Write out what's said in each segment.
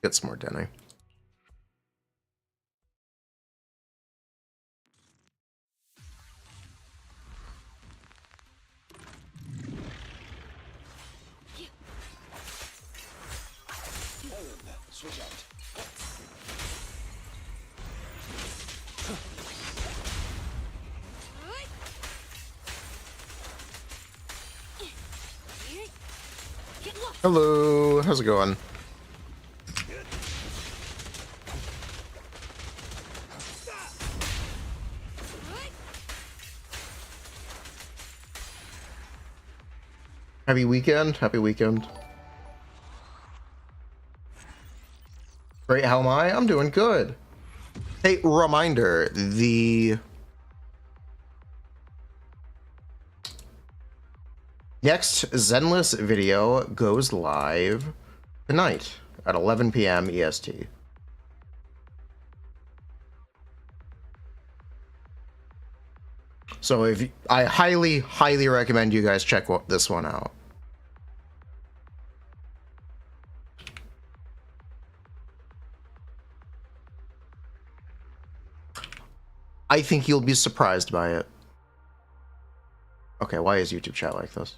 Get some more Denny. Switch out. Hello, how's it going? Happy weekend, happy weekend. Great, how am I? I'm doing good. Hey, reminder, the next Zenless video goes live tonight at 11 p.m. EST. So I highly recommend you guys check this one out. I think you'll be surprised by it. Okay, why is YouTube chat like this?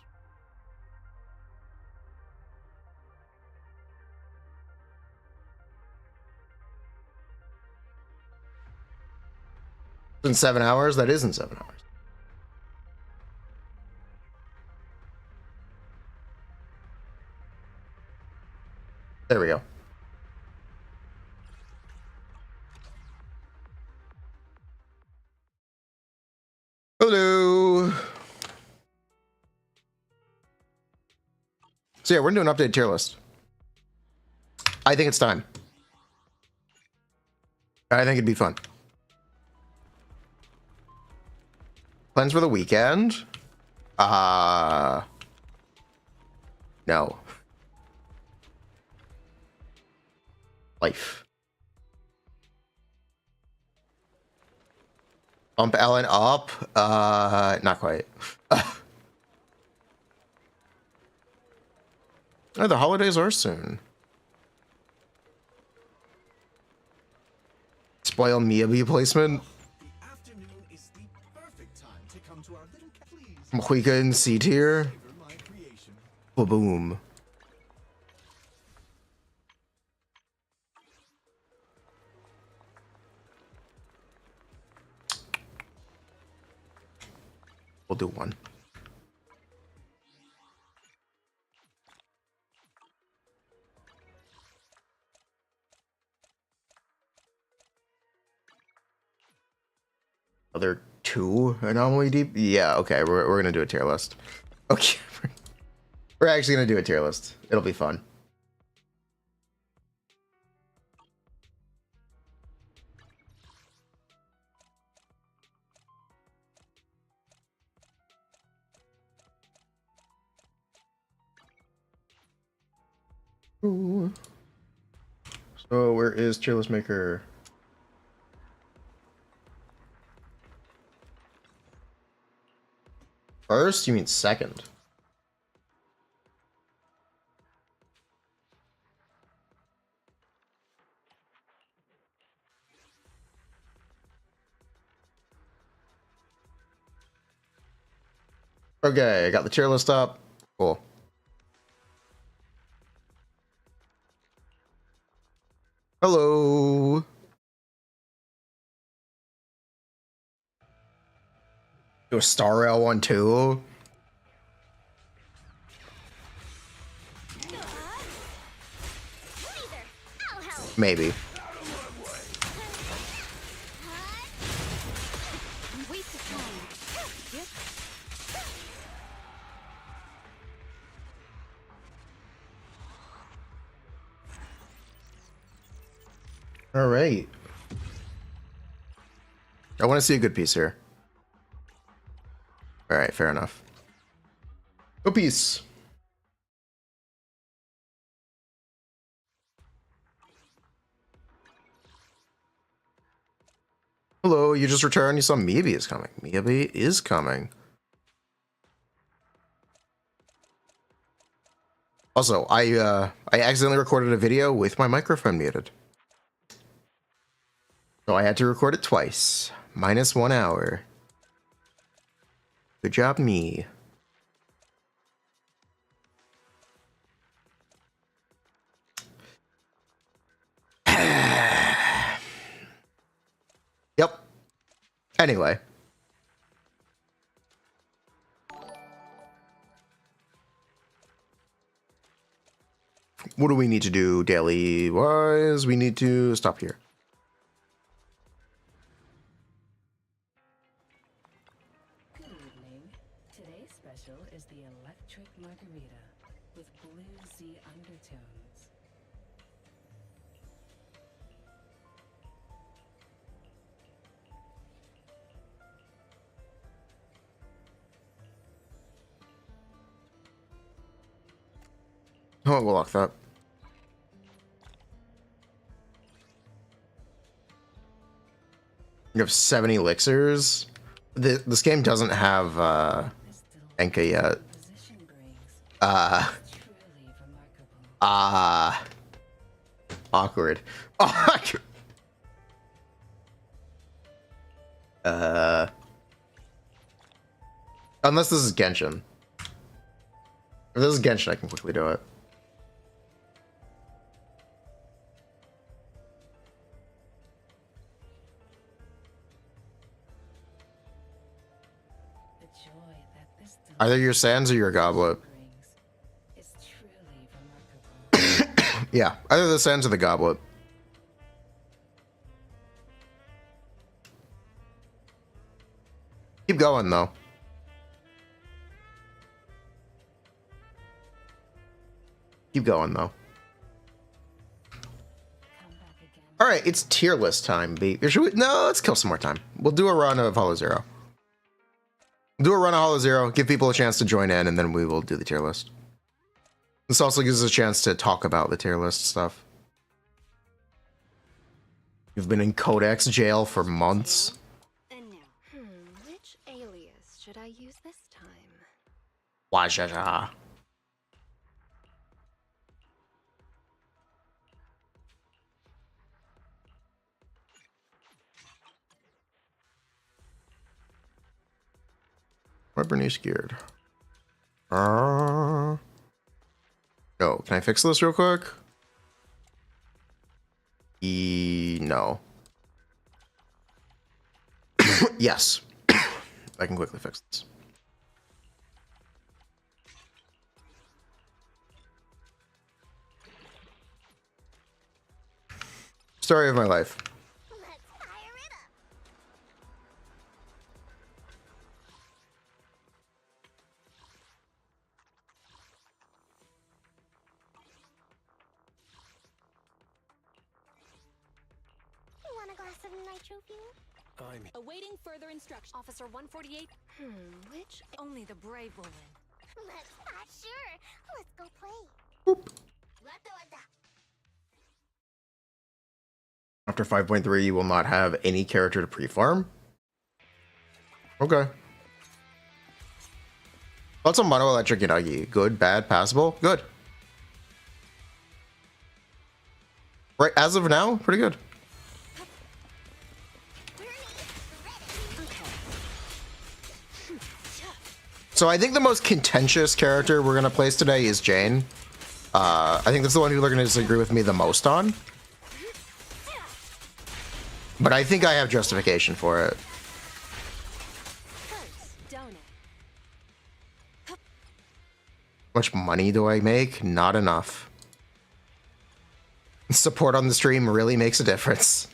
In 7 hours? That isn't 7 hours. There we go. Hello. So yeah, we're gonna do an updated tier list. I think it's time. I think it'd be fun. Plans for the weekend? No. Life. Bump Ellen up? Not quite. Oh, the holidays are soon. Spoil Miyabi placement. Huika in C tier. Boom. We'll do one. Other two anomaly deep? Yeah, okay, we're gonna do a tier list. Okay. We're actually gonna do a tier list. It'll be fun. Ooh. So where is tier list maker? First? You mean second? Okay, I got the tier list up. Cool. Hello. Do a Star Rail one too. Maybe. All right. I want to see a good piece here. All right, fair enough. Go piece. Hello, you just returned. You saw Miyabi is coming. Miyabi is coming. Also, I accidentally recorded a video with my microphone muted. So I had to record it twice. Minus 1 hour. Good job, me. Yep. Anyway. What do we need to do daily wise? We need to stop here. Good evening. Today's special is the electric margarita with bluesy undertones. Oh, we'll lock that. You have 7 elixirs. This game doesn't have Enka yet. Position brings truly remarkable. Awkward. Unless this is Genshin. If this is Genshin, I can quickly do it. The joy that this Either your sands or your goblet. brings is truly remarkable. Yeah, either the sands or the goblet. Keep going, though. Keep going, though. Come back again. All right, it's tier list time, baby. Should we? No, let's kill some more time. We'll do a run of Hollow Zero. Do a run of Hollow Zero, give people a chance to join in, and then we will do the tier list. This also gives us a chance to talk about the tier list stuff. You've been in Codex jail for months. And now, which alias should I use this time? Wajaja. Why are Bernice scared? Oh, can I fix this real quick? No. Yes. I can quickly fix this. Story of my life. Let's fire it up. Want a glass of nitro fuel? I'm Awaiting further instructions. Officer 148. Which? Only the brave will win. Let's sure. Let's go play. After 5.3, you will not have any character to pre-farm. Okay. Lots of mono electric Yanagi. Good, bad, passable. Good. Right, as of now, pretty good. So I think the most contentious character we're gonna place today is Jane. I think that's the one people are gonna disagree with me the most on. But I think I have justification for it. First, donut. How much money do I make? Not enough. Support on the stream really makes a difference.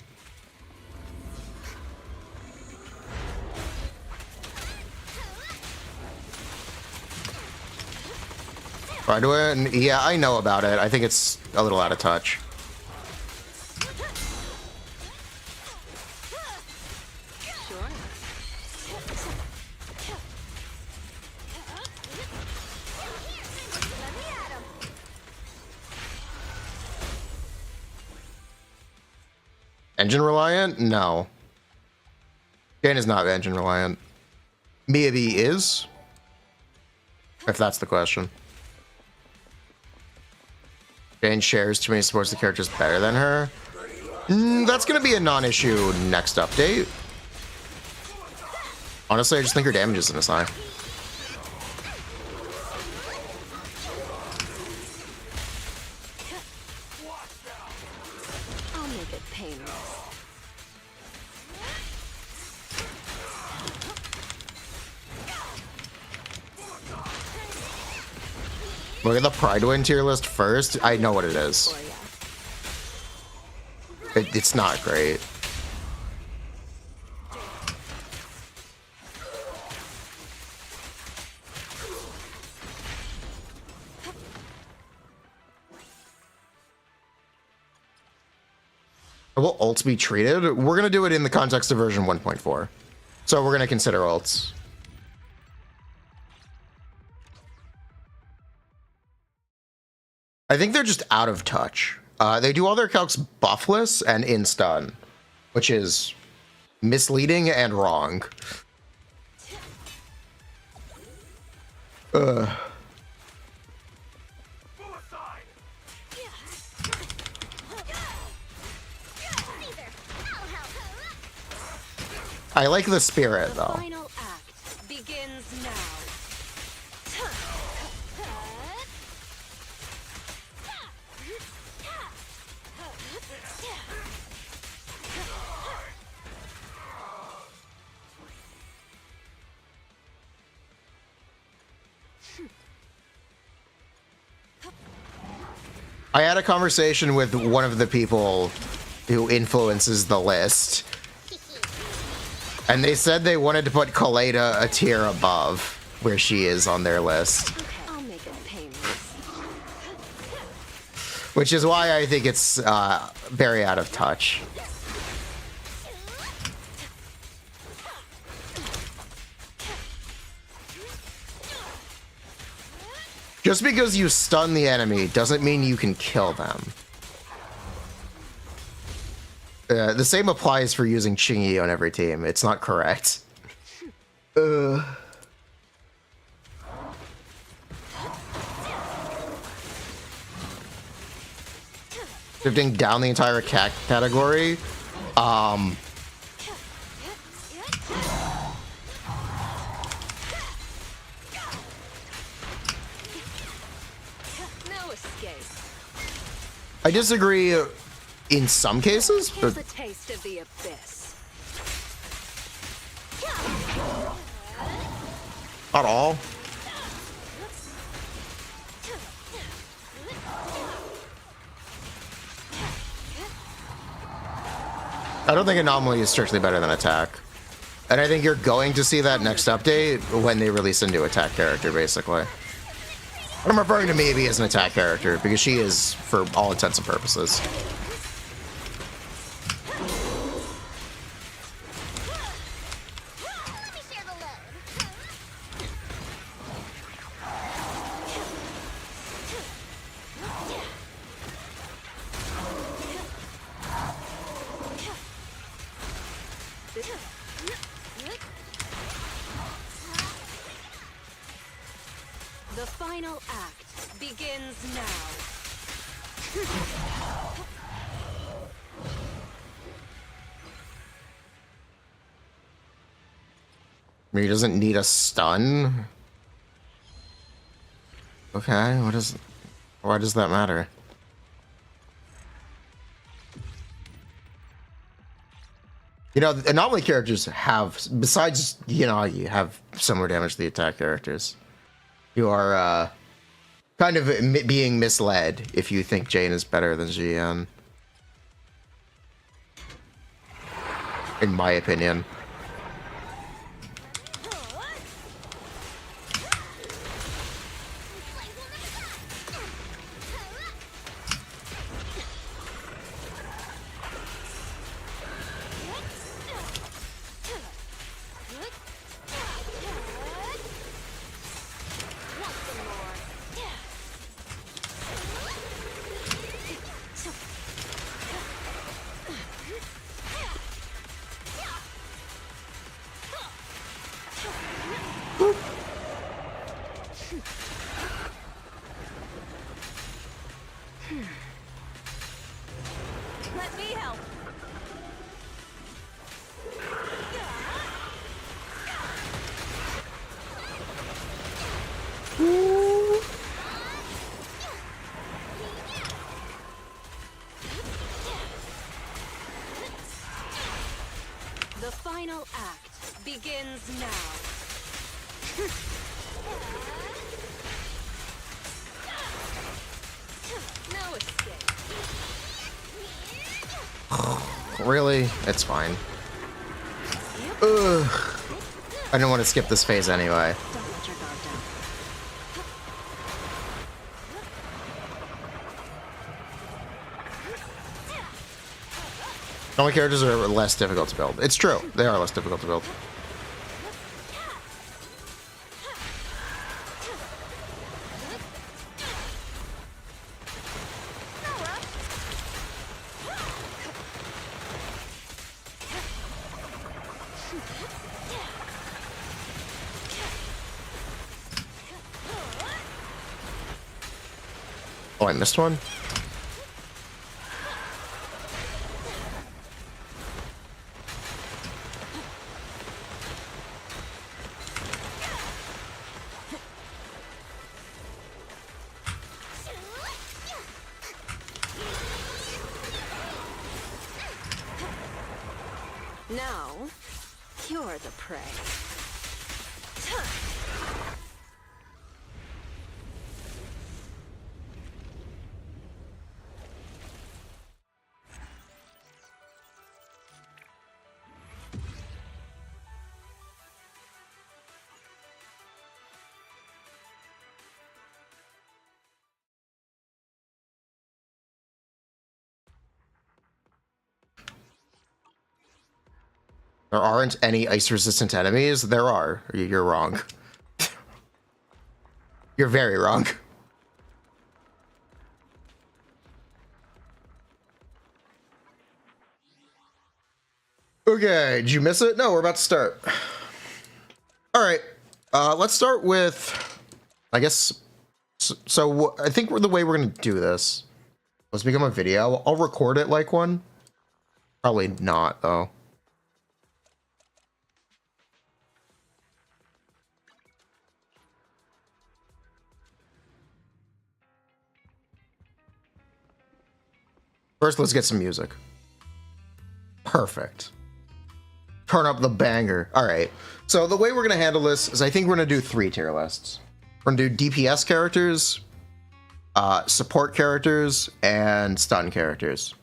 Right, yeah, I know about it. I think it's a little out of touch. Engine reliant? No. Jane is not engine reliant. Maybe is. If that's the question. Jane shares too many supports the characters better than her. That's gonna be a non-issue next update. Honestly, I just think her damage isn't as high. I'll make it painless. Look at the Pride Win tier list first. I know what it is. It's not great. Will ults be treated? We're going to do it in the context of version 1.4. So we're going to consider ults. I think they're just out of touch. They do all their calcs buffless and in stun, which is misleading and wrong. I like the spirit, though. Final act begins now. I had a conversation with one of the people who influences the list, and they said they wanted to put Kaleda a tier above where she is on their list. I'll make it painless. Which is why I think it's very out of touch. Just because you stun the enemy doesn't mean you can kill them. The same applies for using Chingy on every team. It's not correct. Shifting down the entire category. No escape. I disagree in some cases, Here's but a taste of the abyss. not all. I don't think Anomaly is strictly better than Attack. And I think you're going to see that next update when they release a new Attack character, basically. I'm referring to Maybe as an Attack character, because she is, for all intents and purposes. Let me share the load. The final act begins now. I mean, he doesn't need a stun. Okay, why does that matter? You know, Anomaly characters have, besides, you know, you have similar damage to the Attack characters. You are kind of being misled if you think Jane is better than Jian. In my opinion. Let me help. The final act begins now. No escape. Really? It's fine. Ugh. I didn't want to skip this phase anyway. Don't let your guard down. All the characters are less difficult to build. It's true. They are less difficult to build. Oh, I missed one? Now, you're the prey. There aren't any ice-resistant enemies? There are. You're wrong. You're very wrong. Okay, did you miss it? No, we're about to start. All right, let's start with, I guess, so I think the way we're gonna do this, let's become a video. I'll record it like one. Probably not, though. First, let's get some music. Perfect. Turn up the banger. All right. So the way we're going to handle this is I think we're going to do 3 tier lists. We're going to do DPS characters, support characters, and stun characters.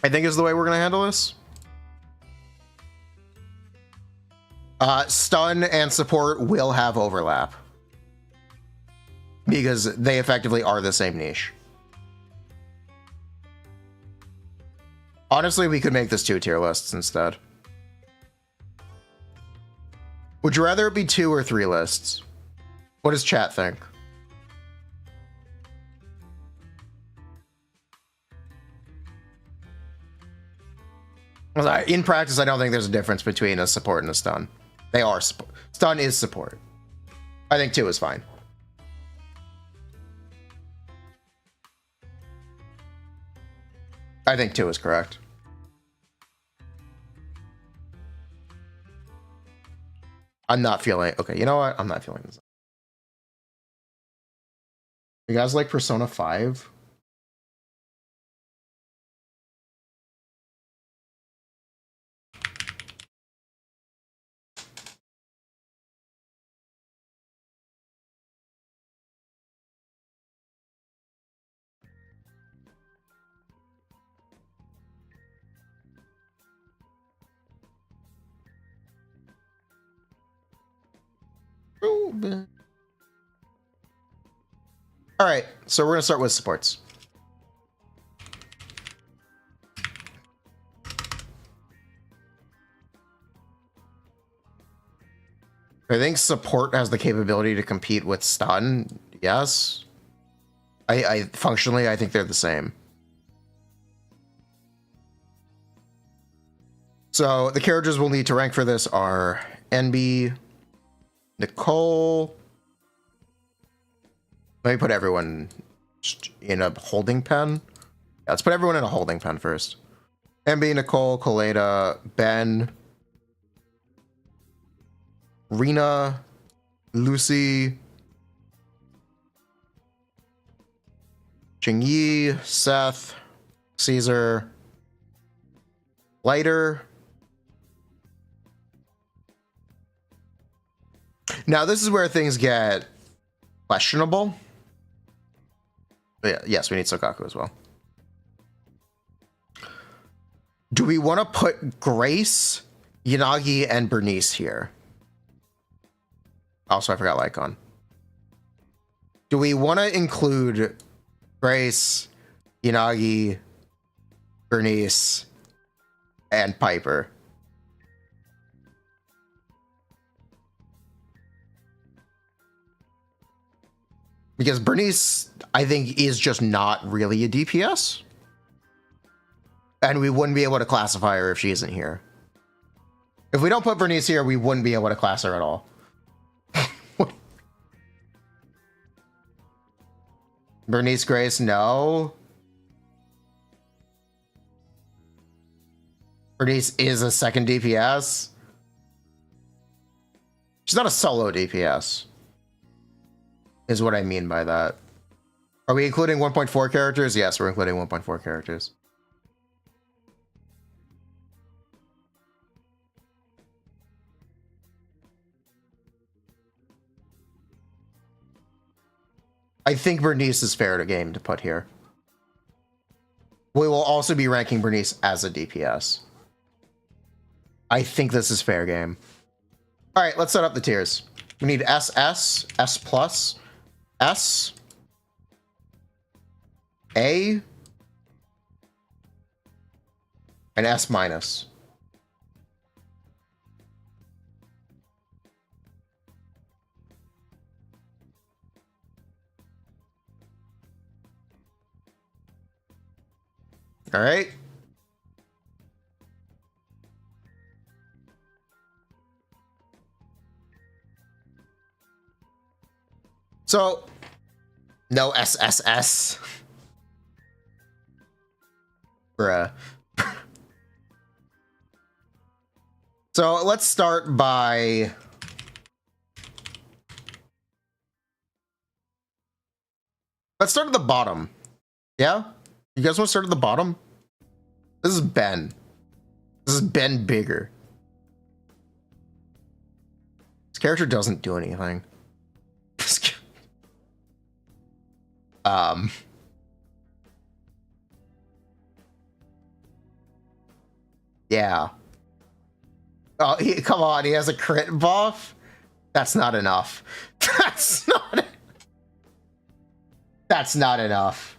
I think is the way we're going to handle this. Stun and support will have overlap because they effectively are the same niche. Honestly, we could make this 2 tier lists instead. Would you rather it be 2 or 3 lists? What does chat think? In practice, I don't think there's a difference between a support and a stun. They are support. Stun is support. I think 2 is fine. I think 2 is correct. I'm not feeling... Okay, you know what? I'm not feeling this. You guys like Persona 5? All right, so we're gonna start with supports. I think support has the capability to compete with stun. Yes. I functionally, I think they're the same. So the characters we'll need to rank for this are NB, Nicole. Let me put everyone Just in a holding pen. Yeah, let's put everyone in a holding pen first. MB, Nicole, Coleta, Ben, Rena, Lucy, Jingyi, Seth, Caesar, Lighter. Now this is where things get questionable. Yeah, yes, we need Sokaku as well. Do we want to put Grace, Yanagi, and Bernice here? Also, I forgot Lycon. Do we want to include Grace, Yanagi, Bernice, and Piper? Because Bernice, I think, is just not really a DPS. And we wouldn't be able to classify her if she isn't here. If we don't put Bernice here, we wouldn't be able to class her at all. Bernice Grace, no. Bernice is a second DPS. She's not a solo DPS. Is what I mean by that. Are we including 1.4 characters? Yes, we're including 1.4 characters. I think Bernice is fair to game to put here. We will also be ranking Bernice as a DPS. I think this is fair game. All right, let's set up the tiers. We need SS, S+, S, A, and S-. All right. So, no SSS. Bruh. So, let's start by... Let's start at the bottom. Yeah? You guys want to start at the bottom? This is Ben. This is Ben Bigger. This character doesn't do anything. Yeah. Oh, come on, he has a crit buff? That's not enough. That's not enough.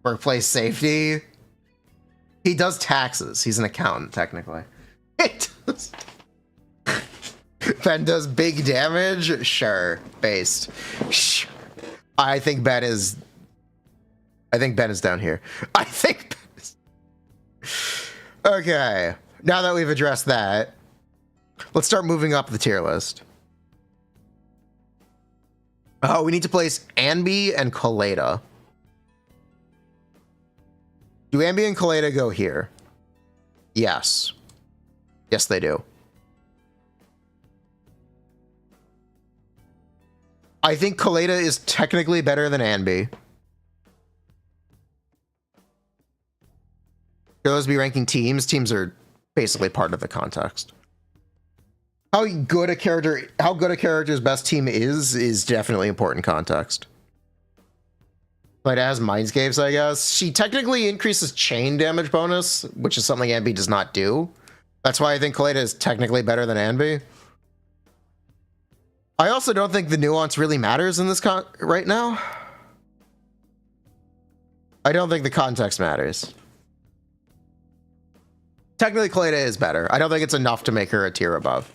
Workplace safety. He does taxes. He's an accountant, technically. It does. Ben does big damage? Sure. Based. Sure. I think Ben is down here. I think Ben is... Okay. Now that we've addressed that, let's start moving up the tier list. Oh, we need to place Anby and Coleta. Do Anby and Coleta go here? Yes. Yes, they do. I think Coleta is technically better than Anby. Should those be ranking teams? Teams are basically part of the context. How good a character's best team is definitely important context. But as Mindscapes, I guess. She technically increases chain damage bonus, which is something Anby does not do. That's why I think Coleta is technically better than Anby. I also don't think the nuance really matters in this right now. I don't think the context matters. Technically, Coleta is better. I don't think it's enough to make her a tier above.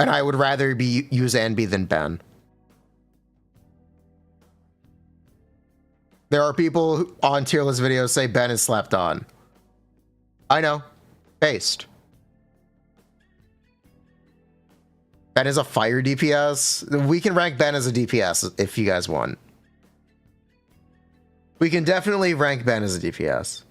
And I would rather use Anby than Ben. There are people who, on tier list videos say Ben is slept on. I know. Based. Ben is a fire DPS. We can rank Ben as a DPS if you guys want. We can definitely rank Ben as a DPS.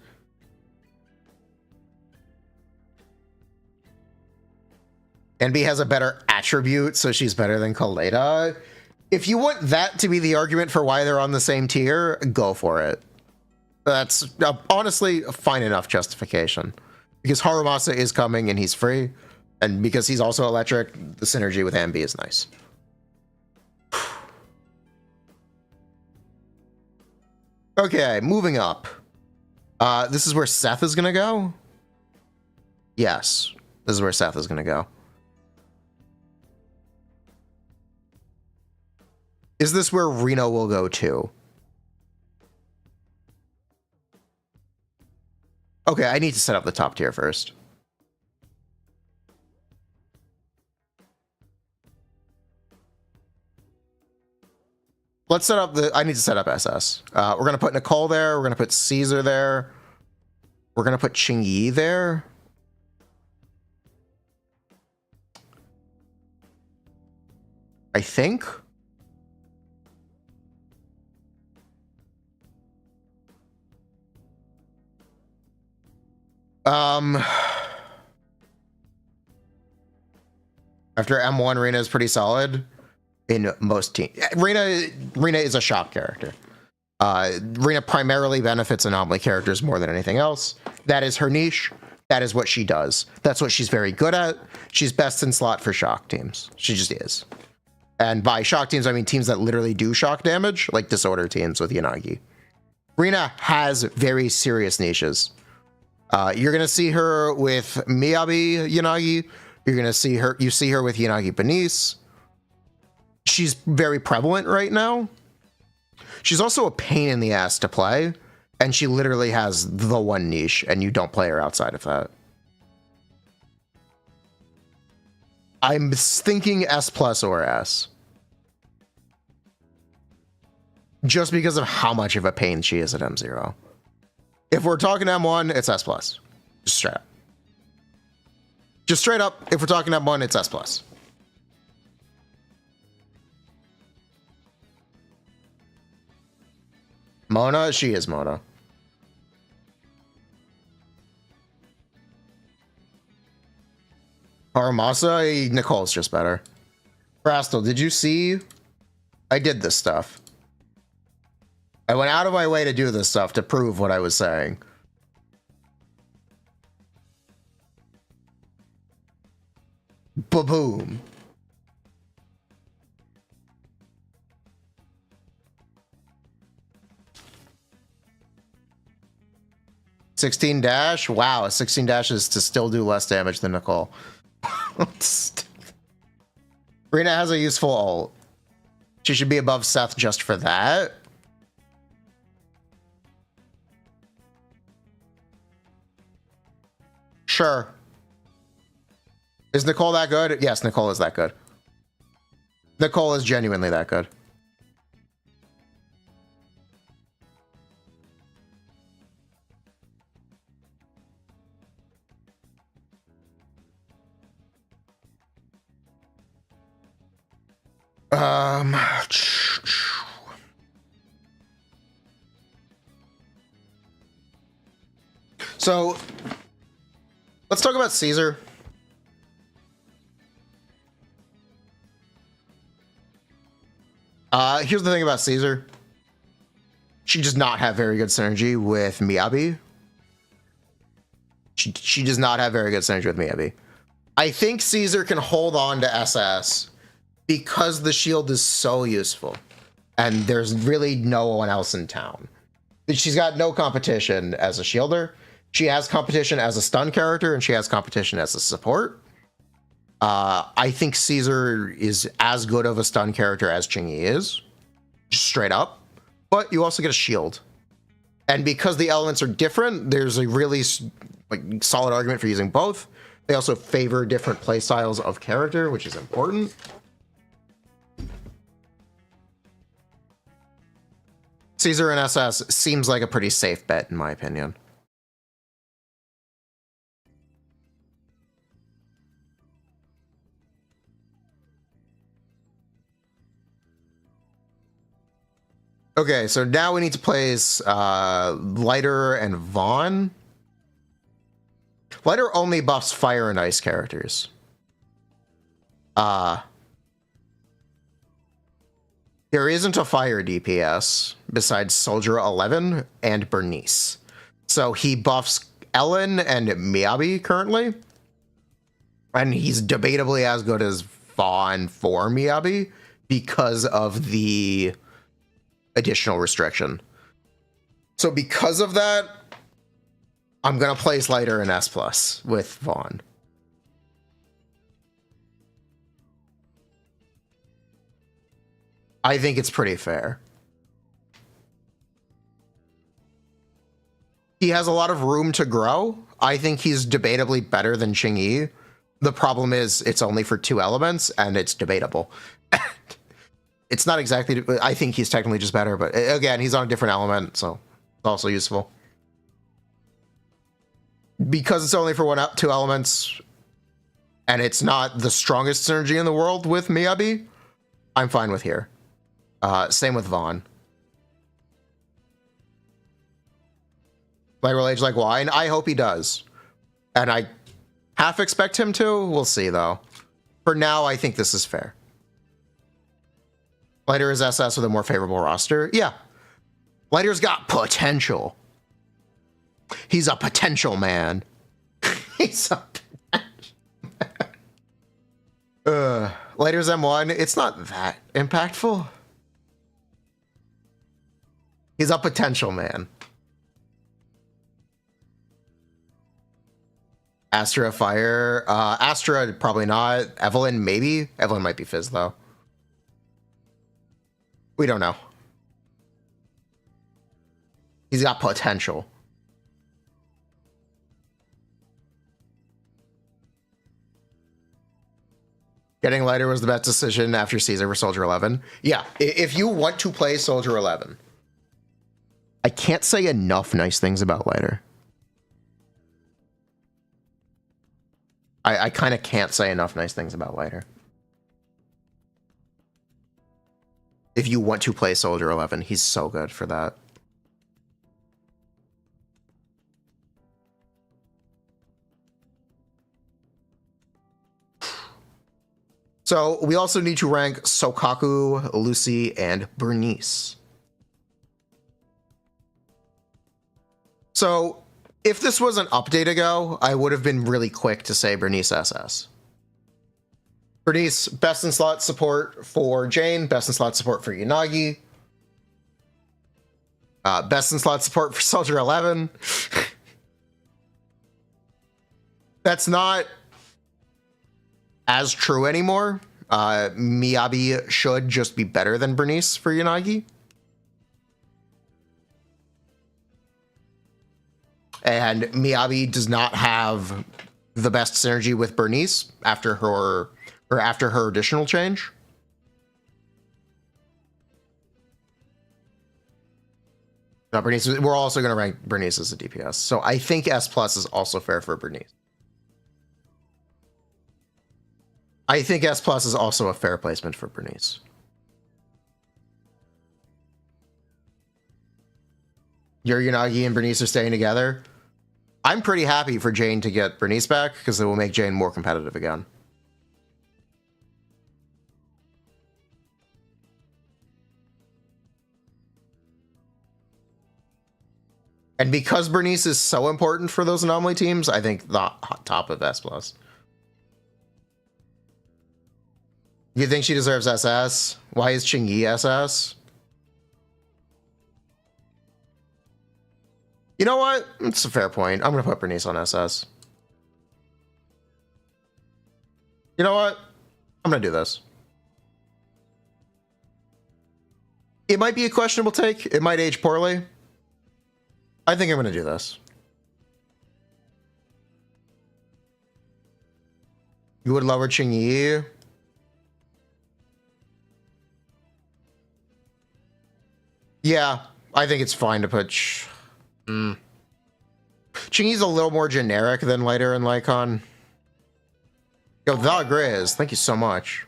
NB has a better attribute, so she's better than Kaleda. If you want that to be the argument for why they're on the same tier, go for it. That's honestly a fine enough justification. Because Harumasa is coming and he's free. And because he's also electric, the synergy with NB is nice. Okay, moving up. This is where Seth is gonna go? Yes, this is where Seth is gonna go. Is this where Reno will go too? Okay, I need to set up the top tier first. Let's set up I need to set up SS. We're going to put Nicole there. We're going to put Caesar there. We're going to put Qingyi there. I think. After M1, Rena is pretty solid in most teams. Rena is a shop character. Rena primarily benefits anomaly characters more than anything else. That is her niche. That is what she does. That's what she's very good at. She's best in slot for shock teams. She just is. And by shock teams, I mean teams that literally do shock damage, like disorder teams with Yanagi. Rena has very serious niches. You're going to see her with Miyabi Yanagi. You're going to see her, you see her with Yanagi Benice. She's very prevalent right now. She's also a pain in the ass to play, and she literally has the one niche, and you don't play her outside of that. I'm thinking S plus or S. Just because of how much of a pain she is at M0. If we're talking M1, it's S plus. Just straight up. Just straight up, if we're talking M1, it's S plus. Mona, she is Mona. Haramasa, Nicole's just better. Frastal, did you see? I did this stuff. I went out of my way to do this stuff to prove what I was saying. Ba-boom. $16 dash? Wow, 16 dashes to still do less damage than Nicole. Rena has a useful ult. She should be above Seth just for that. Sure. Is Nicole that good? Yes, Nicole is that good. Nicole is genuinely that good. So let's talk about Caesar. Here's the thing about Caesar. She does not have very good synergy with Miyabi. She does not have very good synergy with Miyabi. I think Caesar can hold on to SS because the shield is so useful and there's really no one else in town. She's got no competition as a shielder. She has competition as a stun character and she has competition as a support. I think Caesar is as good of a stun character as Qingyi is, just straight up, but you also get a shield. And because the elements are different, there's a really solid argument for using both. They also favor different playstyles of character, which is important. Caesar and SS seems like a pretty safe bet, in my opinion. Okay, so now we need to place Lighter and Vaughn. Lighter only buffs fire and ice characters. There isn't a fire DPS besides Soldier 11 and Bernice. So he buffs Ellen and Miyabi currently. And he's debatably as good as Vaughn for Miyabi because of the additional restriction. So because of that, I'm going to place Lighter in S+ with Vaughn. I think it's pretty fair. He has a lot of room to grow. I think he's debatably better than Qingyi. The problem is it's only for 2 elements, and it's debatable. It's not exactly... I think he's technically just better, but again, he's on a different element, so it's also useful. Because it's only for 2 elements, and it's not the strongest synergy in the world with Miyabi, I'm fine with here. Same with Vaughn. Light will age like wine. I hope he does. And I half expect him to. We'll see, though. For now, I think this is fair. Lighter is SS with a more favorable roster. Yeah. Lighter's got potential. He's a potential man. He's a potential man. Lighter's M1. It's not that impactful. He's a potential man. Astra Fire. Astra, probably not. Evelyn, maybe. Evelyn might be Fizz, though. We don't know. He's got potential. Getting Lighter was the best decision after Caesar for Soldier 11. Yeah, if you want to play Soldier 11, I can't say enough nice things about Lighter. I kind of can't say enough nice things about Lighter. If you want to play Soldier 11, he's so good for that. So we also need to rank Sokaku, Lucy, and Bernice. So if this was an update ago, I would have been really quick to say Bernice SS. Bernice, best in slot support for Jane, best in slot support for Yanagi, best in slot support for Soldier 11. That's not as true anymore. Miyabi should just be better than Bernice for Yanagi. And Miyabi does not have the best synergy with Bernice after her additional change. No, Bernice, we're also going to rank Bernice as a DPS. So I think S+ is also fair for Bernice. I think S+ is also a fair placement for Bernice. Your Yanagi and Bernice are staying together. I'm pretty happy for Jane to get Bernice back because it will make Jane more competitive again. And because Bernice is so important for those anomaly teams, I think the top of S+. You think she deserves SS? Why is Qingyi SS? You know what? It's a fair point. I'm going to put Bernice on SS. You know what? I'm going to do this. It might be a questionable take. It might age poorly. I think I'm going to do this. You would lower Qingyi. Yeah, I think it's fine to put... Qingyi's a little more generic than Lighter and Lycon. Yo, The Grizz, thank you so much.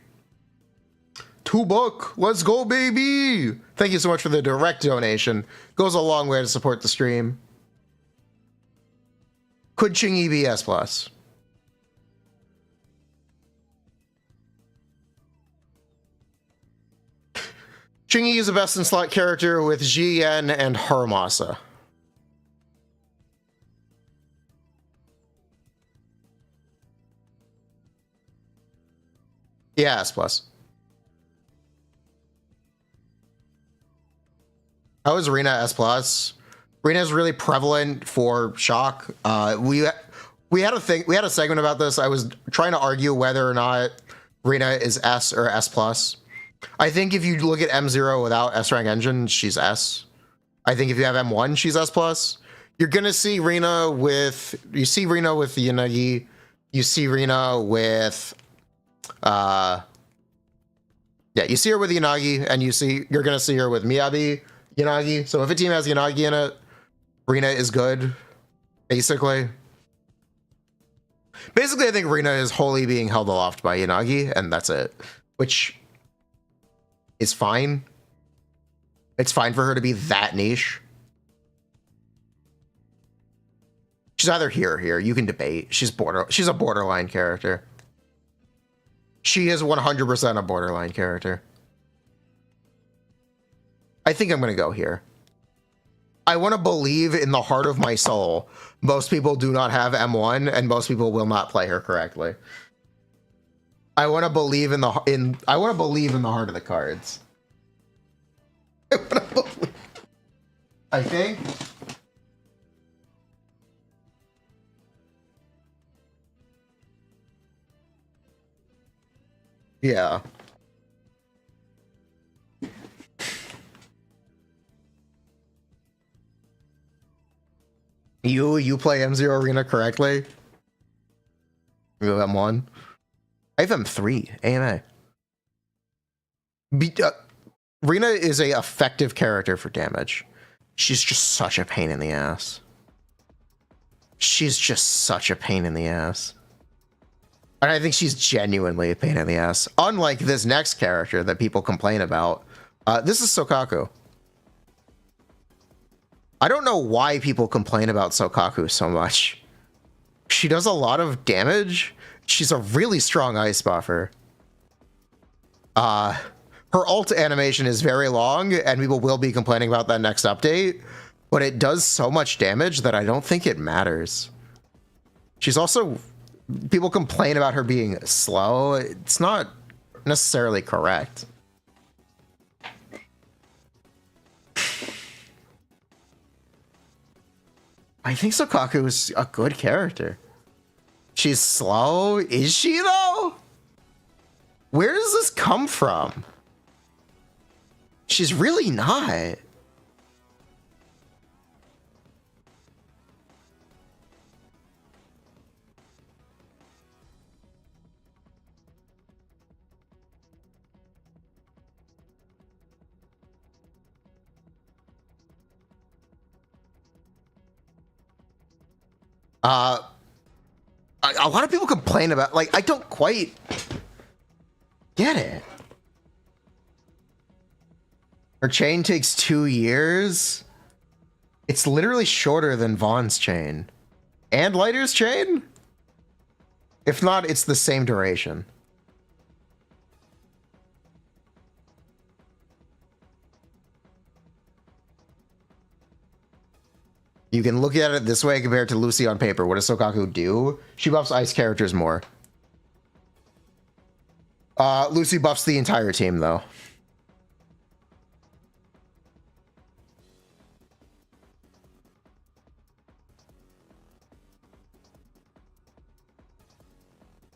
2 buck. Let's go, baby. Thank you so much for the direct donation. Goes a long way to support the stream. Could Chingy be S plus? Chingy is a best in slot character with Jiyen and Haramasa. Yeah, S plus. How is Rina S plus? Rina is really prevalent for shock. We had a segment about this. I was trying to argue whether or not Rina is S or S plus. I think if you look at M0 without S rank engine, she's S. I think if you have M1, she's S plus. You're gonna see Rina with Yanagi. You see Rina with you see her with Yanagi, and you're gonna see her with Miyabi Yanagi. So if a team has Yanagi in it, Rina is good. Basically, I think Rina is wholly being held aloft by Yanagi, and that's it. Which is fine. It's fine for her to be that niche. She's either here or here. You can debate. She's a borderline character. She is 100% a borderline character. I think I'm going to go here. I want to believe in the heart of my soul, most people do not have M1 and most people will not play her correctly. I want to believe in the heart of the cards. I think. Yeah. You play M0 Arena correctly? You have M1? I have M3, AMA. Rina is a effective character for damage. She's just such a pain in the ass. And I think she's genuinely a pain in the ass. Unlike this next character that people complain about. This is Sokaku. I don't know why people complain about Sokaku so much. She does a lot of damage. She's a really strong ice buffer. Her ult animation is very long, and people will be complaining about that next update, but it does so much damage that I don't think it matters. She's also... People complain about her being slow. It's not necessarily correct. I think Sokaku is a good character. She's slow. Is she, though? Where does this come from? She's really not. A lot of people complain about, like, I don't quite get it. Her chain takes 2 years. It's literally shorter than Vaughn's chain. And Lighter's chain? If not, it's the same duration. You can look at it this way compared to Lucy on paper. What does Sokaku do? She buffs ice characters more. Lucy buffs the entire team, though.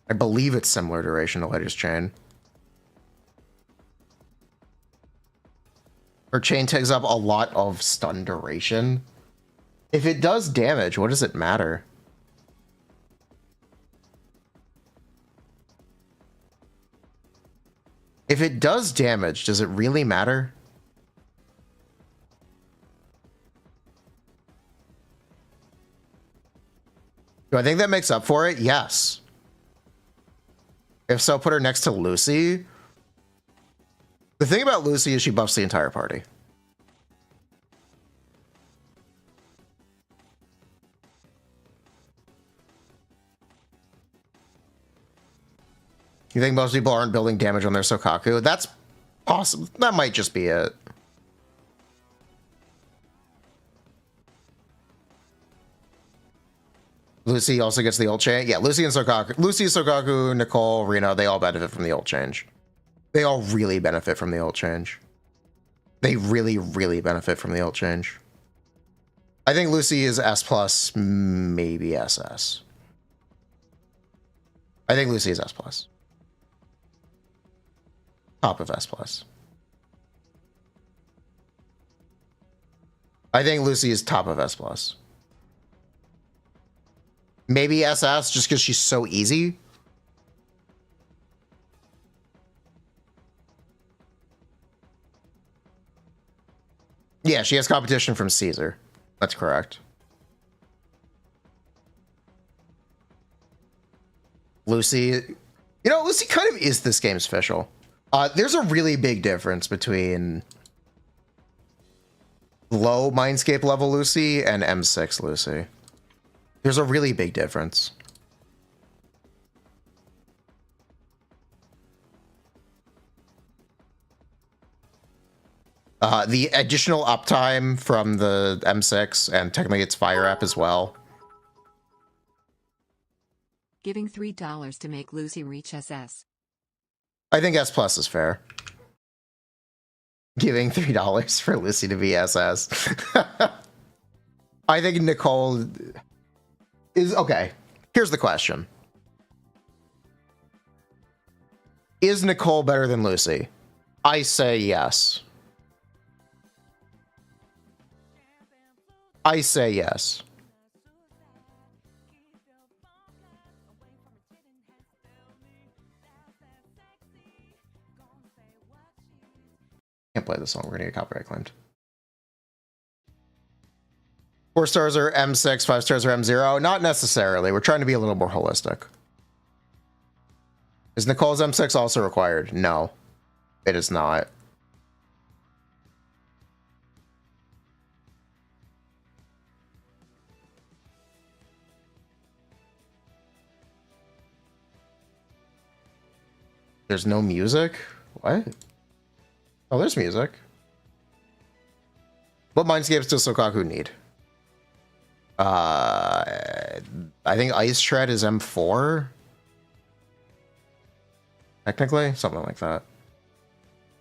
I believe it's similar duration to Lighter's chain. Her chain takes up a lot of stun duration. If it does damage, what does it matter? If it does damage, does it really matter? Do I think that makes up for it? Yes. If so, put her next to Lucy. The thing about Lucy is she buffs the entire party. You think most people aren't building damage on their Sokaku? That's possible. That might just be it. Lucy also gets the ult change. Yeah, Lucy, Sokaku, Nicole, Reno, they all benefit from the ult change. They all really benefit from the ult change. They really, really benefit from the ult change. I think Lucy is S+, maybe SS. I think Lucy is S+. Top of S+. I think Lucy is top of S+. Maybe SS, just because she's so easy. Yeah, she has competition from Caesar. That's correct. Lucy, you know, Lucy kind of is this game's official. There's a really big difference between low Mindscape level Lucy and M6 Lucy. There's a really big difference. The additional uptime from the M6 and technically its fire app as well. Giving $3 to make Lucy reach SS. I think S+ is fair. Giving $3 for Lucy to be SS. I think Nicole is okay. Here's the question. Is Nicole better than Lucy? I say yes. I say yes. Can't play this song. We're gonna get copyright claimed. 4 stars are M6, 5 stars are M0. Not necessarily. We're trying to be a little more holistic. Is Nicole's M6 also required? No, it is not. There's no music? What? Oh, there's music. What Mindscapes does Sokaku need? I think Ice Shred is M4. Technically, something like that.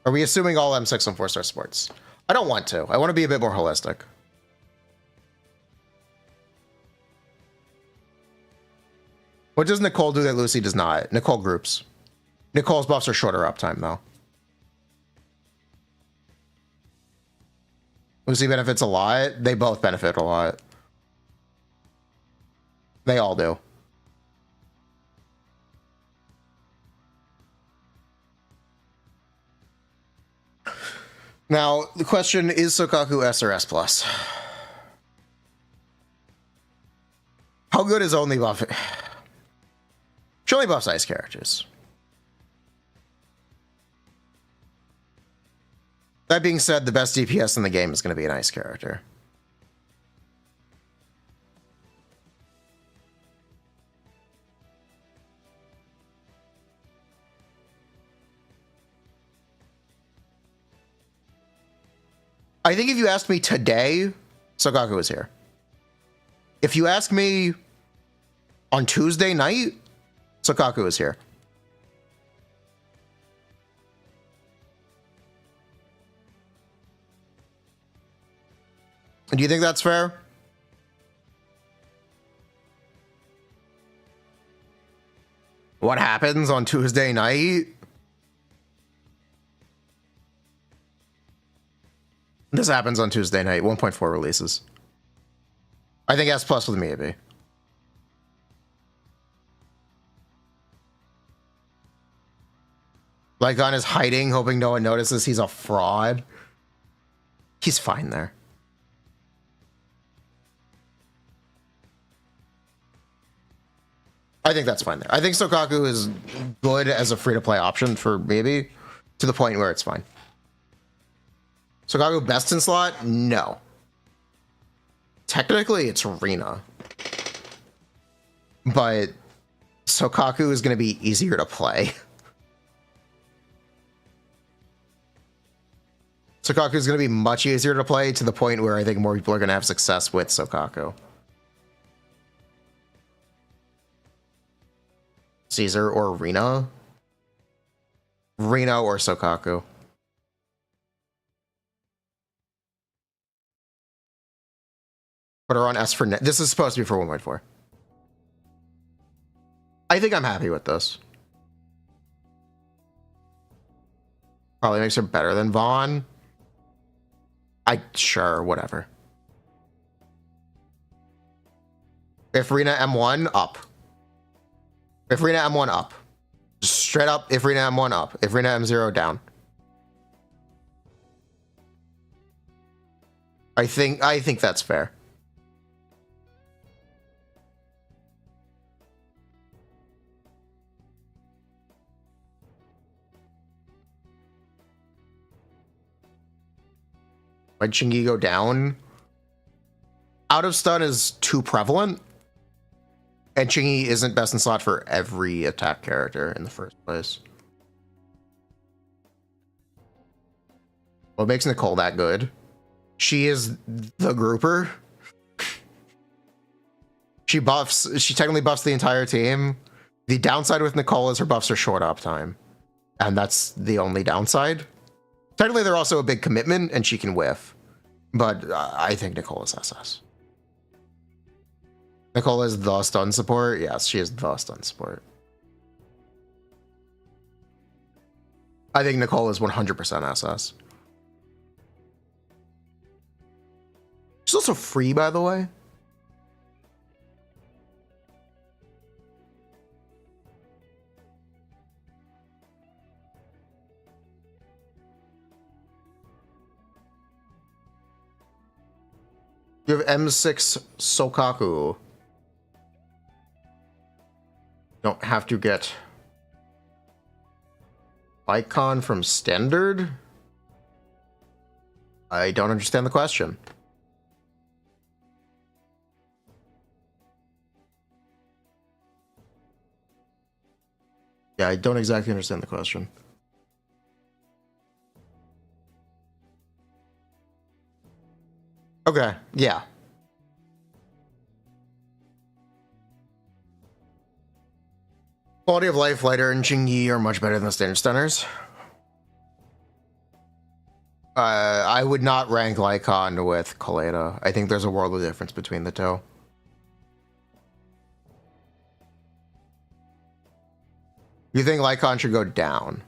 Are we assuming all M6 and 4-star sports? I don't want to. I want to be a bit more holistic. What does Nicole do that Lucy does not? Nicole groups. Nicole's buffs are shorter uptime, though. Lucy benefits a lot. They both benefit a lot. They all do. Now, the question is Sokaku S or S+? How good is only buffing? She only buffs ice characters. That being said, the best DPS in the game is going to be an ice character. I think if you asked me today, Sokaku is here. If you ask me on Tuesday night, Sokaku is here. Do you think that's fair? What happens on Tuesday night? This happens on Tuesday night. 1.4 releases. I think S+ with me, maybe. Lycon is hiding, hoping no one notices he's a fraud. He's fine there. I think that's fine there. I think Sokaku is good as a free-to-play option for maybe, to the point where it's fine. Sokaku best in slot? No. Technically, it's Rina. But Sokaku is going to be easier to play. Sokaku is going to be much easier to play to the point where I think more people are going to have success with Sokaku. Caesar or Rina? Rina or Sokaku. Put her on S for net. This is supposed to be for 1.4. I think I'm happy with this. Probably makes her better than Vaughn. Sure, whatever. If Rina M1, up. If Rina M1, up. Just straight up, if Rina M1, up. If Rina M0, down. I think that's fair. Why'd Chingy go down? Out of stun is too prevalent. And Chingy isn't best in slot for every attack character in the first place. What makes Nicole that good? She is the grouper. She technically buffs the entire team. The downside with Nicole is her buffs are short up time. And that's the only downside. Technically, they're also a big commitment, and she can whiff. But I think Nicole is SS. Nicole is the stun support? Yes, she is the stun support. I think Nicole is 100% SS. She's also free, by the way. You have M6 Sokaku. Don't have to get Icon from standard? I don't understand the question. Yeah, I don't exactly understand the question. Okay, yeah. Quality of life, lighter, and Jingyi are much better than the standard stunners. I would not rank Lycon with Kaleda. I think there's a world of difference between the two. You think Lycon should go down?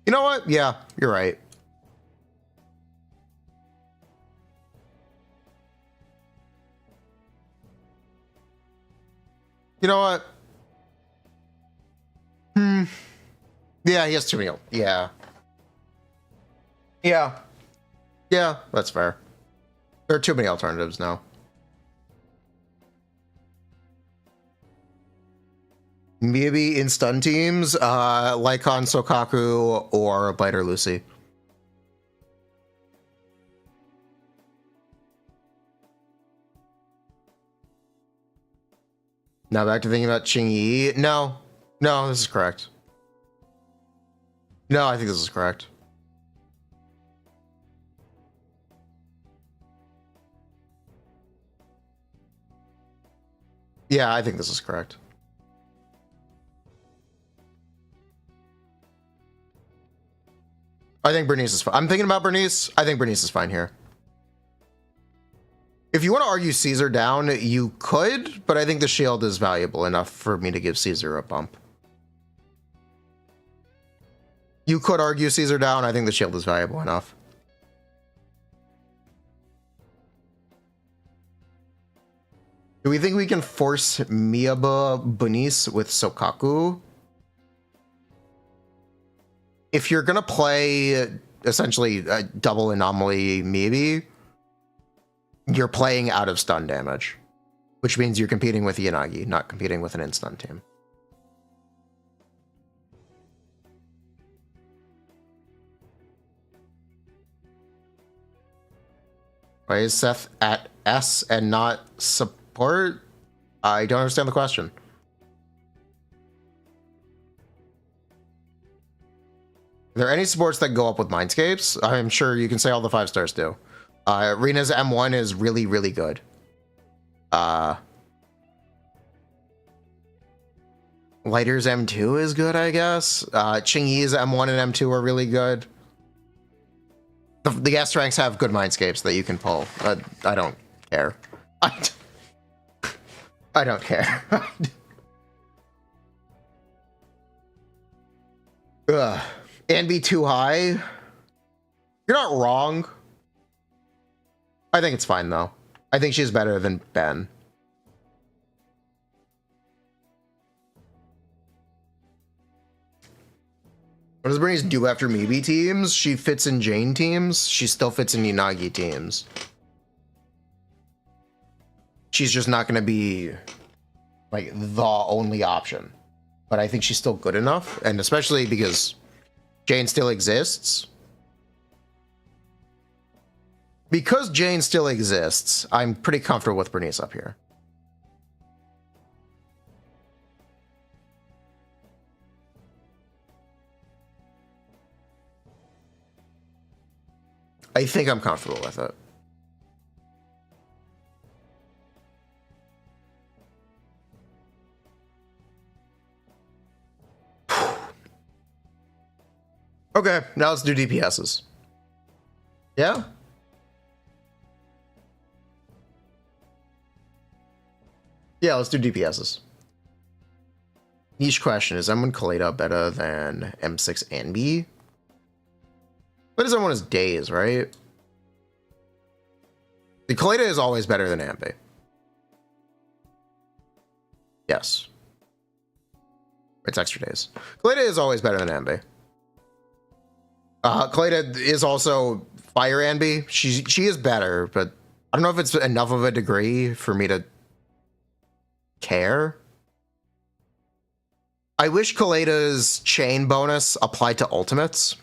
You know what? Yeah, you're right. You know what? Yeah, he has too many. Yeah. Yeah. Yeah, that's fair. There are too many alternatives now. Maybe in stun teams, Lycon, Sokaku, or Biter Lucy. Now back to thinking about Qingyi. No. No, this is correct. No, I think this is correct. Yeah, I think this is correct. I think Bernice is fine. I'm thinking about Bernice. I think Bernice is fine here. If you want to argue Caesar down, you could, but I think the shield is valuable enough for me to give Caesar a bump. You could argue Caesar down. I think the shield is valuable enough. Do we think we can force Miyaba Bernice with Sokaku? If you're going to play essentially a double anomaly, maybe, you're playing out of stun damage, which means you're competing with Yanagi, not competing with an in-stun team. Why is Seth at S and not support? I don't understand the question. Are there any supports that go up with Mindscapes? I'm sure you can say all the 5 stars do. Rena's M1 is really, really good. Lighter's M2 is good, I guess. Qingyi's M1 and M2 are really good. The S ranks have good Mindscapes that you can pull. I don't care. I don't care. Ugh. And be too high. You're not wrong. I think it's fine though. I think she's better than Ben. What does Bernice do after Mibi teams? She fits in Jane teams. She still fits in Yanagi teams. She's just not going to be like the only option. But I think she's still good enough. And especially because Jane still exists. Because Jane still exists, I'm pretty comfortable with Bernice up here. I think I'm comfortable with it. Okay, now let's do DPSs. Yeah? Yeah, let's do DPSs. Niche question, is M1 Kaleda better than M6 and B? What is M1 is days, right? The Kaleda is always better than Ambi. Yes. It's extra days. Kaleda is always better than Ambi. Kaleda is also Fire Ambi. She is better, but I don't know if it's enough of a degree for me to care. I wish Kaleda's chain bonus applied to ultimates.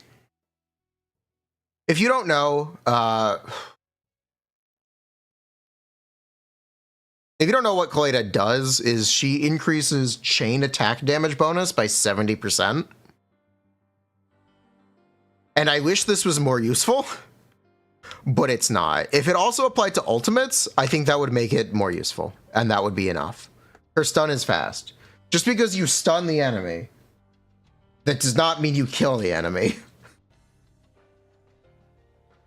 If you don't know, what Kaleda does, is she increases chain attack damage bonus by 70%. And I wish this was more useful, but it's not. If it also applied to ultimates, I think that would make it more useful, and that would be enough. Her stun is fast. Just because you stun the enemy, that does not mean you kill the enemy.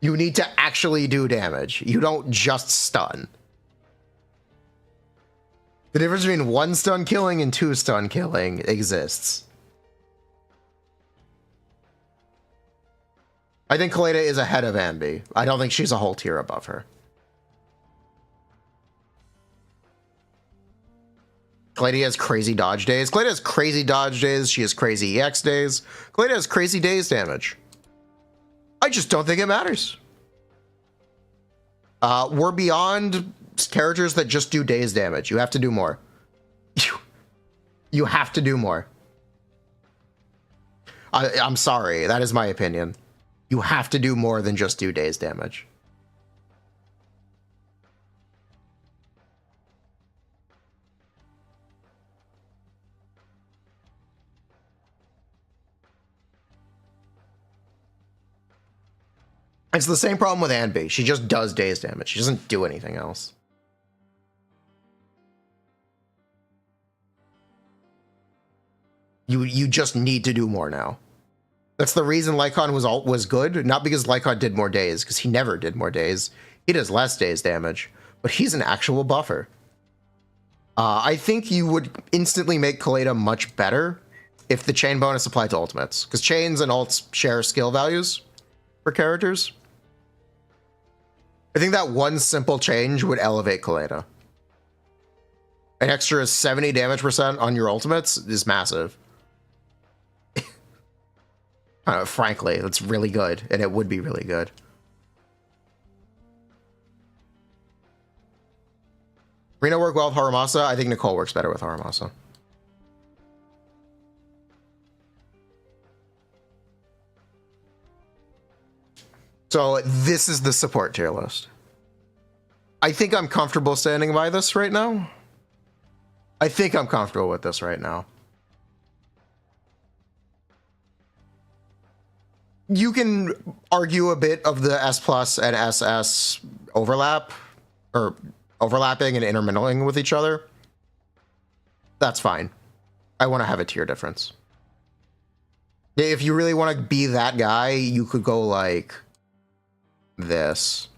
You need to actually do damage. You don't just stun. The difference between 1 stun killing and 2 stun killing exists. I think Kaleda is ahead of Ambi. I don't think she's a whole tier above her. Kaleda has crazy dodge days. Kaleda has crazy dodge days. She has crazy EX days. Kaleda has crazy days damage. I just don't think it matters. We're beyond characters that just do days damage. You have to do more. You have to do more. I'm sorry. That is my opinion. You have to do more than just do days damage. It's the same problem with Anbi. She just does days damage. She doesn't do anything else. You just need to do more now. That's the reason Lycon was good, not because Lycon did more days, because he never did more days. He does less days damage, but he's an actual buffer. I think you would instantly make Kaleda much better if the chain bonus applied to ultimates, because chains and ults share skill values for characters. I think that one simple change would elevate Kaleda. An extra 70 damage percent on your ultimates is massive. Frankly, that's really good, and it would be really good. Rena work well with Haramasa. I think Nicole works better with Haramasa. So this is the support tier list. I think I'm comfortable standing by this right now. I think I'm comfortable with this right now. You can argue a bit of the S plus and SS overlap, or overlapping and intermingling with each other. That's fine. I want to have a tier difference. If you really want to be that guy, you could go like this.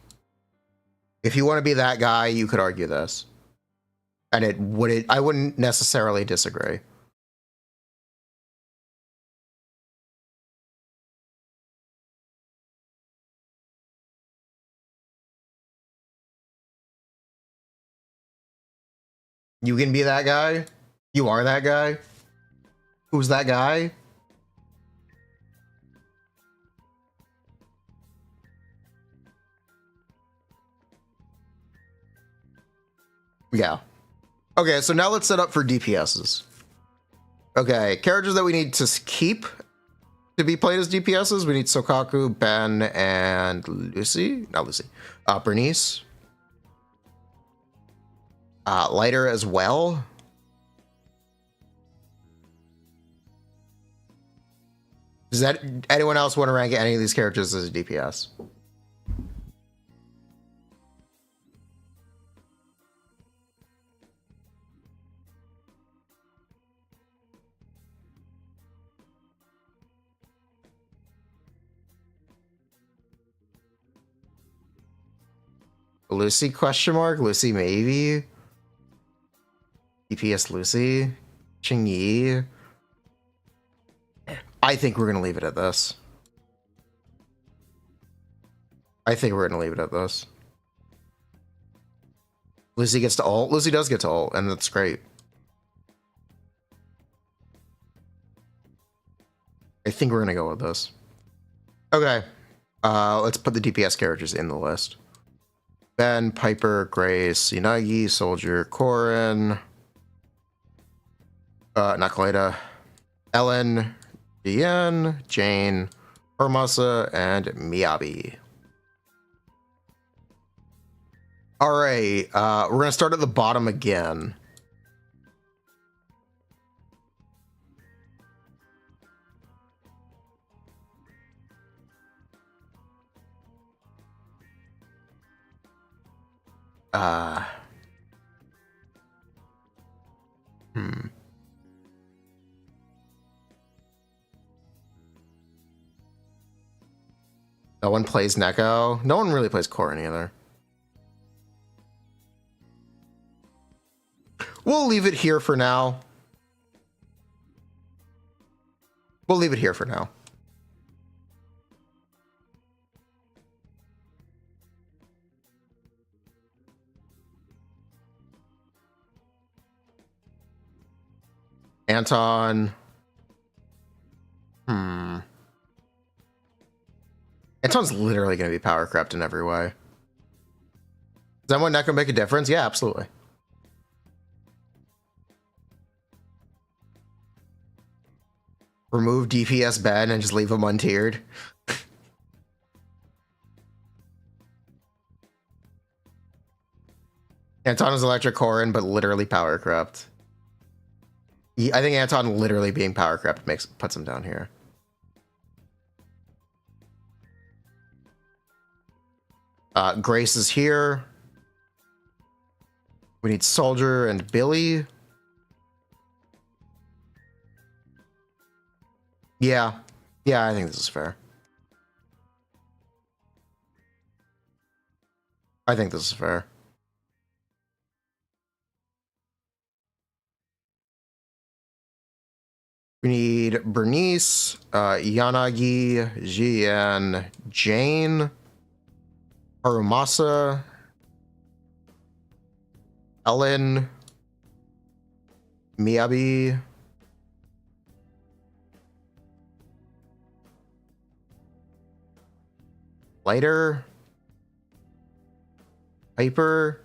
If you want to be that guy, you could argue this. And I wouldn't necessarily disagree. You can be that guy. You are that guy. Who's that guy? Yeah. Okay, so now let's set up for DPSs. Okay, characters that we need to keep to be played as DPSs. We need Sokaku, Ben, and Lucy. Not Lucy. Bernice. Lighter as well. Does that anyone else want to rank any of these characters as a DPS? Lucy question mark? Lucy maybe? DPS Lucy? Qingyi? I think we're gonna leave it at this. Lucy gets to ult. Lucy does get to ult, and that's great. I think we're gonna go with this. Okay. Let's put the DPS characters in the list. Ben, Piper, Grace, Yanagi, Soldier, Korin, Nakaleda, Ellen, Diane, Jane, Hermasa, and Miyabi. All right, we're gonna start at the bottom again. No one plays Neko. No one really plays Korin either. We'll leave it here for now. Anton. Anton's literally going to be power crept in every way. Does that one not going to make a difference? Yeah, absolutely. Remove DPS Ben and just leave him untiered. Anton is electric Korin, but literally power crept. I think Anton literally being power crept puts him down here. Grace is here. We need Soldier and Billy. Yeah. Yeah, I think this is fair. We need Bernice, Yanagi, Jian, Jane, Harumasa, Ellen, Miyabi, Lighter, Piper,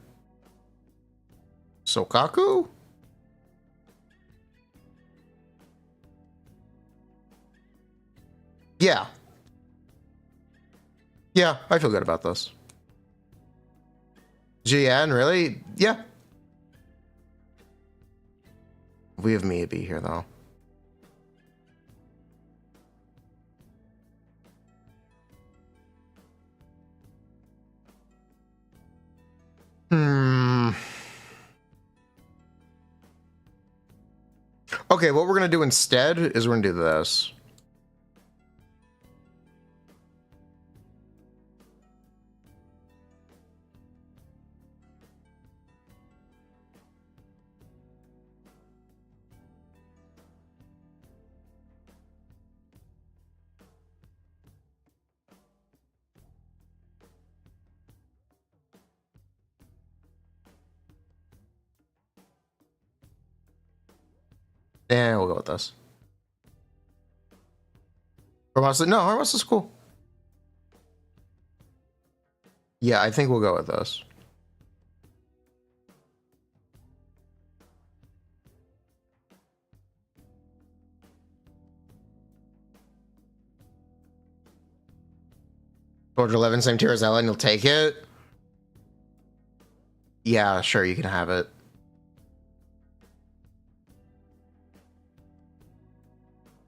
Sokaku? Yeah. Yeah, I feel good about this. GN, really? Yeah. We have maybe here, though. Okay, what we're gonna do instead is we're gonna do this. Yeah, we'll go with this. Harmasa, no, Harmasa's cool. Yeah, I think we'll go with this. George 11, same tier as Ellen, you'll take it? Yeah, sure, you can have it.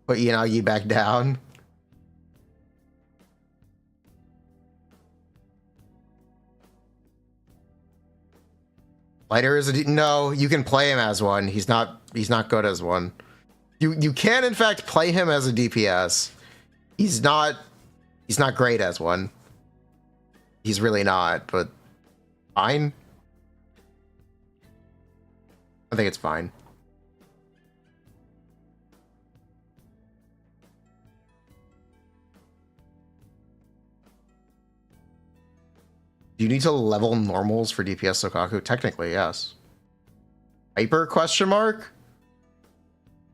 Put Yanagi back down. Lighter is a no, you can play him as one. He's not good as one. You can in fact play him as a DPS. He's not great as one. He's really not, but fine. I think it's fine. Do you need to level normals for DPS Sokaku? Technically, yes. Hyper question mark?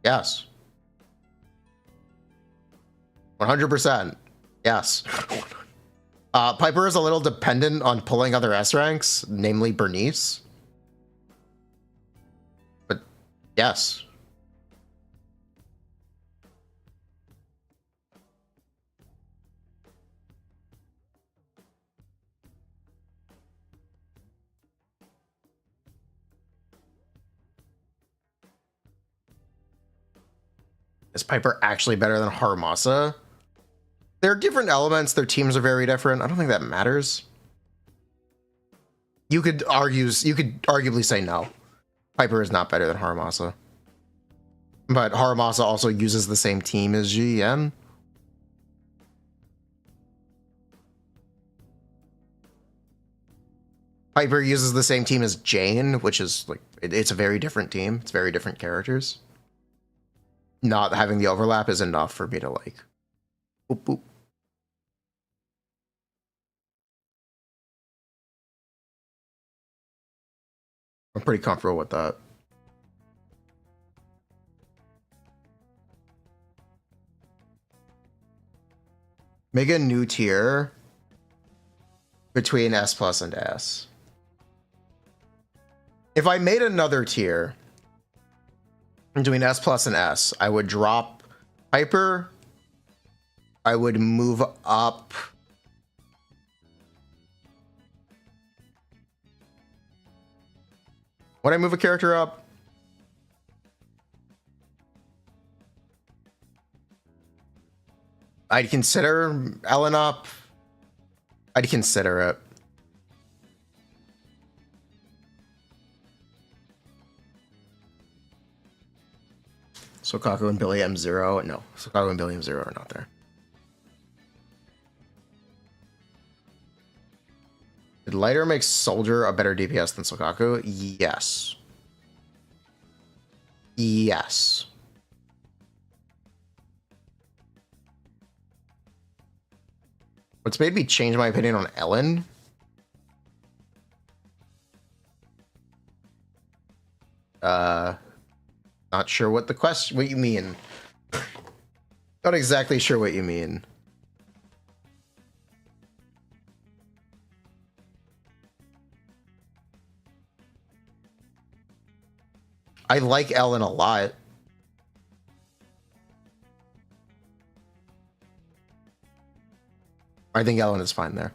Yes. 100%. Yes. Piper is a little dependent on pulling other S ranks, namely Bernice. But yes. Is Piper actually better than Haramasa? There are different elements. Their teams are very different. I don't think that matters. You could arguably say no. Piper is not better than Haramasa. But Haramasa also uses the same team as GN. Piper uses the same team as Jane, which is like, it's a very different team. It's very different characters. Not having the overlap is enough for me to like, boop, boop. I'm pretty comfortable with that. Make a new tier between S plus and S. If I made another tier between S plus and S, I would drop Piper. I would move up would I move a character up? I'd consider Ellen up. I'd consider it. Sokaku and Billy M0. No, Sokaku and Billy M0 are not there. Did Lighter make Soldier a better DPS than Sokaku? Yes. Yes. What's made me change my opinion on Ellen? Not sure what the question, what you mean. Not exactly sure what you mean. I like Ellen a lot. I think Ellen is fine there.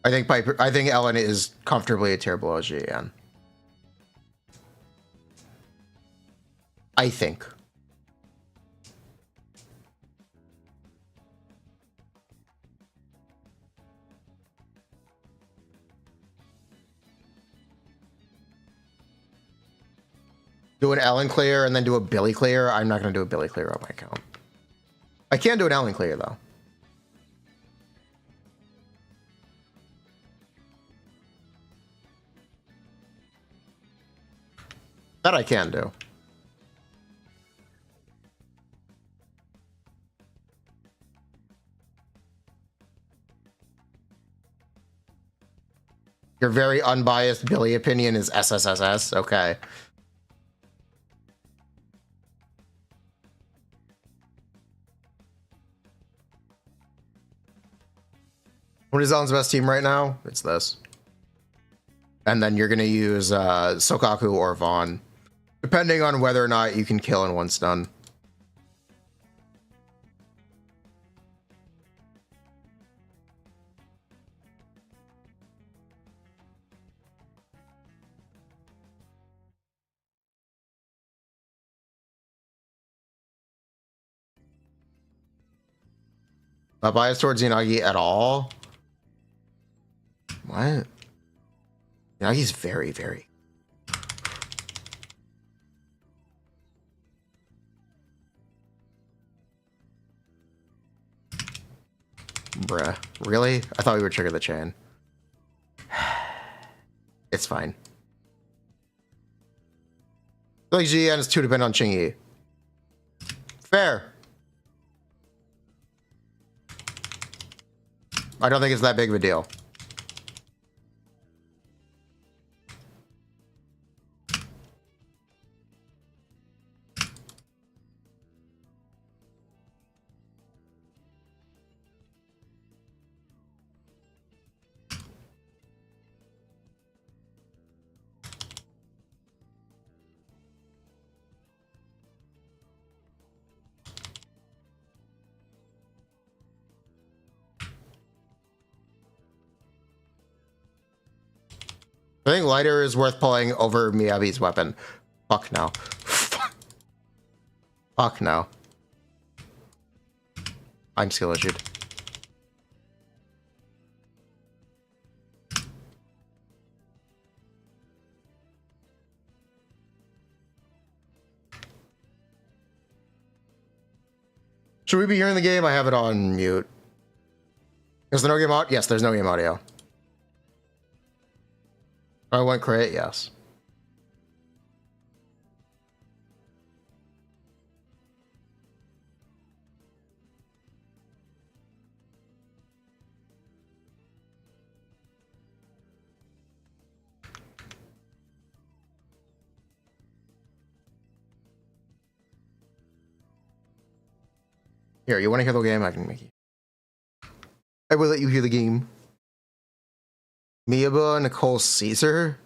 I think Piper. I think Ellen is comfortably a tier below GN. I think. Do an Ellen clear and then do a Billy clear. I'm not going to do a Billy clear on my account. I can do an Ellen clear though. That I can do. Your very unbiased Billy opinion is SSSS. Okay. What is Ellen's best team right now? It's this. And then you're going to use Sokaku or Vaughn, depending on whether or not you can kill in one stun. Not biased towards Yanagi at all? What? Yanagi's very, very. Bruh. Really? I thought we would trigger the chain. It's fine. I feel like GN is too dependent on Qingyi. Fair. I don't think it's that big of a deal. I think lighter is worth pulling over Miyabi's weapon. Fuck no. Fuck no. I'm skill issued. Should we be hearing the game? I have it on mute. Is there no game out? Yes, there's no game audio. I went crit, yes. Here, you want to hear the game? I can make you. I will let you hear the game. Miyaba, Nicole Caesar.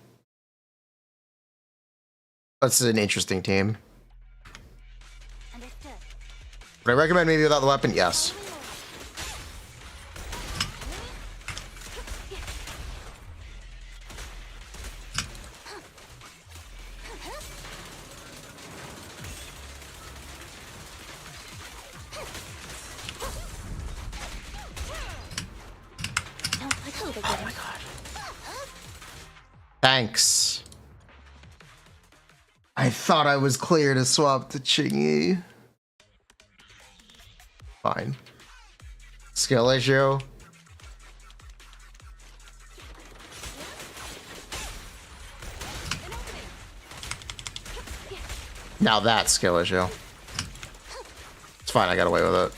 That's an interesting team. Understood. Would I recommend maybe without the weapon? Yes. Oh my god. Thanks. I thought I was clear to swap to Qingyi. Fine. Skill issue. Now that's skill issue. It's fine, I got away with it.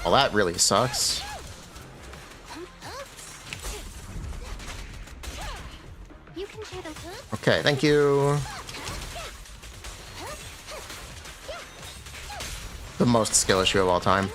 Well, that really sucks. Okay, thank you. The most skill issue of all time.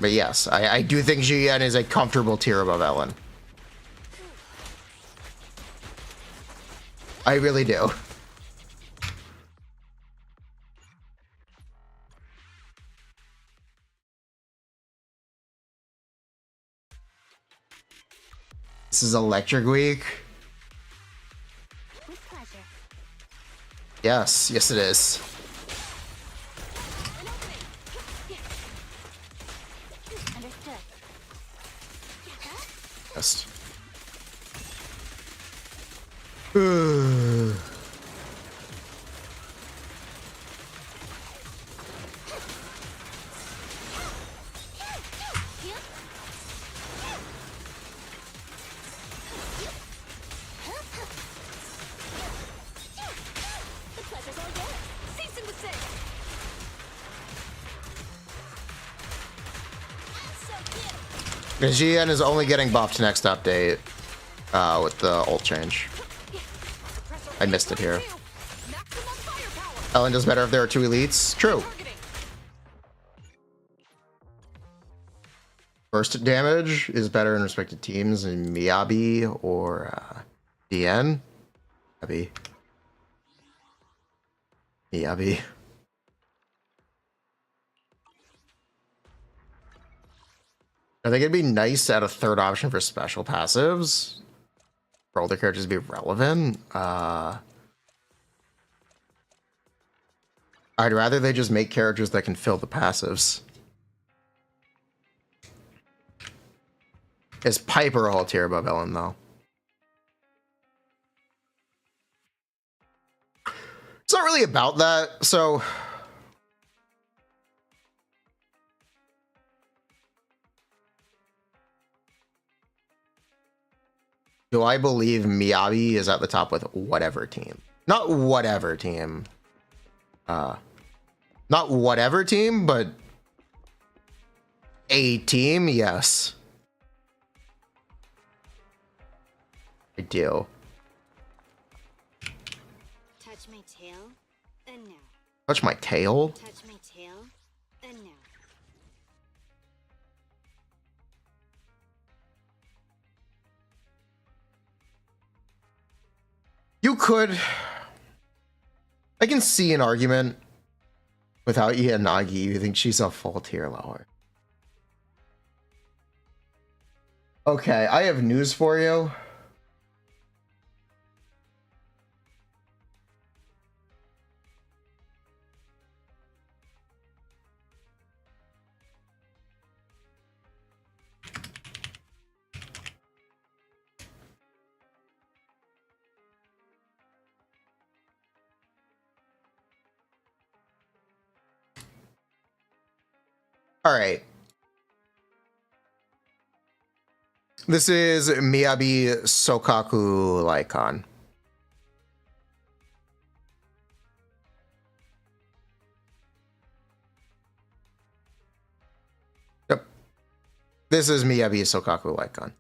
But yes, I do think GN is a comfortable tier above Ellen. I really do. This is Electric Week. With pleasure. Yes, yes it is. Understood. Yes. The pleasure's all yours. Cease and desist. The GN is only getting buffed next update with the ult change. I missed it here. Ellen does better if there are two elites. True. Burst damage is better in respected teams in Miyabi or DN. Miyabi. I think it'd be nice to add a third option for special passives. For older characters to be relevant. I'd rather they just make characters that can fill the passives. Is Piper a whole tier above Ellen, though? It's not really about that, so... Do I believe Miyabi is at the top with whatever team? Not whatever team. Not whatever team, but a team, yes. I do. Touch my tail, and now. Touch my tail? Touch my tail, and now. You could... I can see an argument without Ianagi. You think she's a full tier lower. Okay, I have news for you. All right. This is Miyabi Sokaku Lycon. Yep. This is Miyabi Sokaku Lycon.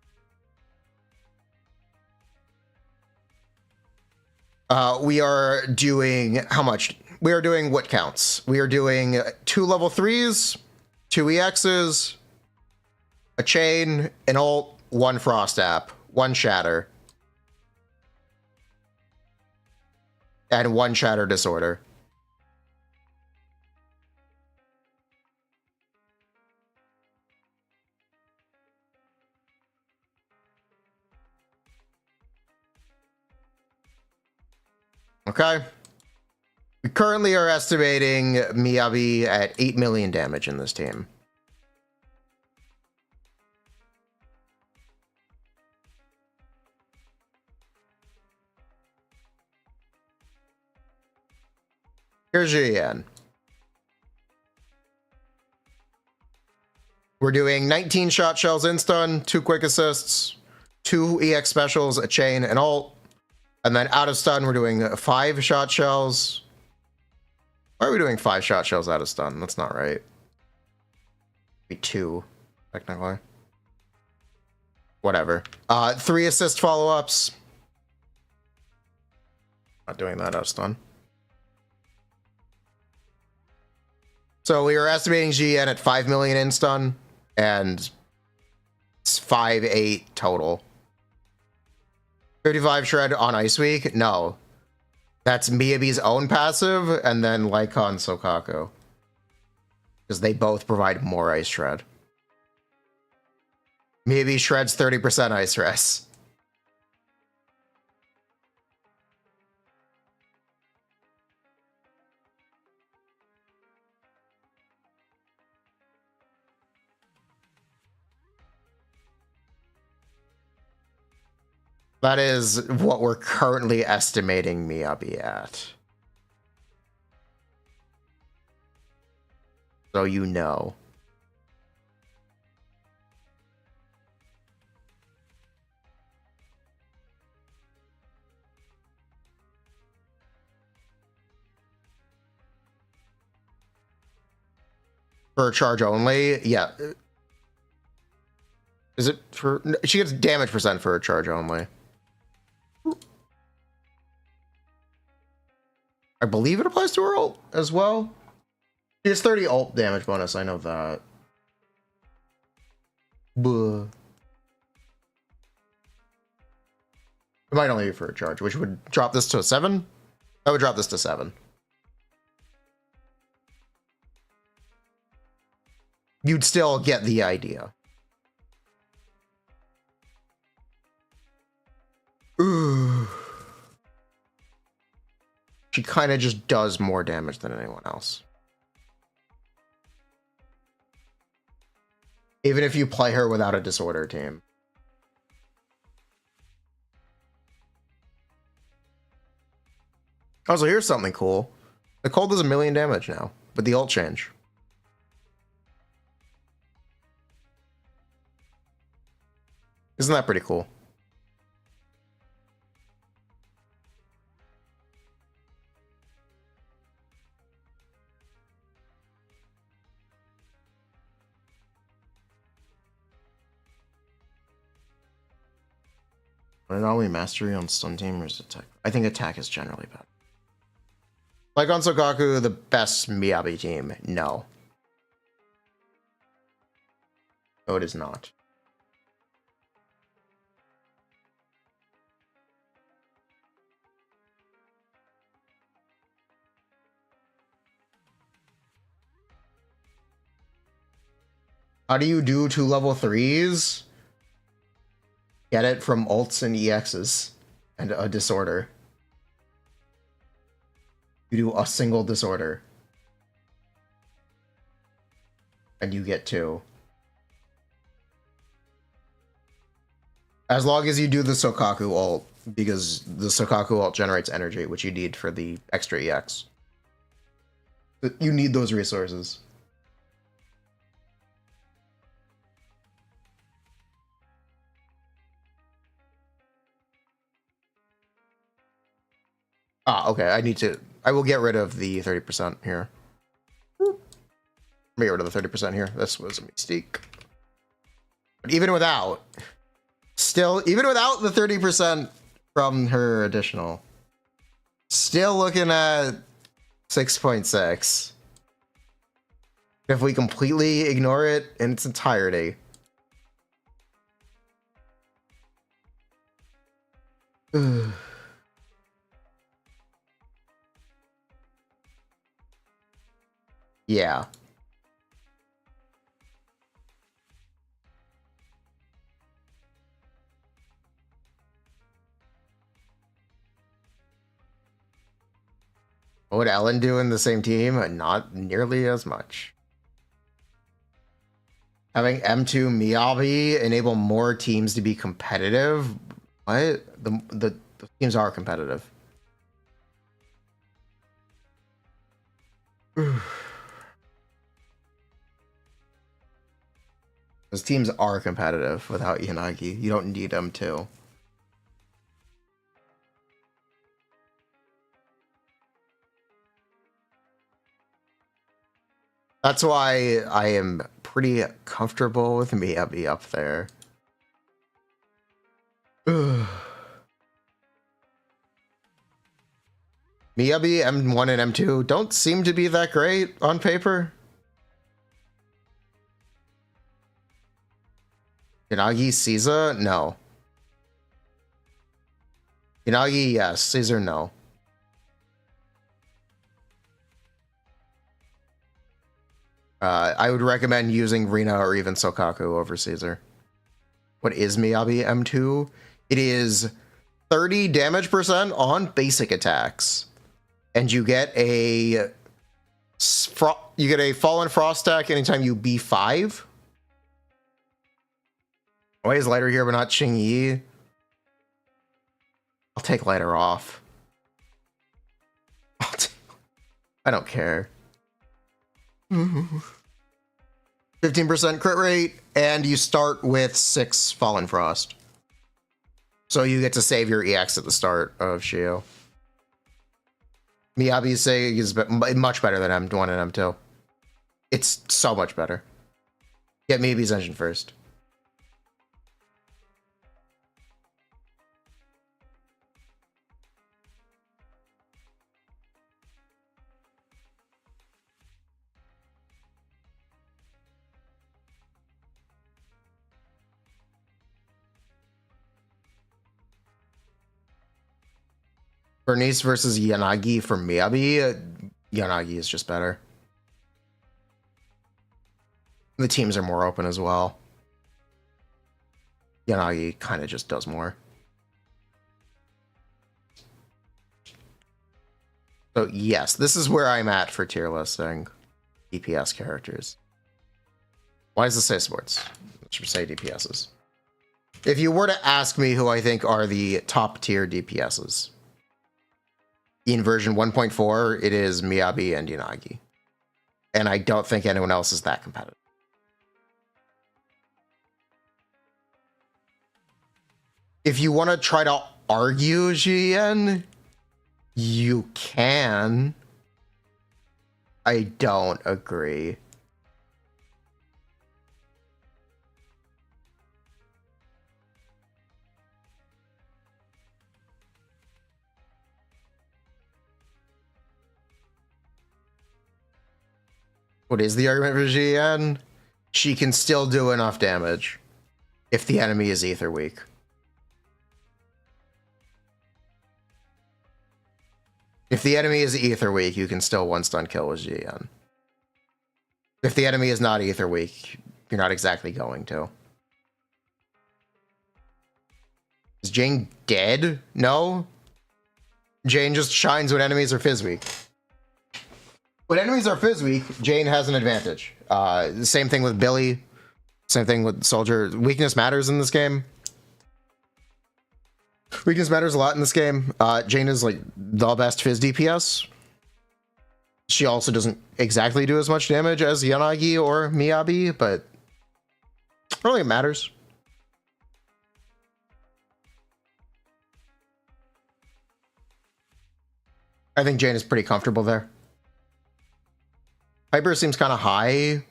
We are doing how much? We are doing what counts? We are doing 2 level 3s, 2 EXs, a chain, an ult, 1 frost app, 1 shatter, and 1 shatter disorder. Okay. We currently are estimating Miyabi at 8 million damage in this team. Here's Jian. We're doing 19 shot shells in stun, 2 quick assists, 2 EX specials, a chain, and ult. And then out of stun, we're doing 5 shot shells. Why are we doing 5 shot shells out of stun? That's not right. Be 2, technically. Whatever. 3 assist follow-ups. Not doing that out of stun. So we are estimating GN at 5 million in stun, and it's 5-8 total. 35 shred on Ice Week? No. That's Miyabi's own passive, and then Lycon Sokaku. Because they both provide more Ice Shred. Miyabi shreds 30% Ice Rest. That is what we're currently estimating Miyabi at. So you know. For a charge only? Yeah. Is it for... She gets damage percent for a charge only. I believe it applies to her ult as well. She has 30 ult damage bonus, I know that. Buh. It might only be for a charge, which would drop this to a 7? That would drop this to 7. You'd still get the idea. Ooh. She kind of just does more damage than anyone else. Even if you play her without a disorder team. Also, here's something cool. Nicole does 1,000,000 damage now, with the ult change. Isn't that pretty cool? Are only mastery on stun team or is attack? I think attack is generally better. Like on Sokaku, the best Miyabi team. No. No, it is not. How do you do 2 level 3s? Get it from ults and EXs and a disorder. You do a single disorder. And you get 2. As long as you do the Sokaku ult, because the Sokaku ult generates energy, which you need for the extra EX. You need those resources. Ah, okay, I will get rid of the 30% here. Get rid of the 30% here. This was a mistake. But even without the 30% from her additional, still looking at 6.6. If we completely ignore it in its entirety. Yeah. What would Ellen do in the same team? Not nearly as much. Having M2 Miyabi enable more teams to be competitive? What? The teams are competitive. Those teams are competitive without Yanagi. You don't need them to. That's why I am pretty comfortable with Miyabi up there. Miyabi, M1 and M2 don't seem to be that great on paper. Yanagi, Caesar? No. Yanagi, yes. Caesar, no. I would recommend using Rina or even Sokaku over Caesar. What is Miyabi M2? It is 30 damage percent on basic attacks. And you get a Fallen Frost stack anytime you B5. Why is Lighter here but not Xingyi? I'll take Lighter off. I don't care. 15% crit rate, and you start with 6 Fallen Frost. So you get to save your EX at the start of Shiyu. Miyabi say is much better than M1 and M2. It's so much better. Get Miyabi's engine first. Bernice versus Yanagi for Miyabi. Yanagi is just better. The teams are more open as well. Yanagi kind of just does more. So yes, this is where I'm at for tier listing DPS characters. Why does this say sports? It should say DPSs. If you were to ask me who I think are the top tier DPSs, in version 1.4, it is Miyabi and Yanagi. And I don't think anyone else is that competitive. If you want to try to argue GN, you can. I don't agree. What is the argument for GN? She can still do enough damage if the enemy is ether weak. If the enemy is ether weak, you can still one stun kill with GN. If the enemy is not ether weak, you're not exactly going to. Is Jane dead? No. Jane just shines when enemies are fizz weak. When enemies are fizz weak, Jane has an advantage. The same thing with Billy. Same thing with Soldier. Weakness matters in this game. Weakness matters a lot in this game. Jane is like the best fizz DPS. She also doesn't exactly do as much damage as Yanagi or Miyabi, but I don't think it matters. I think Jane is pretty comfortable there. Piper seems kind of high.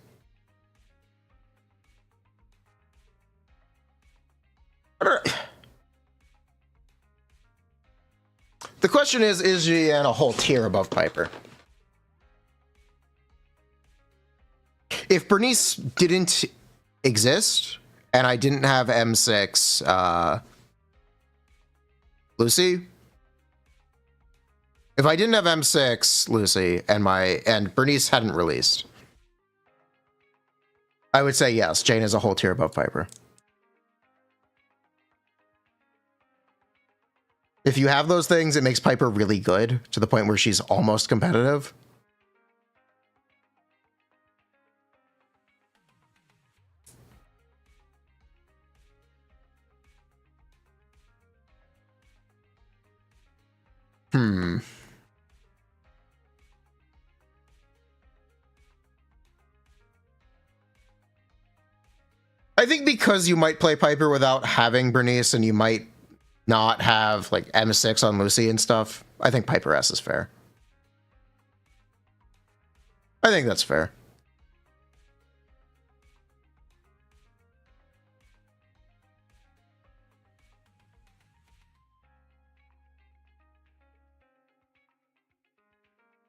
The question is GN a whole tier above Piper? If Bernice didn't exist, and I didn't have M6 Lucy, if I didn't have M6 Lucy and Bernice hadn't released, I would say yes, Jane is a whole tier above Piper. If you have those things, it makes Piper really good to the point where she's almost competitive. I think because you might play Piper without having Bernice and you might not have like M6 on Lucy and stuff, I think Piper S is fair. I think that's fair.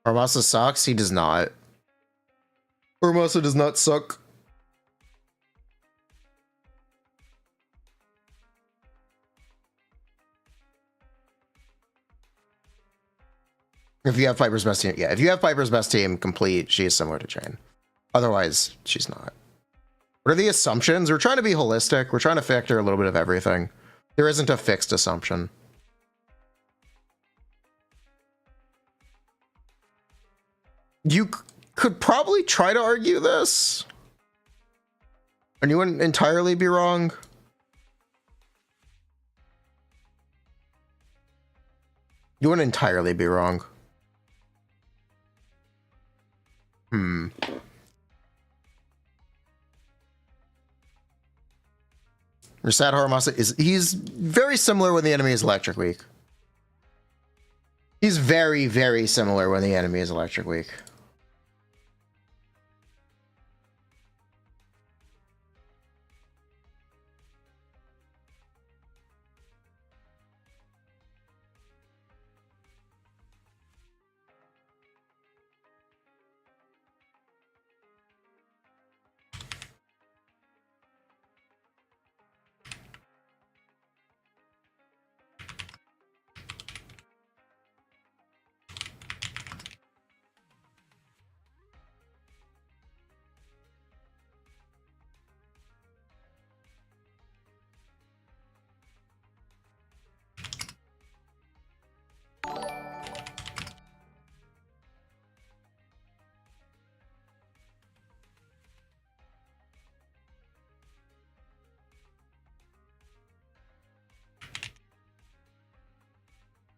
Ormasa sucks? He does not. Ormasa does not suck. If you have Piper's best team, yeah. If you have Piper's best team complete, she is similar to Chain. Otherwise, she's not. What are the assumptions? We're trying to be holistic. We're trying to factor a little bit of everything. There isn't a fixed assumption. You could probably try to argue this, and you wouldn't entirely be wrong. You wouldn't entirely be wrong. Rasad Haramasa he's very similar when the enemy is Electric Weak. He's very, very similar when the enemy is Electric Weak.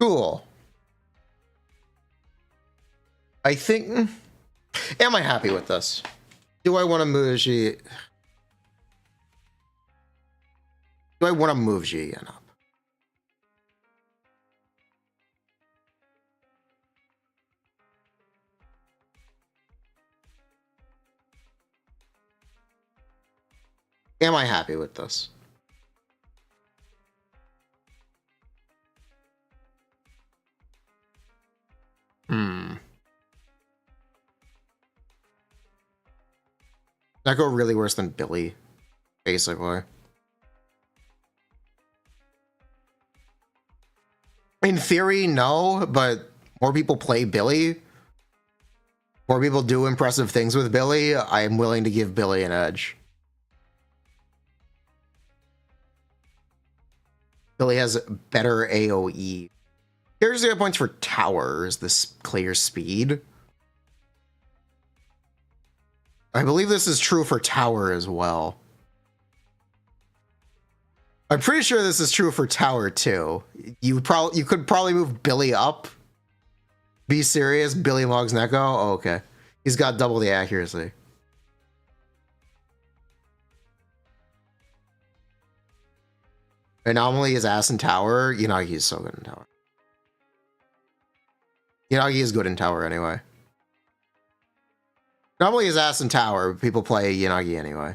Cool. I think... Am I happy with this? Do I want to move Ji? Do I want to move Ji up? Am I happy with this? That go really worse than Billy, basically. In theory, no, but more people play Billy. More people do impressive things with Billy. I am willing to give Billy an edge. Billy has better AoE. Here's the points for towers, this clear speed. I believe this is true for tower as well. I'm pretty sure this is true for tower too. You could probably move Billy up. Be serious, Billy logs Neko. Oh, okay. He's got double the accuracy. Anomaly is ass in tower. Yanagi is so good in tower. Yanagi is good in tower anyway. Normally his ass in tower, but people play Yanagi anyway.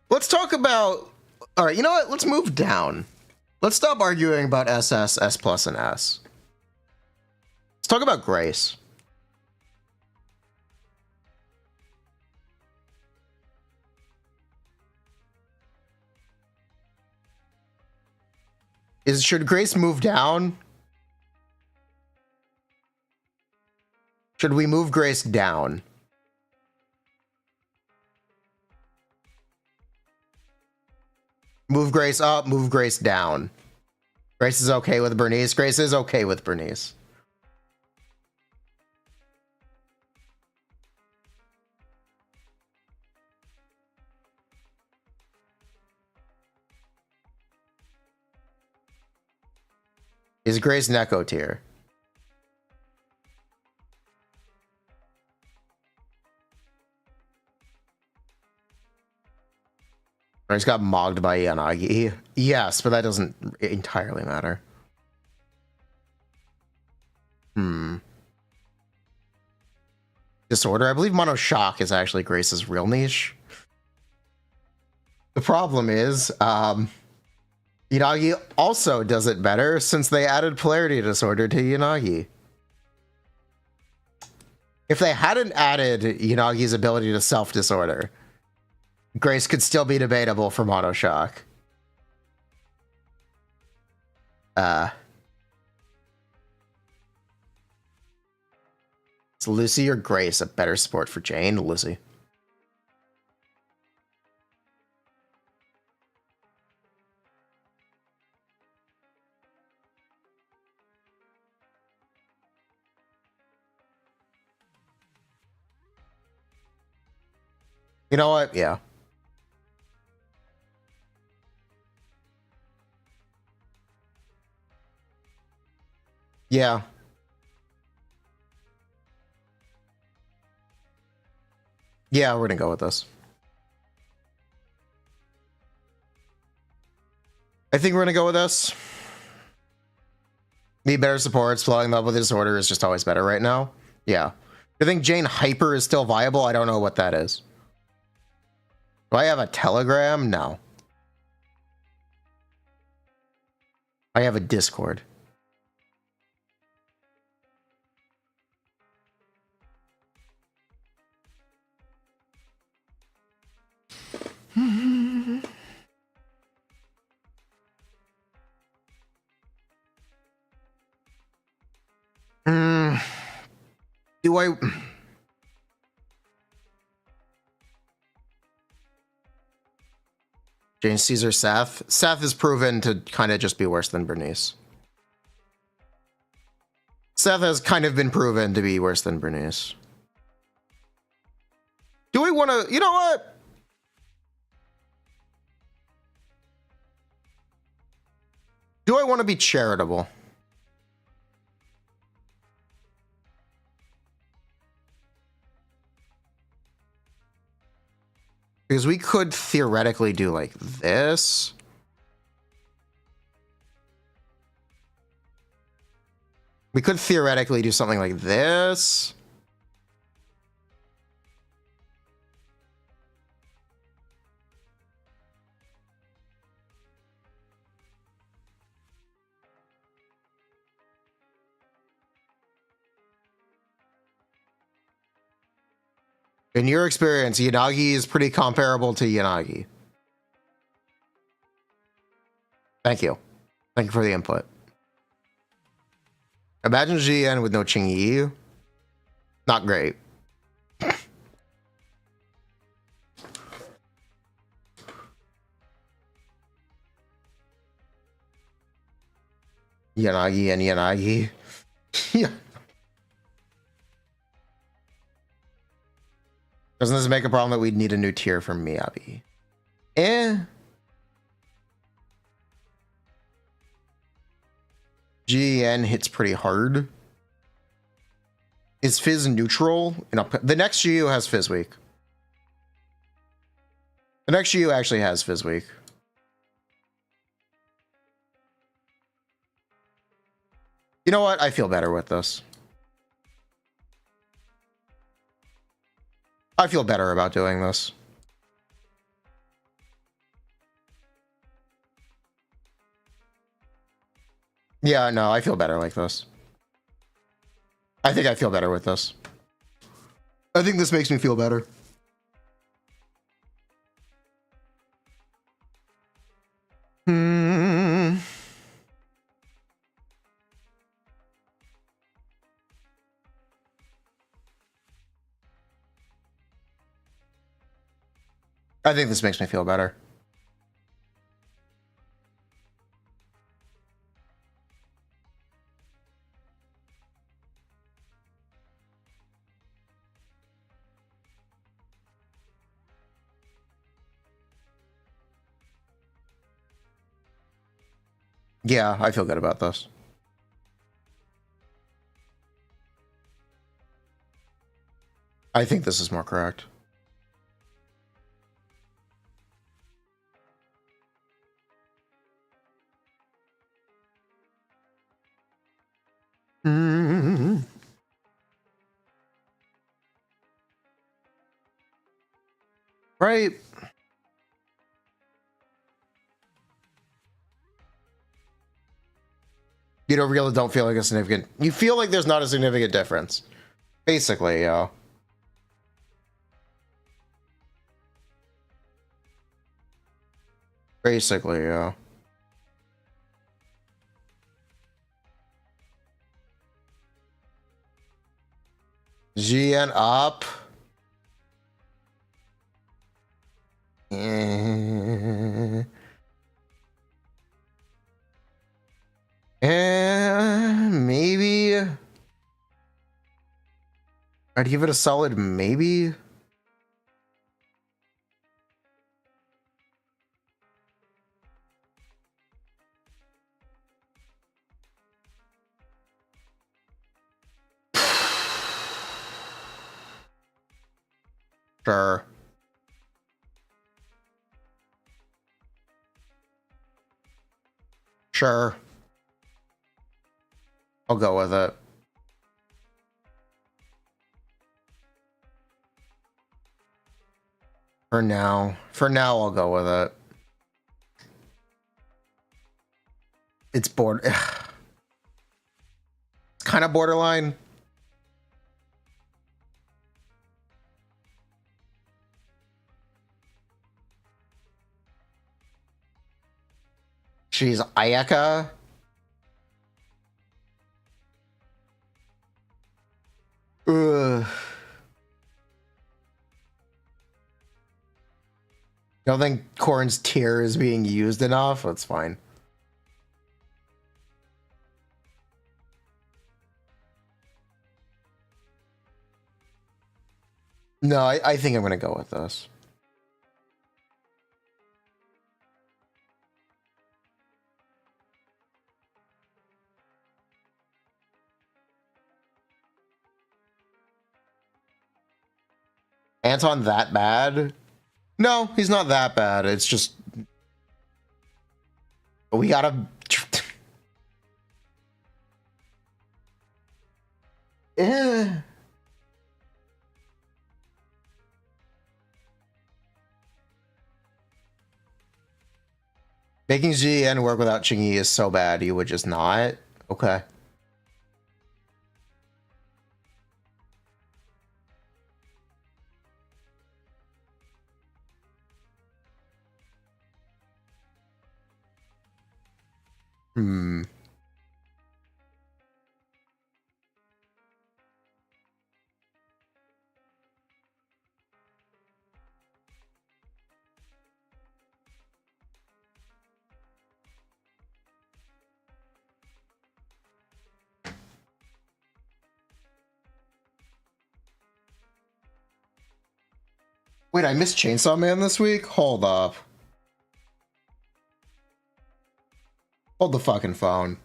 Let's talk about... All right, you know what? Let's move down. Let's stop arguing about SS, S+, and S. Let's talk about Grace. Should Grace move down? Should we move Grace down? Move Grace up, move Grace down. Grace is okay with Bernice. Grace is okay with Bernice. Is Grace Neko tier? He's got mogged by Yanagi. Yes, but that doesn't entirely matter. Disorder. I believe Mono Shock is actually Grace's real niche. The problem is, Yanagi also does it better since they added polarity disorder to Yanagi. If they hadn't added Yanagi's ability to self-disorder, Grace could still be debatable for Monoshock. Is Lucy or Grace a better support for Jane? Lucy. You know what? Yeah. Yeah. Yeah, we're gonna go with this. I think we're gonna go with this. Need better supports. Flowing up with disorder is just always better right now. Yeah. Do you think Jane Hyper is still viable? I don't know what that is. Do I have a Telegram? No. I have a Discord. Do I... Jane Caesar Seth. Seth is proven to kind of just be worse than Bernice. Seth has kind of been proven to be worse than Bernice. Do we want to... You know what? Do I want to be charitable? Because we could theoretically do like this. We could theoretically do something like this. In your experience, Yanagi is pretty comparable to Yanagi. Thank you. Thank you for the input. Imagine GN with no Qingyi. Not great. Yanagi and Yanagi. Yeah. Doesn't this make a problem that we'd need a new tier for Miyabi? GN hits pretty hard. Is Fizz neutral? The next Shiyu has Fizz week. The next Shiyu actually has Fizz week. You know what? I feel better with this. I feel better about doing this. Yeah, no, I feel better like this. I think I feel better with this. I think this makes me feel better. I think this makes me feel better. Yeah, I feel good about this. I think this is more correct. Right. You don't feel like a significant. You feel like there's not a significant difference, basically, yo. Basically, yo. GN up. Maybe. I'd give it a solid maybe. Sure. Sure. I'll go with it. For now. For now, I'll go with it. It's it's kind of borderline. She's Ayaka. Ugh. Don't think Corn's tier is being used enough. That's fine. No, I think I'm gonna go with this. Anton that bad? No, he's not that bad. It's just we gotta. Eh. Making GN work without Chingy is so bad. You would just not. Okay. Hmm. Wait, I missed Chainsaw Man this week? Hold up. Hold the fucking phone.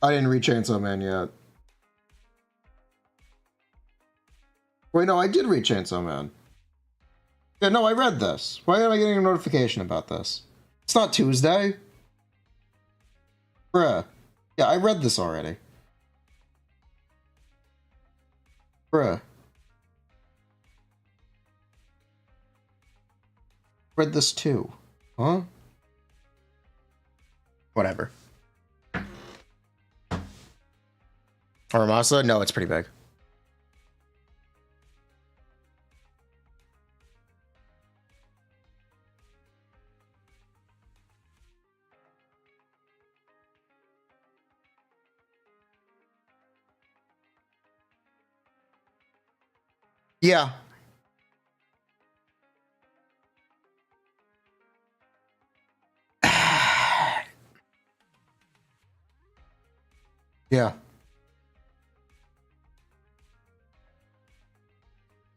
I didn't read Chainsaw Man yet. Wait, no, I did read Chainsaw Man. Yeah, no, I read this. Why am I getting a notification about this? It's not Tuesday. Bruh. Yeah, I read this already. Bruh. Read this too. Huh? Whatever. Aramasa? No, it's pretty big. Yeah. Yeah.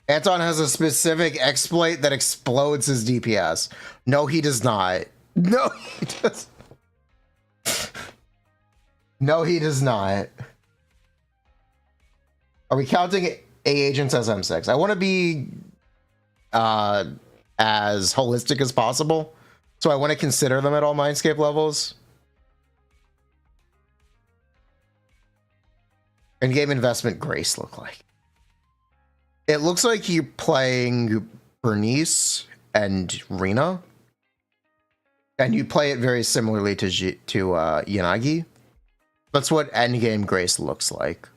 Anton has a specific exploit that explodes his DPS. No, he does not. No, he does. No, he does not. Are we counting A agents as M6? I want to be as holistic as possible. So I want to consider them at all Mindscape levels. And game investment Grace look like? It looks like you're playing Bernice and Rena. And you play it very similarly to Yanagi. That's what endgame Grace looks like.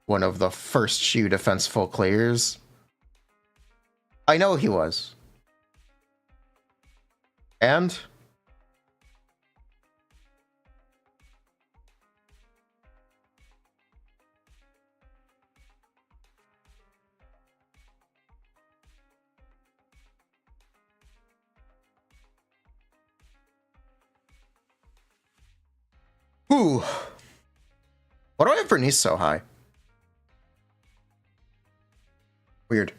One of the first Shiyu defenseful clears. I know he was. And? Ooh. Why do I have Bernice so high? Weird.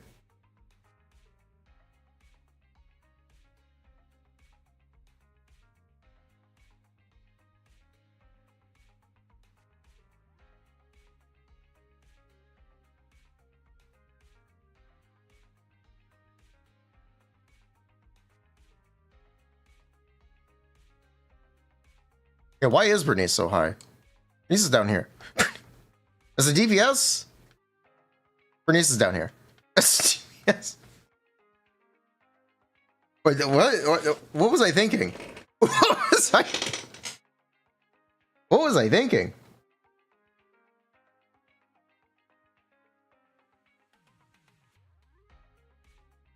Yeah, why is Bernice so high? Bernice is down here. Is it DPS? Bernice is down here. Yes. Wait, what was I thinking? What was I thinking?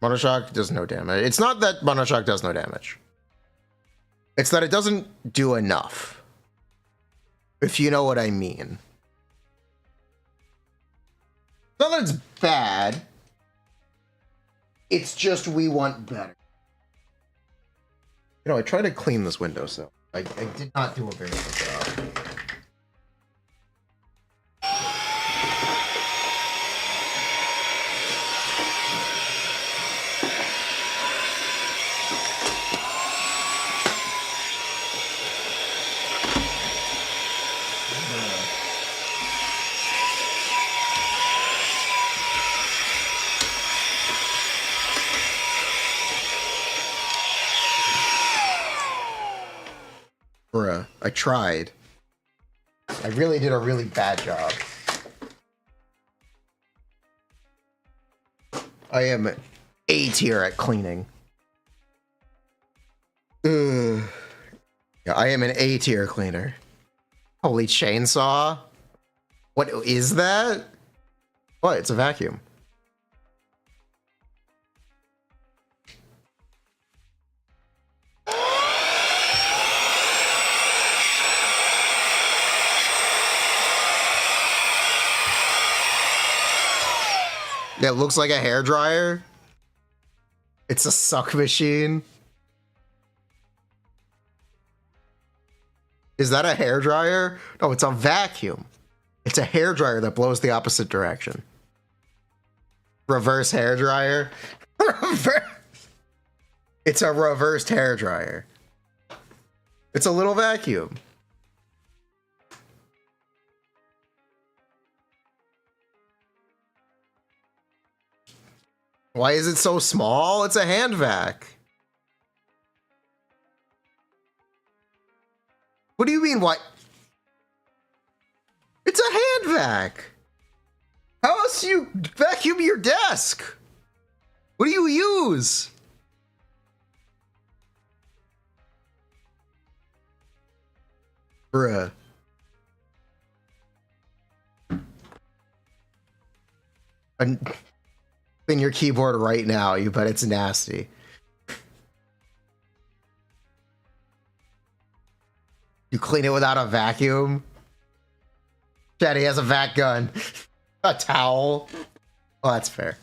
Monoshock does no damage. It's not that Monoshock does no damage. It's that it doesn't do enough. If you know what I mean. Not that it's bad. It's just we want better. You know, I tried to clean this window, so I did not do a very good job. Bruh, I tried. I really did a really bad job. I am A tier at cleaning. Ugh. Yeah, I am an A tier cleaner. Holy chainsaw. What is that? What? It's a vacuum. That looks like a hairdryer. It's a suck machine. Is that a hairdryer? No, it's a vacuum. It's a hairdryer that blows the opposite direction. Reverse hairdryer. It's a reversed hairdryer. It's a little vacuum. Why is it so small? It's a hand vac. What do you mean, what? It's a hand vac. How else do you vacuum your desk? What do you use? Bruh. In your keyboard right now, you bet it's nasty. You clean it without a vacuum? Daddy has a vac gun. A towel. Oh, that's fair.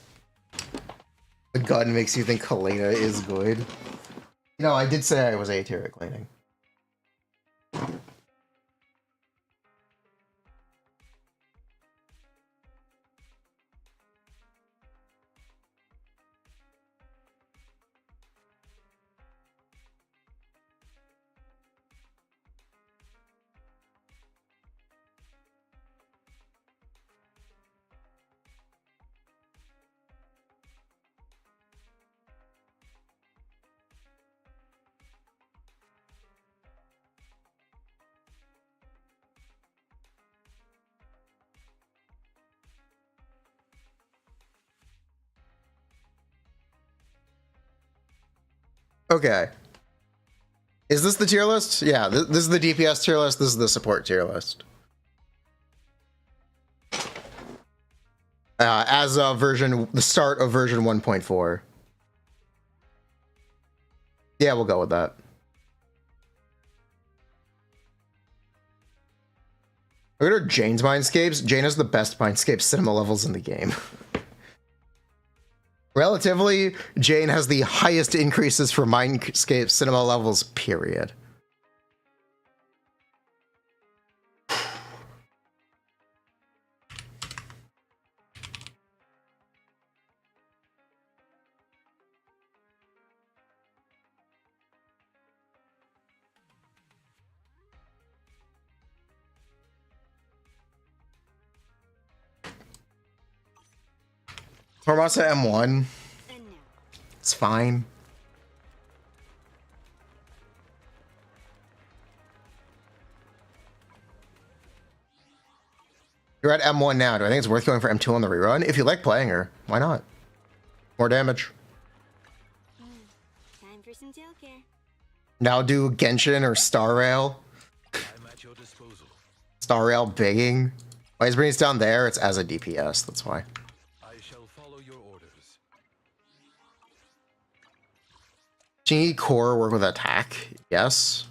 The gun makes you think Helena is good. You know, I did say I was A tier at cleaning. Okay. Is this the tier list? Yeah, this is the DPS tier list. This is the support tier list. As of the start of version 1.4. Yeah, we'll go with that. Look at her Jane's Mindscapes. Jane has the best Mindscape cinema levels in the game. Relatively, Jane has the highest increases for Mindscape cinema levels, period. Formasa M1. It's fine. You're at M1 now. Do I think it's worth going for M2 on the rerun? If you like playing her, why not? More damage. Time for some tail care. Now do Genshin or Star Rail. I'm at your disposal. Star Rail bigging. Why is Bernice down there? It's as a DPS, that's why. I shall follow your orders. Chingy core work with attack? Yes.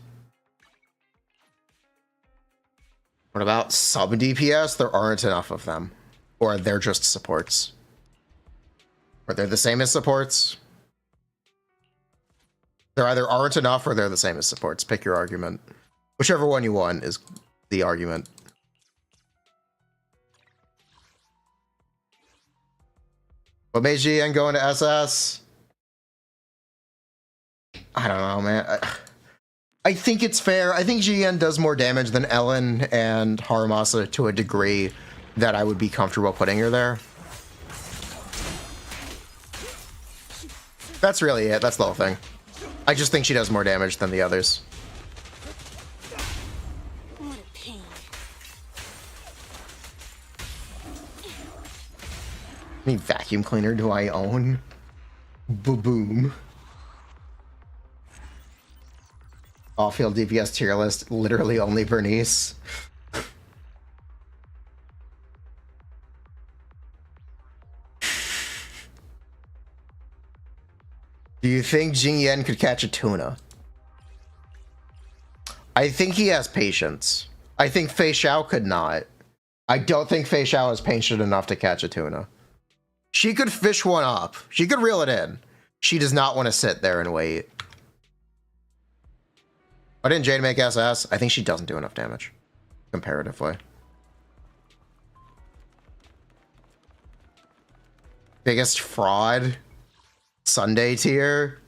What about sub DPS? There aren't enough of them. Or they're just supports. Or they're the same as supports. There either aren't enough or they're the same as supports. Pick your argument. Whichever one you want is the argument. What made GN go into SS? I don't know, man. I think it's fair. I think GN does more damage than Ellen and Harumasa to a degree that I would be comfortable putting her there. That's really it. That's the whole thing. I just think she does more damage than the others. What a pain. How many vacuum cleaner do I own? Boom. Off-field DPS tier list, literally only Bernice. Do you think Jing Yen could catch a tuna? I think he has patience. I think Fei Xiao could not. I don't think Fei Xiao is patient enough to catch a tuna. She could fish one up. She could reel it in. She does not want to sit there and wait. Why didn't Jade make SS? I think she doesn't do enough damage. Comparatively. Biggest fraud? Sunday tier?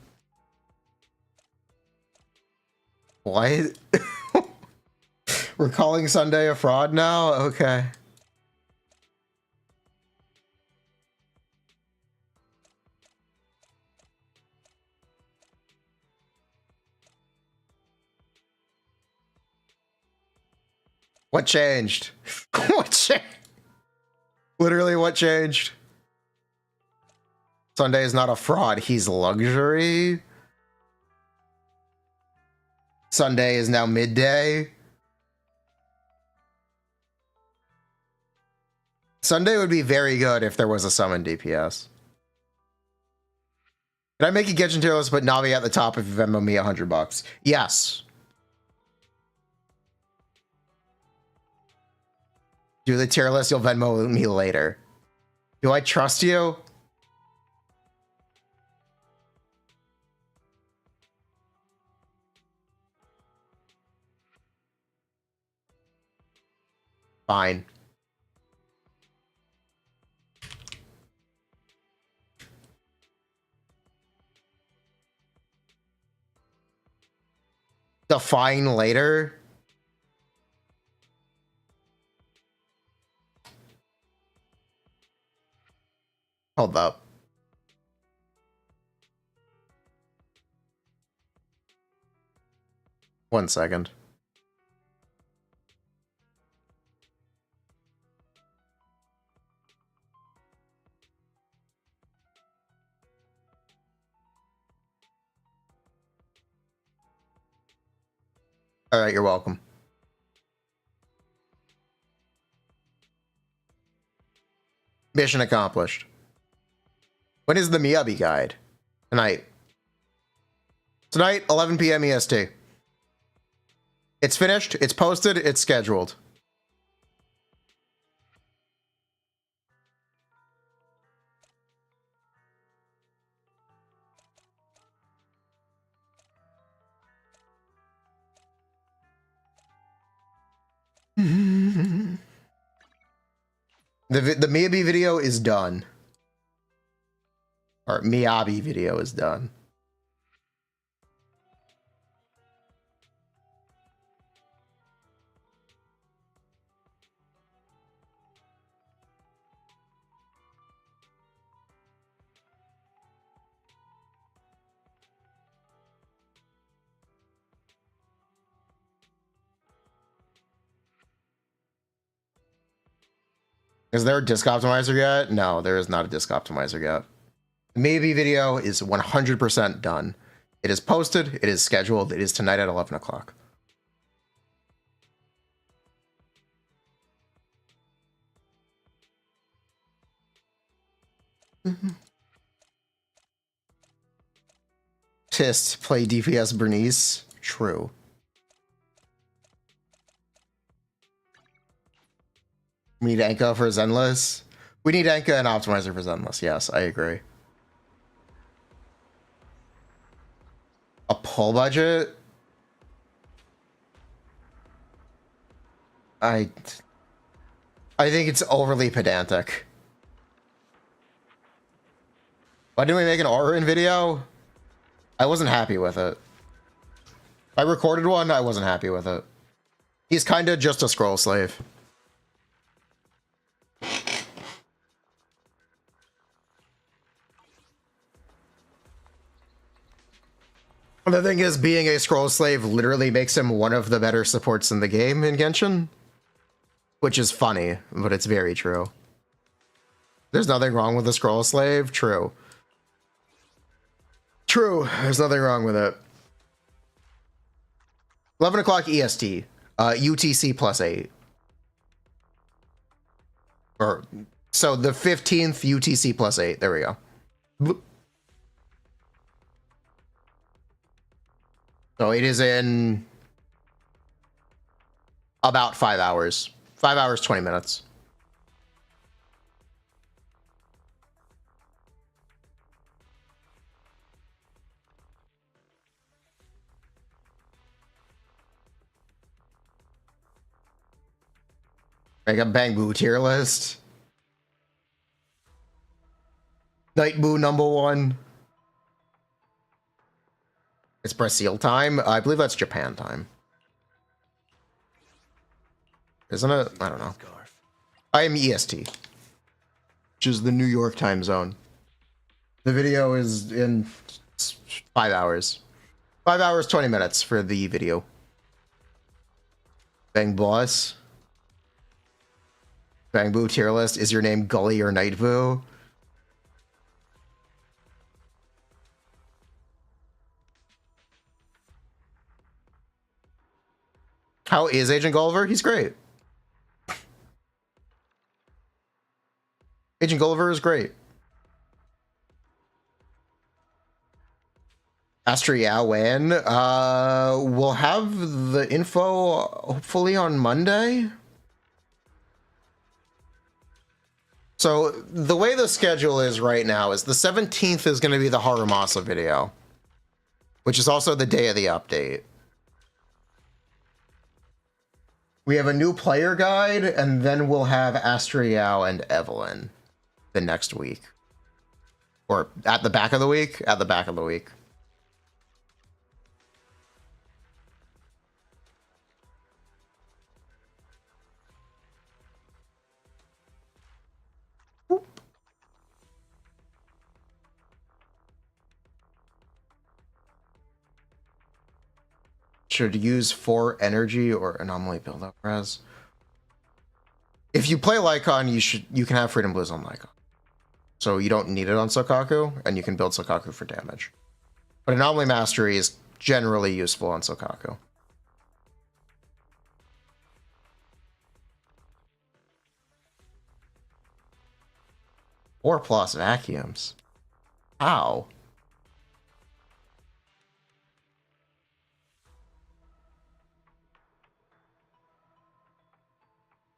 What? We're calling Sunday a fraud now? Okay. What changed? What changed? Literally, what changed? Sunday is not a fraud. He's luxury. Sunday is now midday. Sunday would be very good if there was a summon DPS. Did I make a Genshin tier list, put Navi at the top if you Venmo me $100? Yes. Do the tier list, you'll Venmo me later. Do I trust you? Fine. Define later? Hold up. One second. All right, you're welcome. Mission accomplished. When is the Miyabi guide? Tonight. Tonight, 11 p.m. EST. It's finished, it's posted, it's scheduled. The Miyabi video is done. Or Miyabi video is done. Is there a disc optimizer yet? No, there is not a disc optimizer yet. The Maybe video is 100% done. It is posted, it is scheduled, it is tonight at 11 o'clock. Tist, play DPS Bernice. True. We need Anka for Zenless. We need Anka and Optimizer for Zenless. Yes, I agree. A pull budget? I think it's overly pedantic. Why didn't we make an Orin video? I wasn't happy with it. I recorded one, I wasn't happy with it. He's kinda just a scroll slave. The thing is, being a scroll slave literally makes him one of the better supports in the game in Genshin. Which is funny, but it's very true. There's nothing wrong with a scroll slave? True. True, there's nothing wrong with it. 11 o'clock EST. UTC +8. Or, so the 15th UTC +8. There we go. Bloop. So it is in about 5 hours. 5 hours, 20 minutes. Make a Bang Boo tier list. Night Boo #1. It's Brazil time? I believe that's Japan time. Isn't it? I don't know. I am EST, which is the New York time zone. The video is in 5 hours. 5 hours, 20 minutes for the video. Bang Boss. Bang Boo tier list. Is your name Gully or Night Boo? How is Agent Gulliver? He's great. Agent Gulliver is great. Astria when? We'll have the info hopefully on Monday. So the way the schedule is right now is the 17th is going to be the Harumasa video, which is also the day of the update. We have a new player guide, and then we'll have Astriao and Evelyn the next week. Or at the back of the week? At the back of the week. Should use 4 energy or anomaly build-up res. If you play Lycon, you can have Freedom Blues on Lycon. So you don't need it on Sokaku, and you can build Sokaku for damage. But Anomaly Mastery is generally useful on Sokaku. 4+ vacuums. How?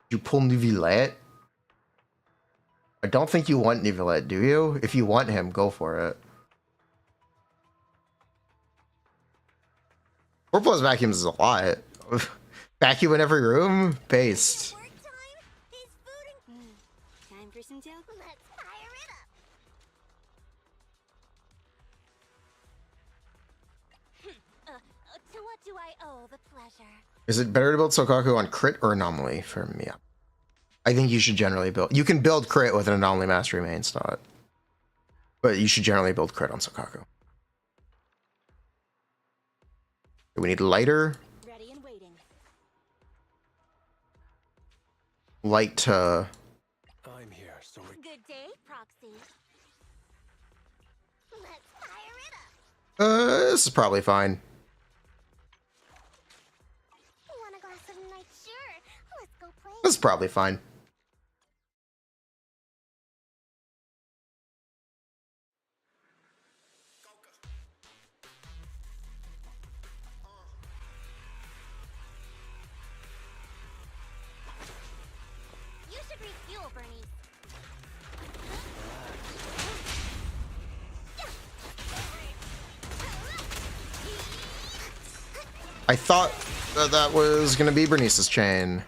You pull Neuvillette? I don't think you want Neuvillette, do you? If you want him, go for it. 4+ vacuums is a lot. Vacuum in every room? Based. Work time is food and... Time for some joke? Let's fire it up. To what do I owe the pleasure? Is it better to build Sokaku on crit or anomaly for me? I think you should generally build... You can build crit with an anomaly mastery main slot. But you should generally build crit on Sokaku. We need lighter. Ready and waiting. Light to... I'm here, so we Good day, Proxy. Let's fire it up. This is probably fine. Want a glass of night? Sure. Let's go play. This is probably fine. You should refuel, Bernice. I thought that was gonna be Bernice's chain.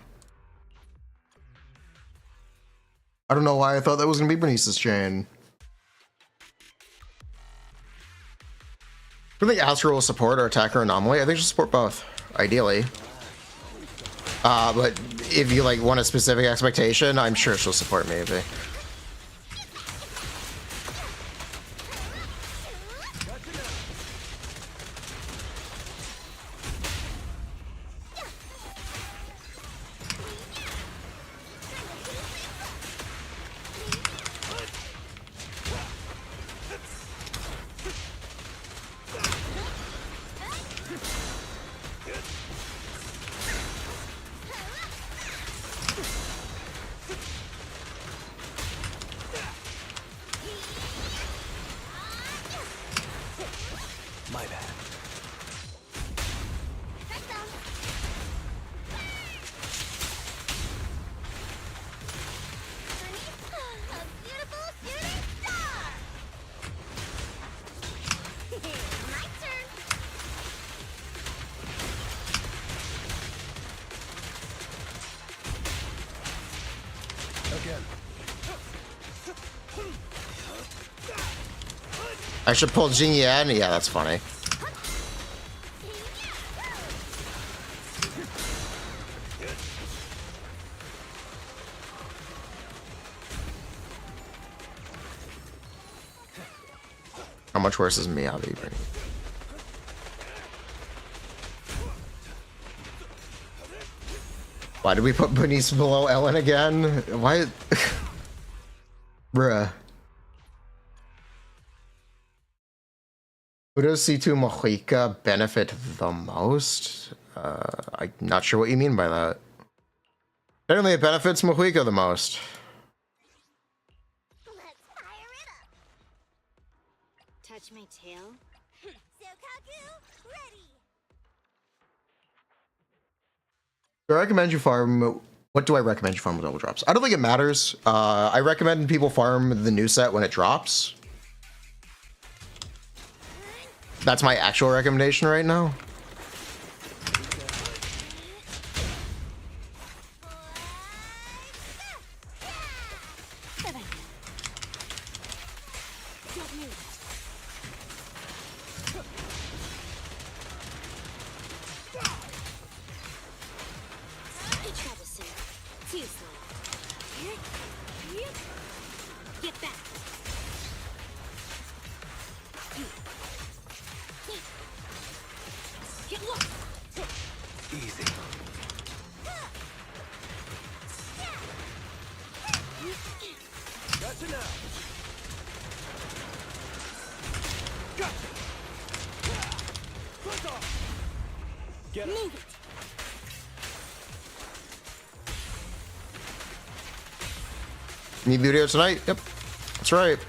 I don't know why I thought that was gonna be Bernice's chain. I think Astro will support or attacker anomaly. I think she'll support both, ideally. But if you like want a specific expectation, I'm sure she'll support maybe. my bad. A beautiful shooting star! My turn! Again. I should pull Jing Yan. Yeah, that's funny. How much worse is Miyabi? Why did we put Bernice below Ellen again? Why? Bruh. Who does C2 Mojica benefit the most? I'm not sure what you mean by that. Generally, it benefits Mojica the most. Let's fire it up! Touch my tail? Sokaku, ready! Do I recommend you farm? What do I recommend you farm with double drops? I don't think it matters. I recommend people farm the new set when it drops. That's my actual recommendation right now. Get back! Get lost! Easy. Gotcha now. Gotcha. Front off. Get him. Move it! Need video tonight? Yep. That's right.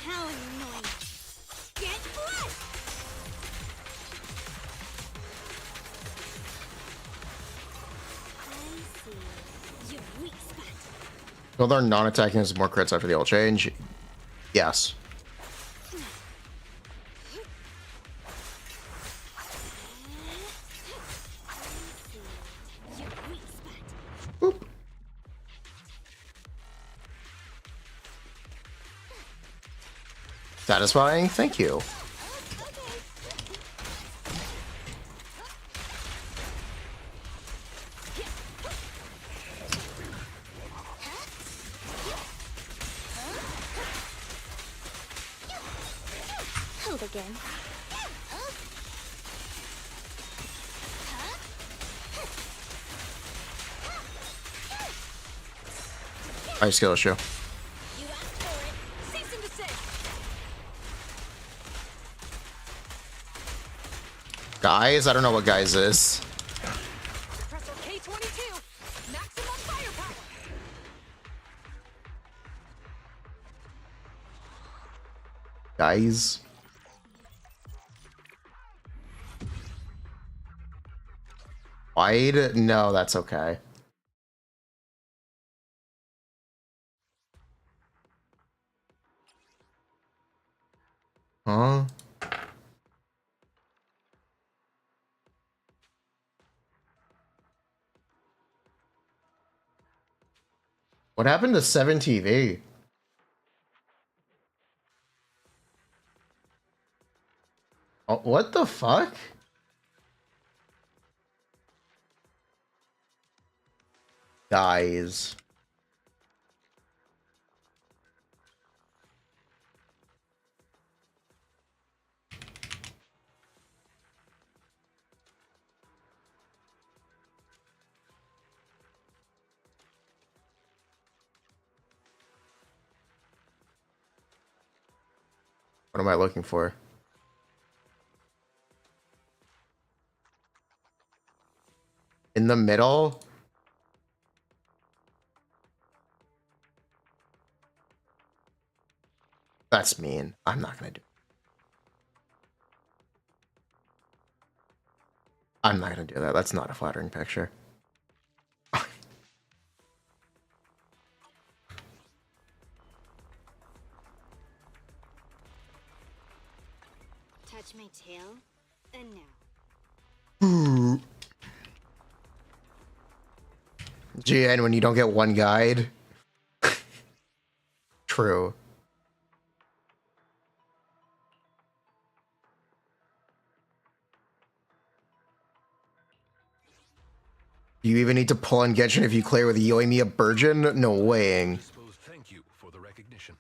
How annoying. Get blood! I see. Your weak spot. Although our non-attacking is more crits after the ult change. Yes. Your weak spot. Boop. Satisfying. Thank you. Hold again. High skill issue. You asked for it. Cease and desist. Guys, I don't know what guys is. Pressor K22. Maximum firepower. Guys. Wide? No, that's okay. Huh? What happened to 7TV? Oh, what the fuck? Guys. What am I looking for? In the middle? That's mean. I'm not gonna do. I'm not gonna do that. That's not a flattering picture. Touch my tail, and now. GN, when you don't get one guide. True. Do you even need to pull on Genshin if you clear with Yoimiya Burgeon? No weighing. Suppose thank you for the recognition.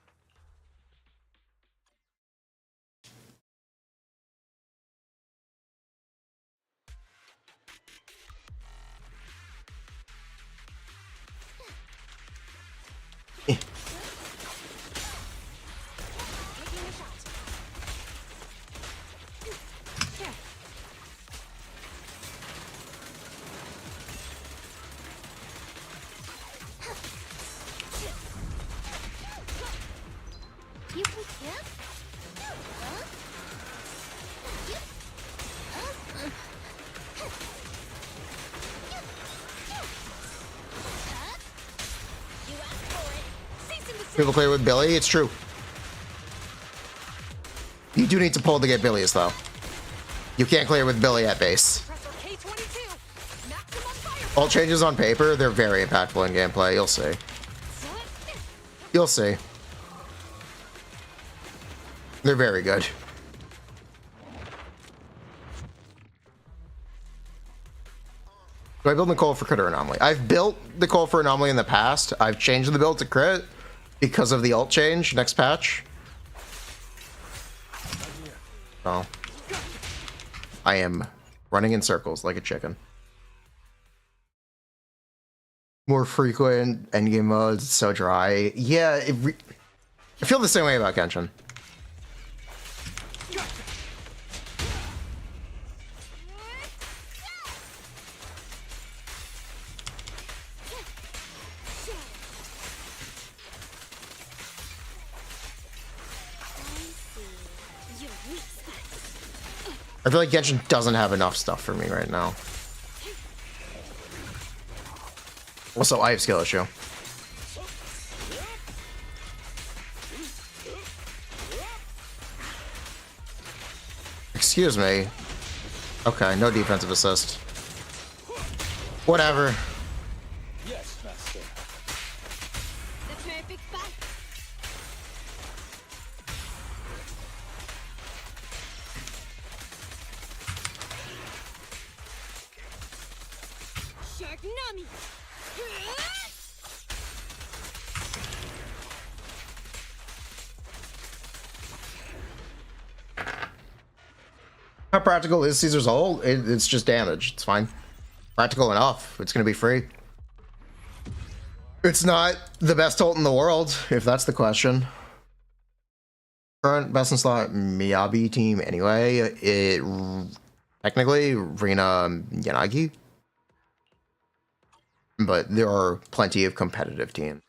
Taking a shot. Here. You can skip? Huh? You asked for it. Cease and desist. People clear with Billy? It's true. You do need to pull to get Billy's, though. You can't clear with Billy at base. Pressor K22. Maximum fire. All changes on paper, they're very impactful in gameplay. You'll see. You'll see. They're very good. Do I build Nicole for crit or anomaly? I've built Nicole for anomaly in the past. I've changed the build to crit because of the ult change next patch. Oh. I am running in circles like a chicken. More frequent endgame modes, it's so dry. Yeah, I feel the same way about Genshin. I feel like Genshin doesn't have enough stuff for me right now. Also, I have skill issue. Excuse me. Okay, no defensive assist. Whatever. Yes, master. The perfect fight. Shark Nami. How practical is Caesar's ult? It's just damage. It's fine. Practical enough. It's gonna be free. It's not the best ult in the world, if that's the question. Current best in slot Miyabi team anyway. It technically Rina Yanagi. But there are plenty of competitive teams.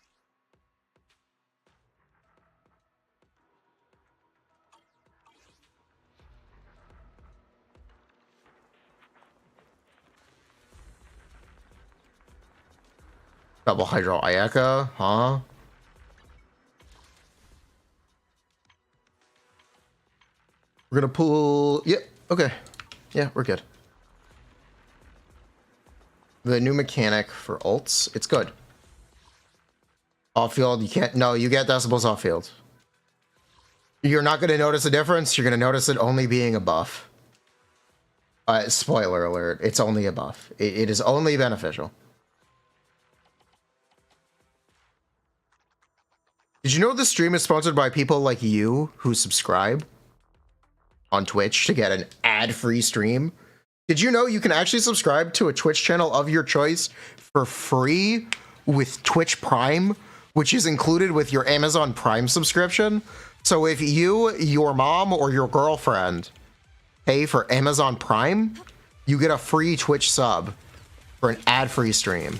Double Hydro Ayaka, huh? We're gonna pull. Yep, okay. Yeah, we're good. The new mechanic for ults, it's good. Off field, you can't. No, you get decibels off field. You're not gonna notice a difference. You're gonna notice it only being a buff. Spoiler alert, it's only a buff. It is only beneficial. Did you know this stream is sponsored by people like you who subscribe on Twitch to get an ad-free stream? Did you know you can actually subscribe to a Twitch channel of your choice for free with Twitch Prime, which is included with your Amazon Prime subscription? So if you, your mom, or your girlfriend pay for Amazon Prime, you get a free Twitch sub for an ad-free stream.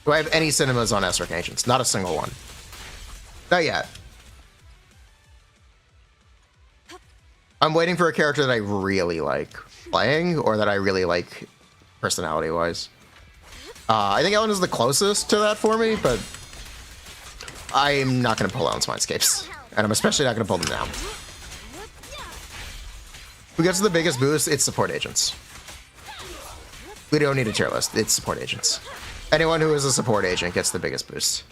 Do I have any cinemas on Esric Ancients? Not a single one. Not yet. I'm waiting for a character that I really like playing, or that I really like personality-wise. I think Ellen is the closest to that for me, but I'm not going to pull Ellen's Mindscapes. And I'm especially not going to pull them now. Who gets the biggest boost? It's support agents. We don't need a tier list. It's support agents. Anyone who is a support agent gets the biggest boost.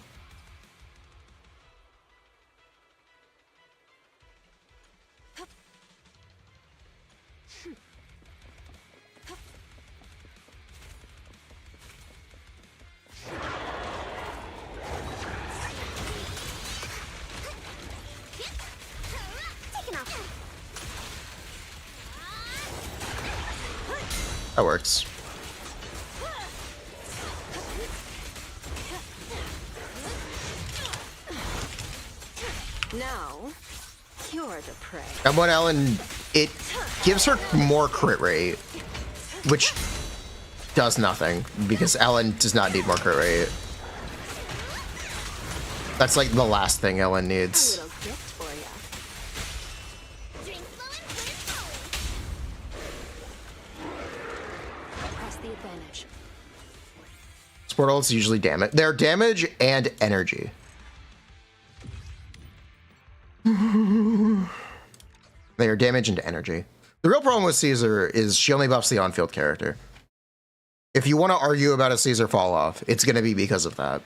That works. Now, you're the prey. And when Ellen, it gives her more crit rate, which does nothing because Ellen does not need more crit rate. That's like the last thing Ellen A needs. little gift for ya. Drink slow and press the advantage. Support ults usually damage. They're damage and energy. They are damage and energy. The real problem with Caesar is she only buffs the on-field character. If you want to argue about a Caesar fall-off, it's going to be because of that.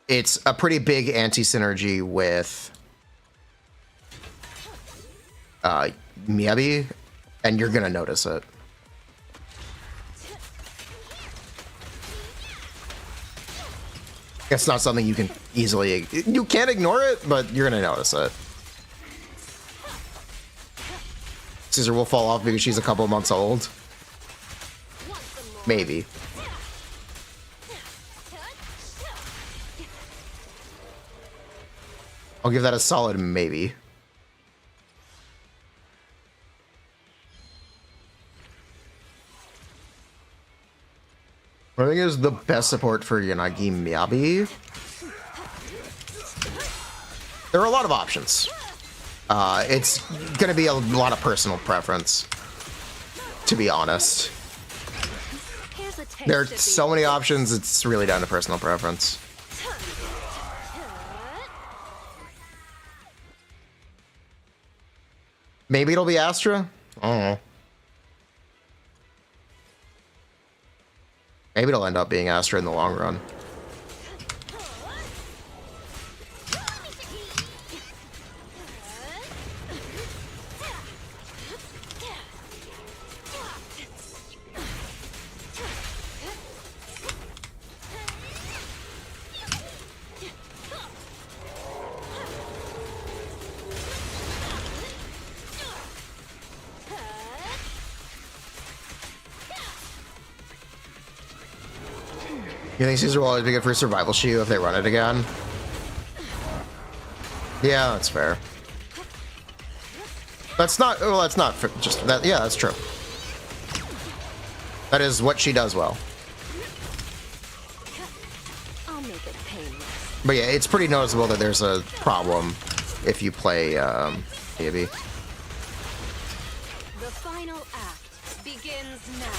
It's a pretty big anti-synergy with Miyabi, and you're going to notice it. It's not something you can easily... You can't ignore it, but you're going to notice it. Caesar will fall off because she's a couple months old. Maybe. I'll give that a solid maybe. I think is the best support for Yanagi Miyabi. There are a lot of options. It's going to be a lot of personal preference, to be honest. Here's a taste There are of so many options, it's really down to personal preference. Maybe it'll be Astra? I don't know. Maybe it'll end up being Astra in the long run. You think Caesar will always be good for survival Shiyu if they run it again? Yeah, that's fair. That's not, well, that's not just that. Yeah, that's true. That is what she does well. I'll make it painless. But yeah, it's pretty noticeable that there's a problem if you play Baby. The final act begins now.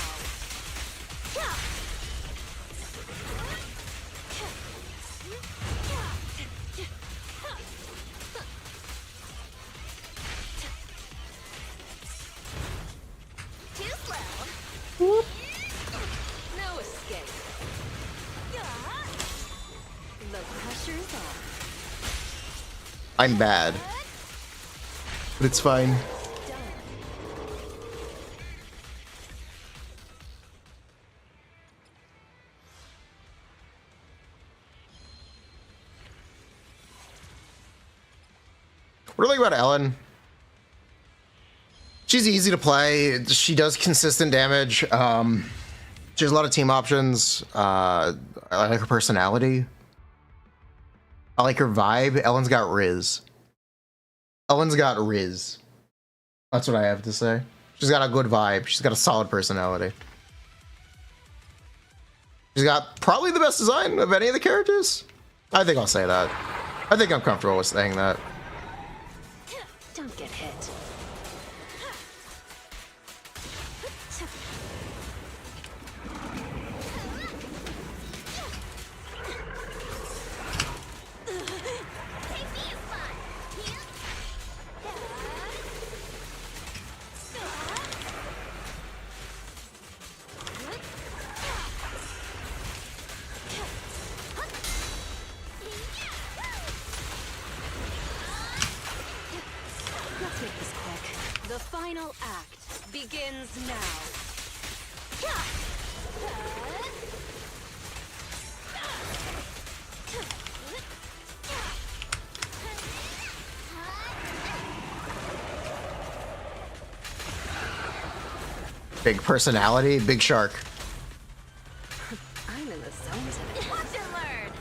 Too slow. No escape. The pressure's on. I'm bad, but it's fine. What do you think about Ellen? She's easy to play. She does consistent damage. She has a lot of team options. I like her personality. I like her vibe. Ellen's got Riz. Ellen's got Riz. That's what I have to say. She's got a good vibe. She's got a solid personality. She's got probably the best design of any of the characters. I think I'll say that. I think I'm comfortable with saying that. Don't get hit. Let's make this quick. The final act begins now. Big personality, big shark. I'm in the zone today. Watch and learn.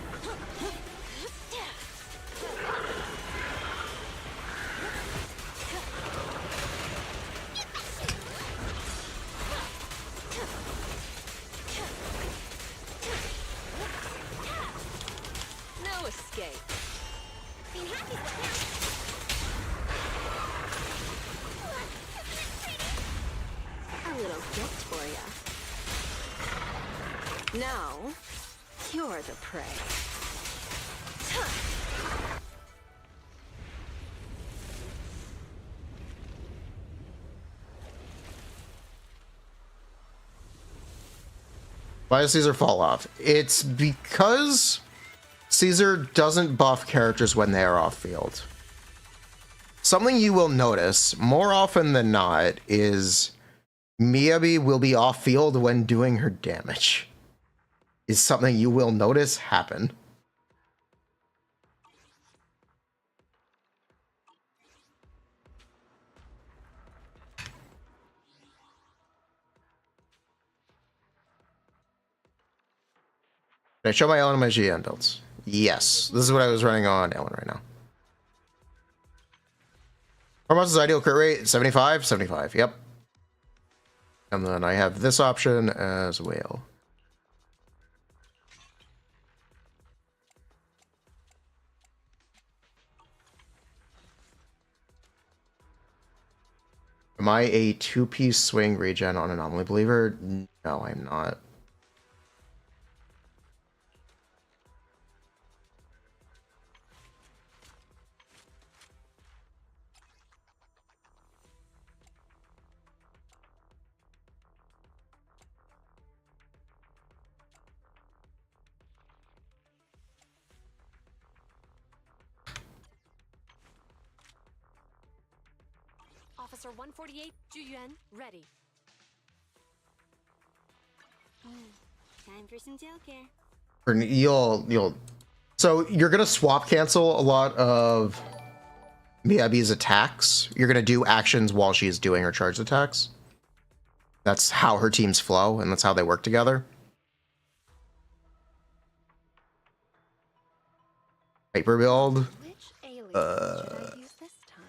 No escape. A little gift for you. Now, you're the prey. Why does Caesar fall off? It's because Caesar doesn't buff characters when they are off field. Something you will notice more often than not is Miyabi will be off field when doing her damage. Is something you will notice happen. Did I show my Ellen and my GN builds? Yes. This is what I was running on Ellen right now. How much is ideal crit rate? 75? 75, yep. And then I have this option as well. Am I a 2-piece swing regen on Anomaly Believer? No, I'm not. Officer 148, Juyuan, ready. Time for some tail care. You'll so you're gonna swap cancel a lot of Miyabi's attacks. You're gonna do actions while she's doing her charged attacks. That's how her teams flow, and that's how they work together. Hyper build. Which alien should I use this time?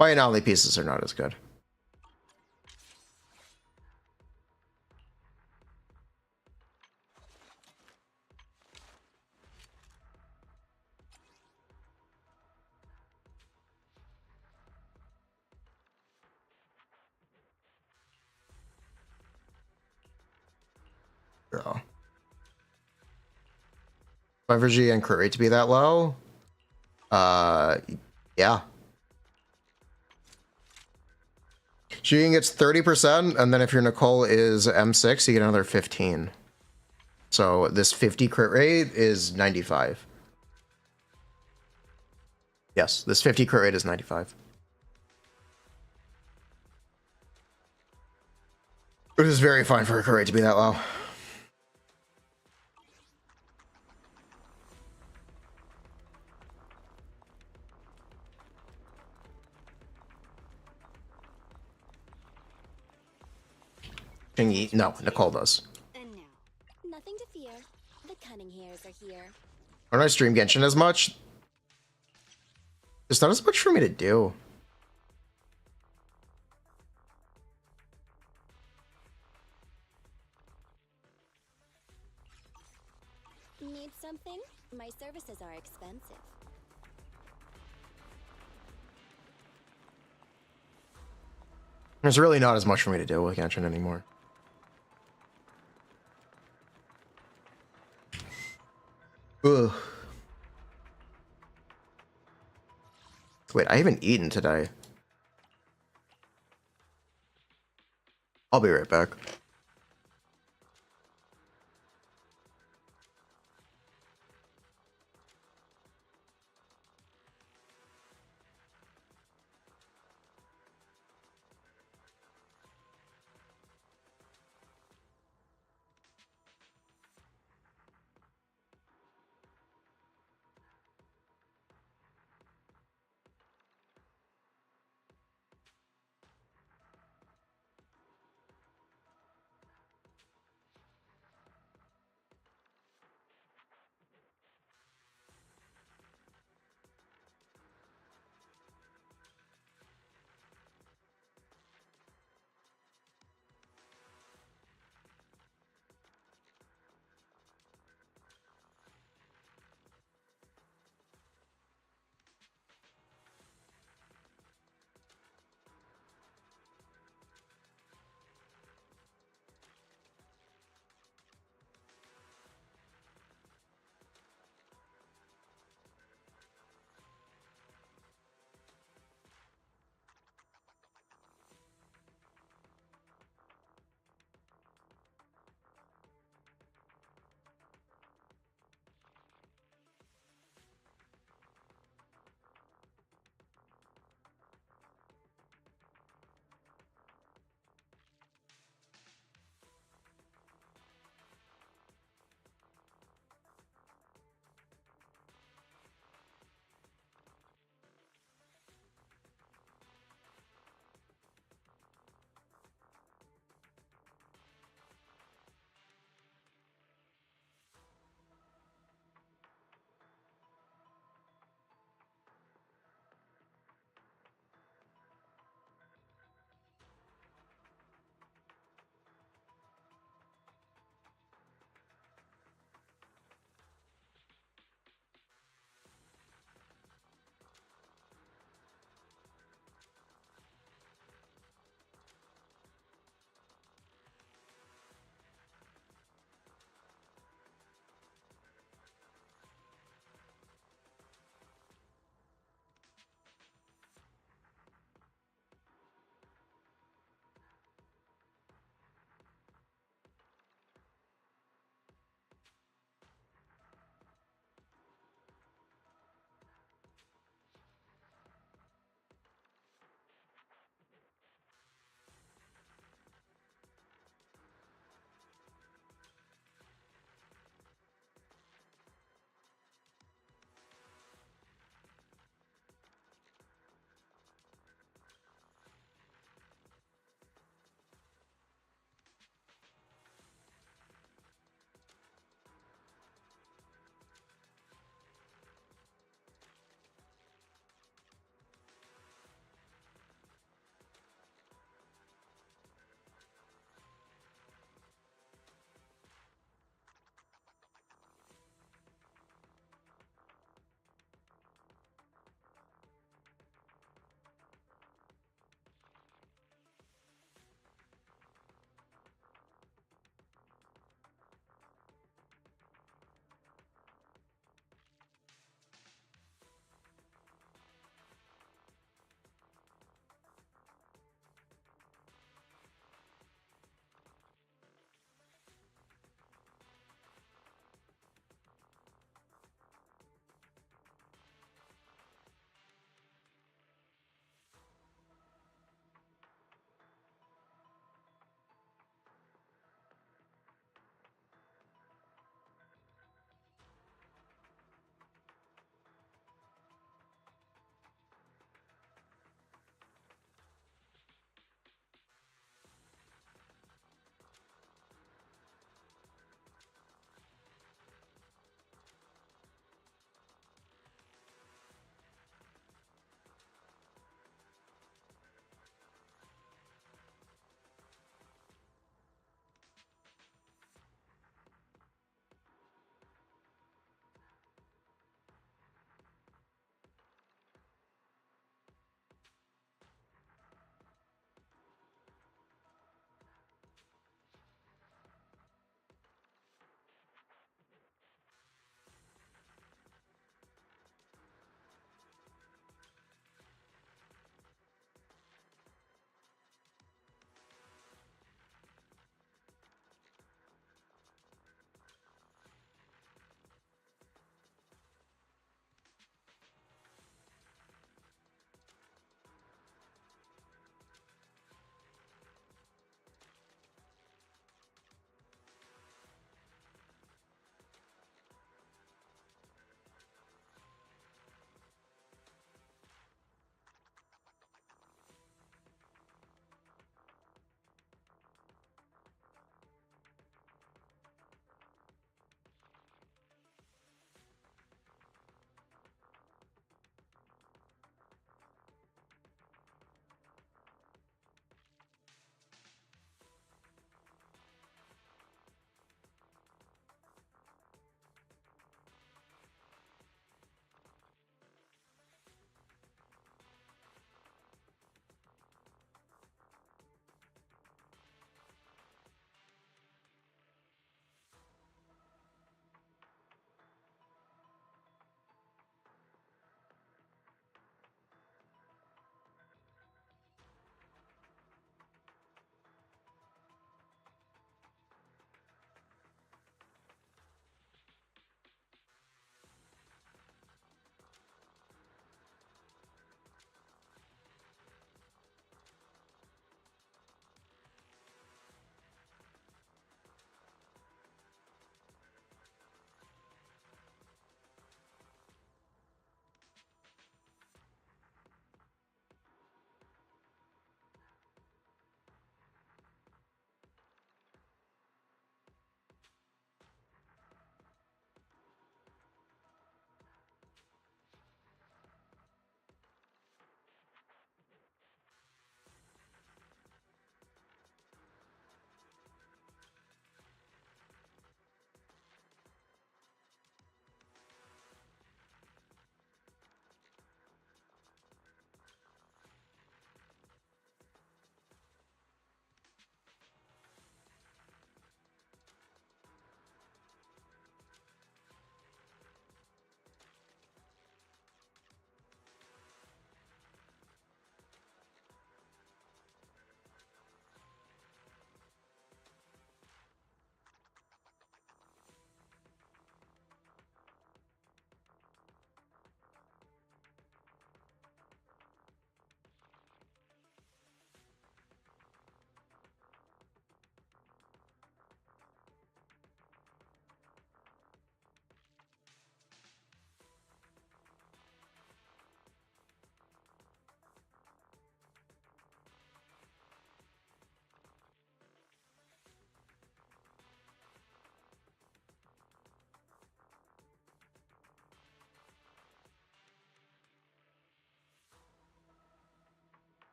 Biennale pieces are not as good. Yeah. 5G and crit rate to be that low? Yeah. Shooting gets 30%, and then if your Nicole is M6, you get another 15. So this 50 crit rate is 95. Yes, this 50 crit rate is 95. It is very fine for a crit rate to be that low. Chingy, no, Nicole does. And now, nothing to fear. The cunning hairs are here. When I stream Genshin as much, there's not as much for me to do. Need something? My services are expensive. There's really not as much for me to do with Genshin anymore. Ugh. Wait, I haven't eaten today. I'll be right back.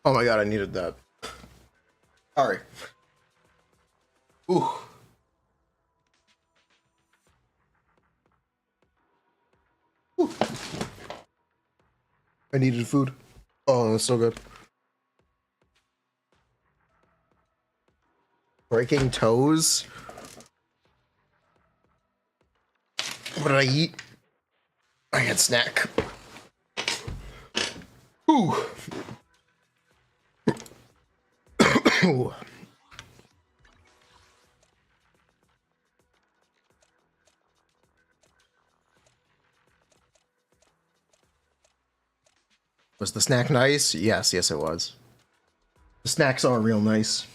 Oh my god, I needed that. Sorry. Ooh. Ooh. I needed food. Oh, that's so good. Breaking toes? What did I eat? I had snack. Ooh. Ooh. Was the snack nice? Yes, yes it was. The snacks are real nice.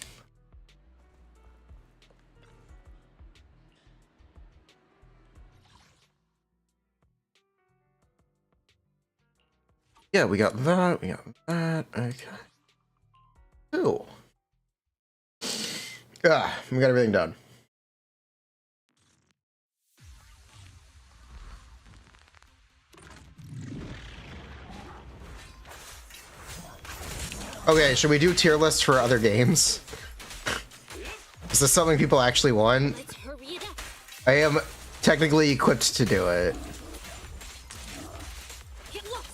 Yeah, we got that, we got that, okay. Cool. Ah, we got everything done. Okay, should we do tier lists for other games? Is this something people actually want? Let's hurry it up. I am technically equipped to do it. Get lost.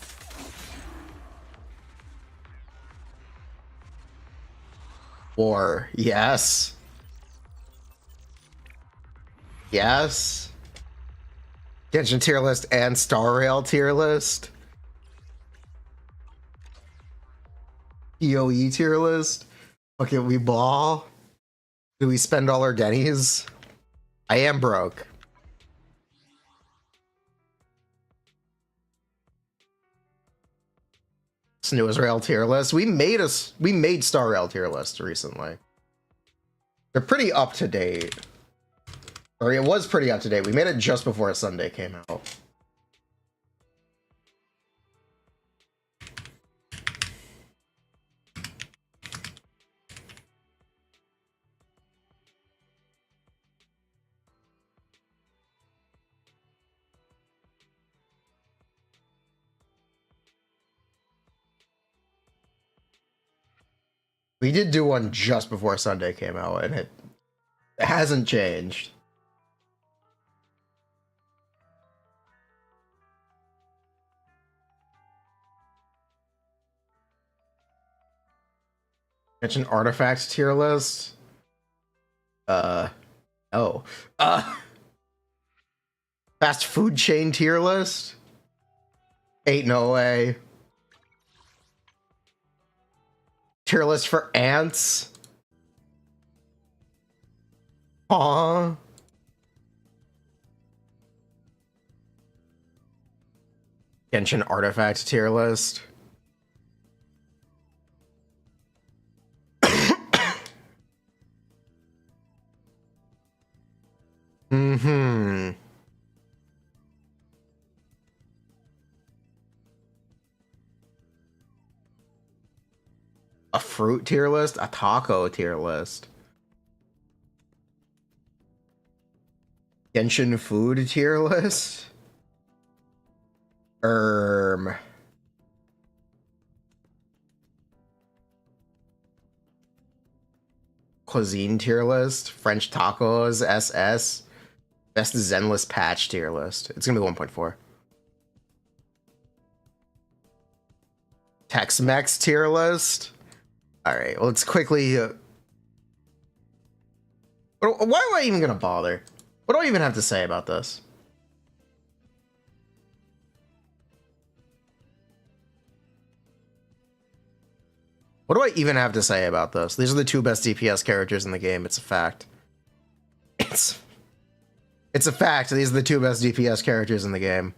War, yes. Yes. Genshin tier list and Star Rail tier list. EOE tier list. Okay, we ball. Do we spend all our Denny's? I am broke. Snooze Rail tier list. We made Star Rail tier list recently. They're pretty up to date. Or it was pretty up to date. We made it just before Sunday came out. We did do one just before Sunday came out, and it hasn't changed. Mention artifacts tier list. Oh. Fast food chain tier list. Ain't no way. Tier list for ants. Aw. Genshin artifact tier list. Mm-hmm. A fruit tier list? A taco tier list? Genshin food tier list? Cuisine tier list? French tacos, SS? Best Zenless patch tier list. It's gonna be 1.4. Tex-Mex tier list? Alright, well, let's quickly... why am I even gonna bother? What do I even have to say about this? What do I even have to say about this? These are the two best DPS characters in the game. It's a fact. It's a fact. These are the two best DPS characters in the game.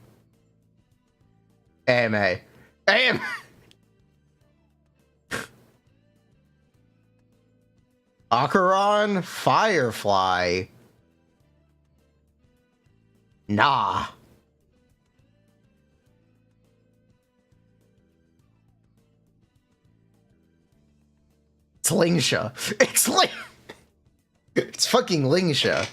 AMA. AM. Acheron, Firefly. Nah. It's Lingsha. It's fucking Lingsha.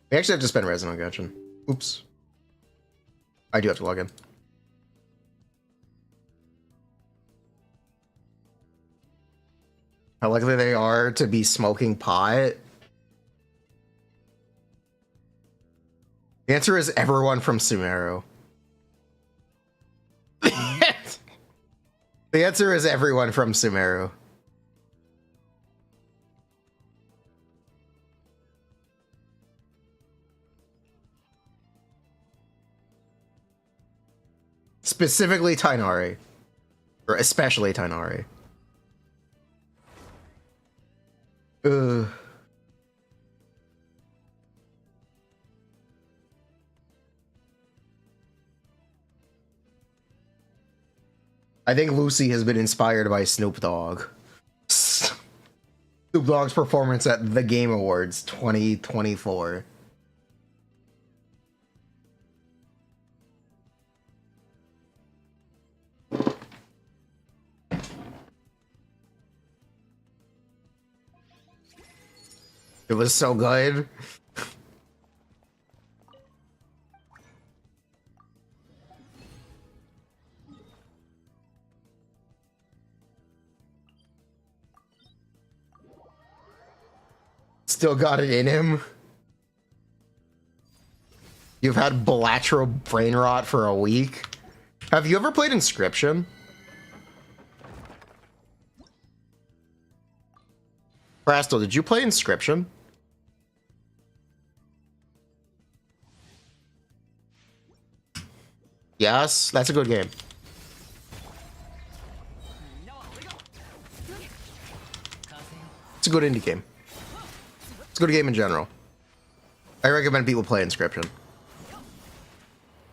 We actually have to spend resin on Genshin. Oops. I do have to log in. How likely they are to be smoking pot? The answer is everyone from Sumeru. The answer is everyone from Sumeru. Specifically Tainari. Or especially Tainari. Ugh. I think Lucy has been inspired by Snoop Dogg. Snoop Dogg's performance at the Game Awards 2024. It was so good. Still got it in him. You've had bilateral brain rot for a week. Have you ever played Inscription? Brastel, did you play Inscription? Yes, that's a good game. It's a good indie game. It's a good game in general. I recommend people play Inscription.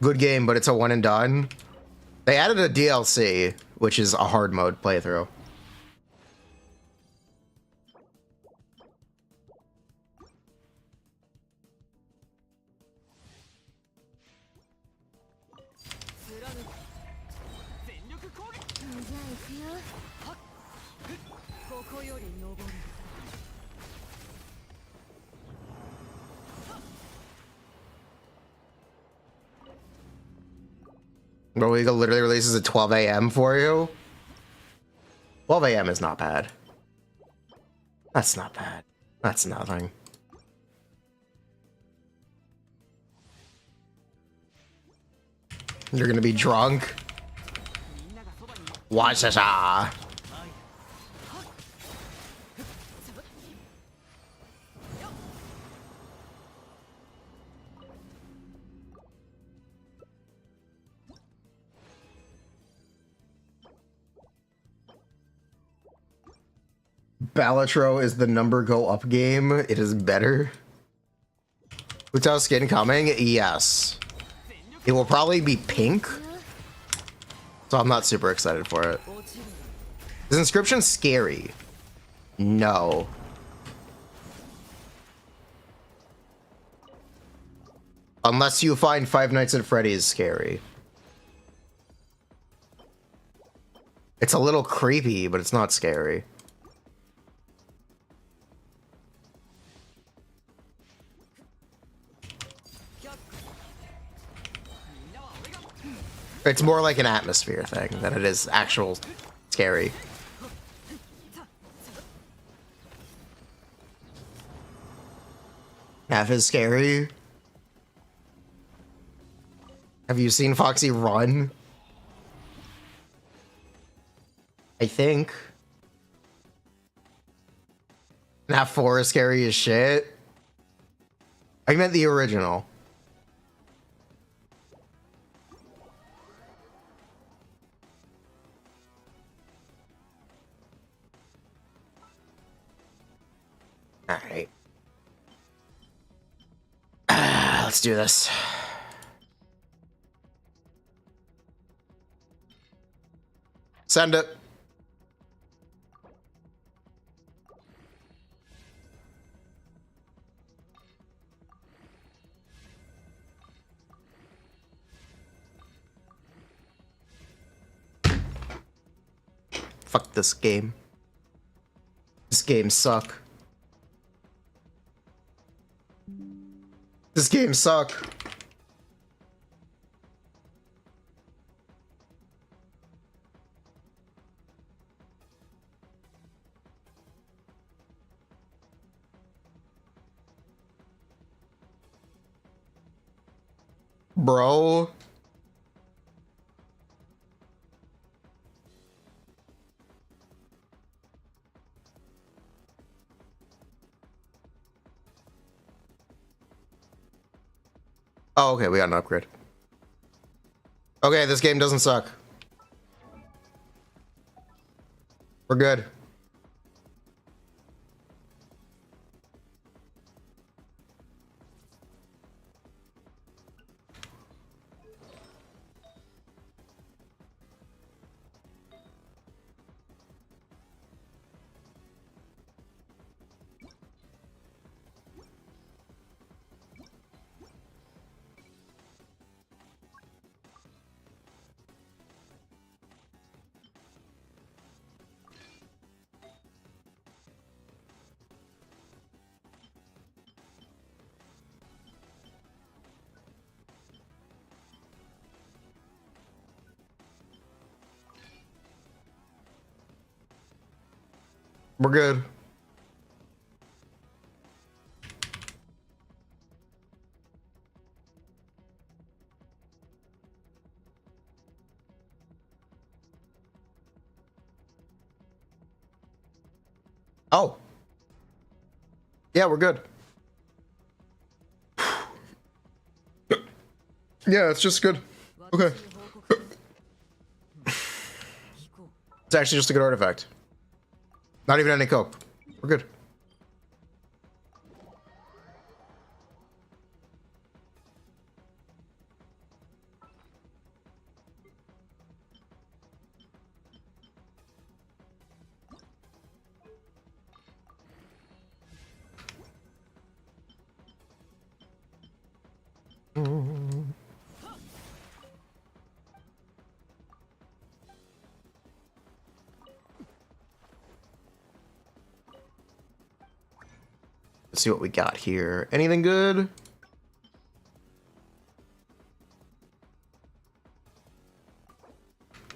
Good game, but it's a one and done. They added a DLC, which is a hard mode playthrough. Bro, League literally releases at 12 a.m. for you? 12 a.m. is not bad. That's not bad. That's nothing. You're gonna be drunk? Watch this. Balatro is the number go up game. It is better. Without skin coming? Yes. It will probably be pink. So I'm not super excited for it. Is Inscription scary? No. Unless you find Five Nights at Freddy's scary. It's a little creepy, but it's not scary. It's more like an atmosphere thing than it is actual scary. Half is scary. Have you seen Foxy run? I think. Half 4 is scary as shit. I meant the original. Alright. Let's do this. Send it. Fuck this game. This game suck. This game suck. Bro. Oh, okay, we got an upgrade. Okay, this game doesn't suck. We're good. We're good. Oh. Yeah, we're good. Yeah, it's just good. Okay. It's actually just a good artifact. Not even any cope. We're good. Let's see what we got here. Anything good?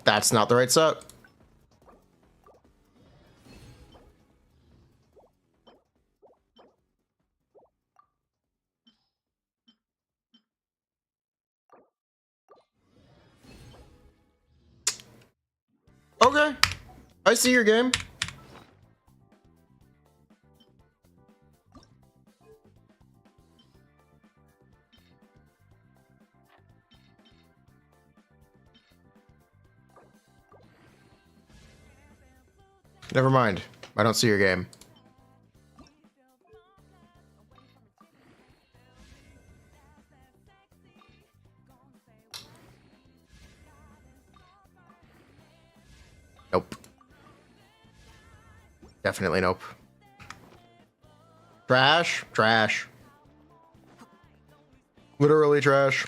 That's not the right set. Okay. I see your game. Never mind. I don't see your game. Nope. Definitely nope. Trash. Trash. Literally trash.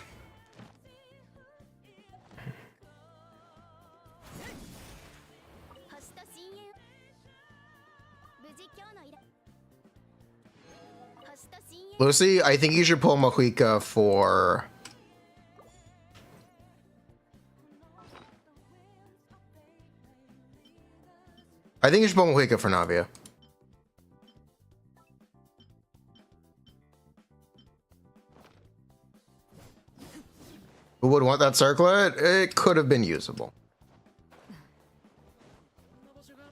Lucy, I think you should pull Mohica for... I think you should pull Mohica for Navia. Who would want that circlet? It could have been usable.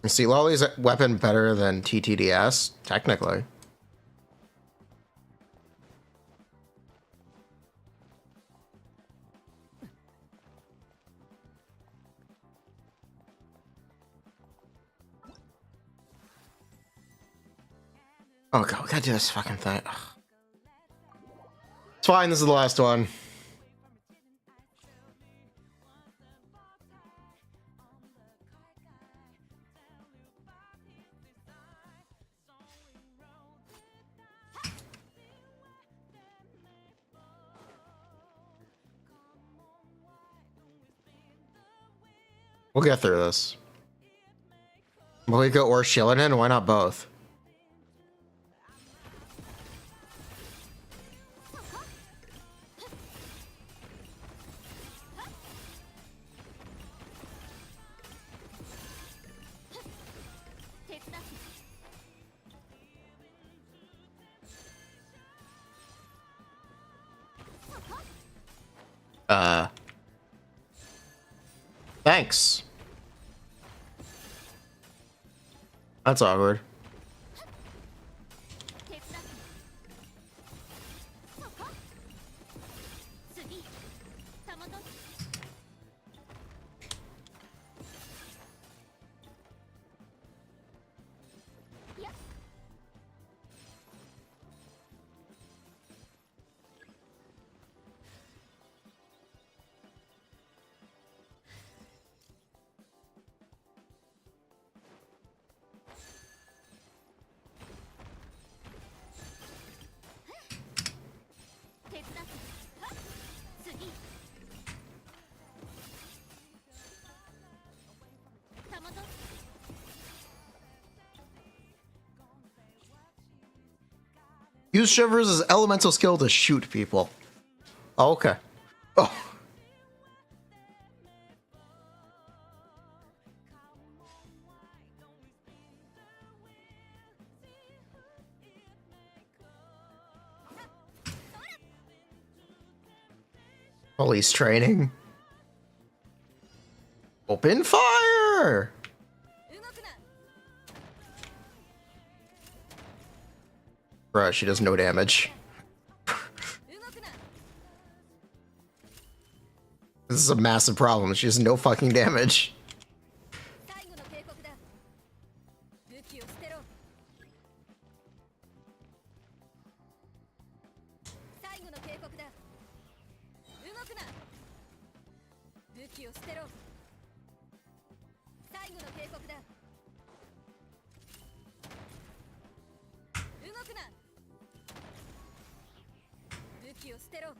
You see, Lolly's weapon better than TTDS? Technically. Oh god, we gotta do this fucking thing. Ugh. It's fine, this is the last one. We'll get through this. Mohica or Shillinan? Why not both? Thanks. That's awkward. 手伝ってそこ次たまとやっ 手伝って次たまと Use Shivers' elemental skill to shoot people. Oh, okay. Oh. Police training. Open fire! 動くな Bruh, she does no damage. 動くな This is a massive problem. She has no fucking damage. 最後の警告だ武器を捨てろ最後の警告だ動くな武器を捨てろ最後の警告だ動くな武器を捨てろ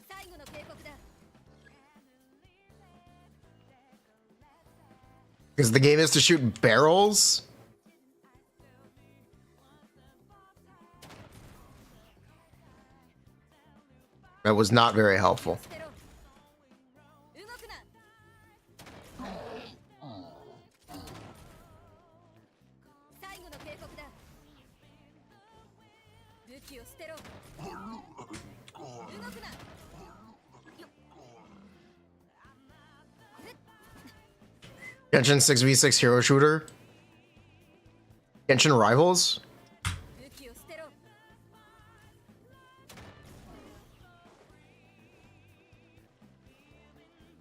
最後の警告だ Because the game is to shoot barrels? That was not very helpful. 捨てろ動くな最後の警告だ武器を捨てろ動くな Genshin 6v6 hero shooter? Genshin Rivals? 武器を捨てろ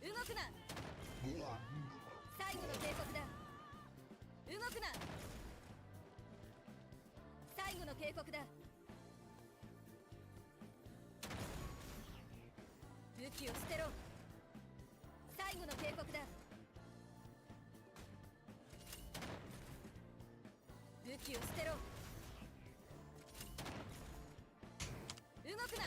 動くな最後の警告だ動くな最後の警告だ武器を捨てろ最後の警告だ武器を捨てろ動くな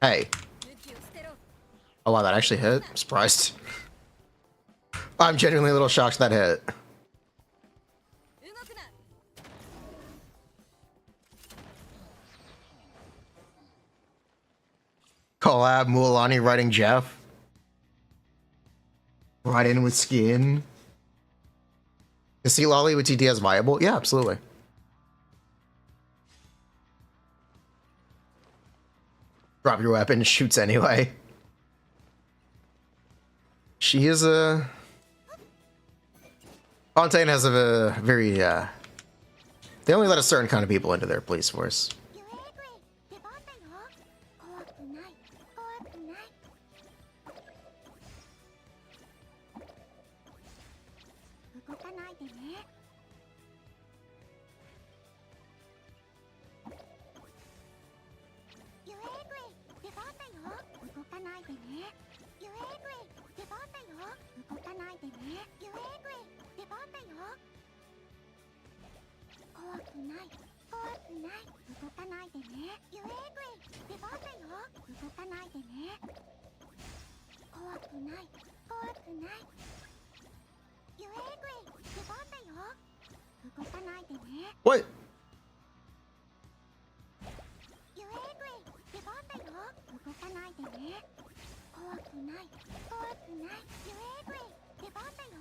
Hey. 武器を捨てろ Oh wow, that actually hit? I'm surprised. I'm genuinely a little shocked that hit. 動くな Collab Mualani writing Jeff. Right in with skin. Is Sea Lolly with TTS viable? Yeah, absolutely. Drop your weapon, shoots anyway. She is a... Fontaine has a very, they only let a certain kind of people into their police force. ゆえぐい出番だよ怖くない怖くない動かないでねゆえぐい出番だよ動かないでねゆえぐい出番だよ動かないでねゆえぐい出番だよ怖くない怖くない動かないでねゆえぐい出番だよ動かないでね怖くない怖くないゆえぐい出番だよ動かないでね What? ゆえぐい出番だよ動かないでね怖くない怖くないゆえぐい出番だよ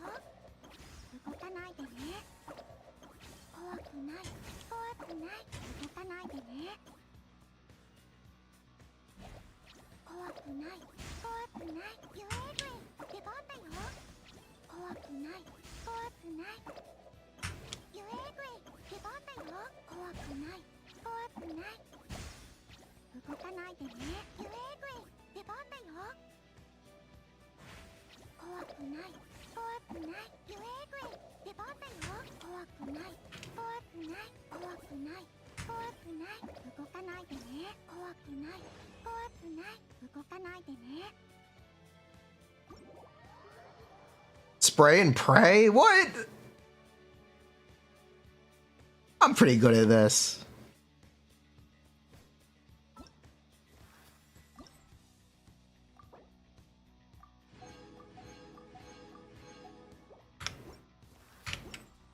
Spray and pray? What? I'm pretty good at this.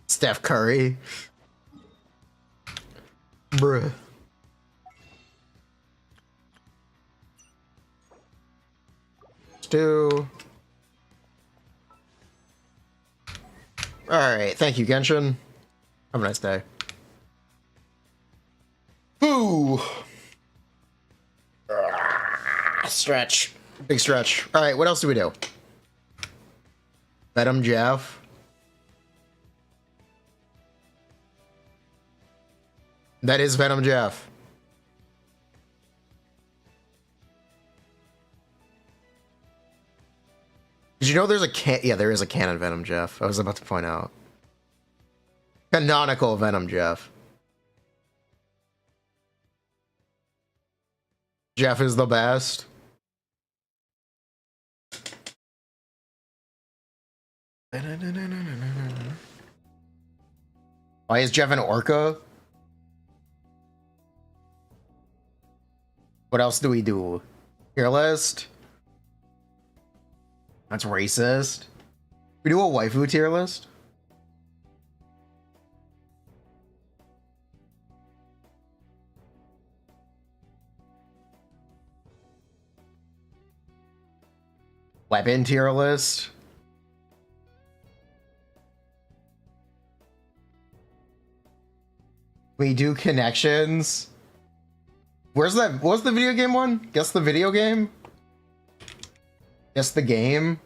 Steph Curry. Bruh. Stew. Alright, thank you, Genshin. Have a nice day. Ooh. Stretch. Big stretch. Alright, what else do we do? Venom Jeff. That is Venom Jeff. Did you know there's a yeah, there is a canon Venom Jeff. I was about to point out. Canonical Venom Jeff. Jeff is the best. Why is Jeff an orca? What else do we do? Tier list? That's racist. We do a waifu tier list? Weapon tier list? We do connections? Where's that? What's the video game one? Guess the video game? Guess the game?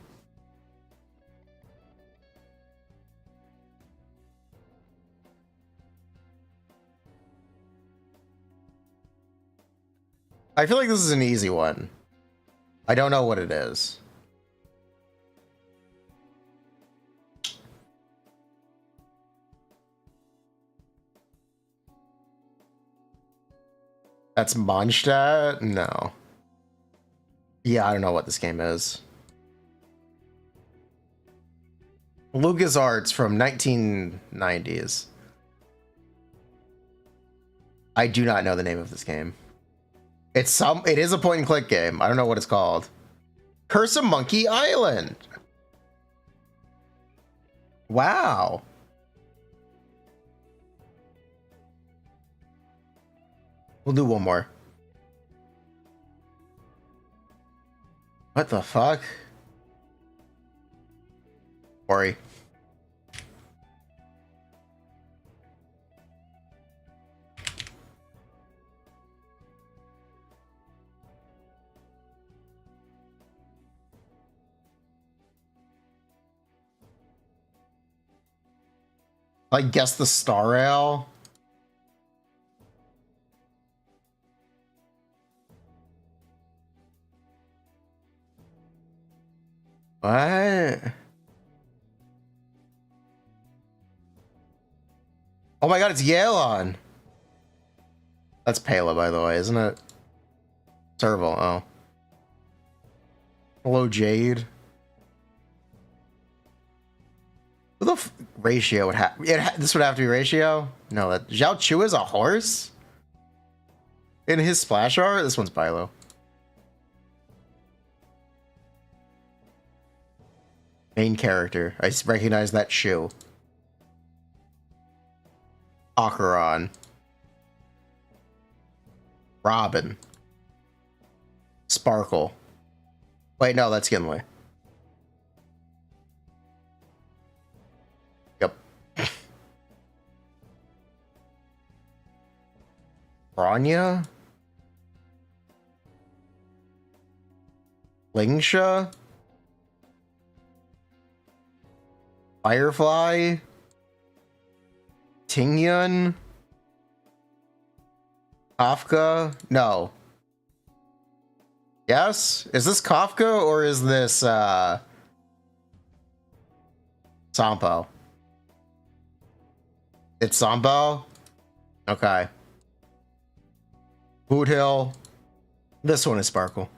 I feel like this is an easy one. I don't know what it is. That's Mondstadt? No. Yeah, I don't know what this game is. LucasArts from 1990s. I do not know the name of this game. It is a point and click game. I don't know what it's called. Curse of Monkey Island. Wow. We'll do one more. What the fuck? Worry. I guess the Star Rail. What? Oh my god, it's Yelan. That's Pela, by the way, isn't it? Serval, oh. Hello, Jade. What the ratio would have? This would have to be ratio? No, that Zhao Chu is a horse? In his splash art? This one's Bilo. Main character. I recognize that shoe. Acheron. Robin. Sparkle. Wait, no, that's Gimli. Yep. Bronya? Lingsha? Firefly? Tingyun? Kafka? No. Yes? Is this Kafka or is this Sampo? It's Sampo? Okay. Boot Hill. This one is Sparkle.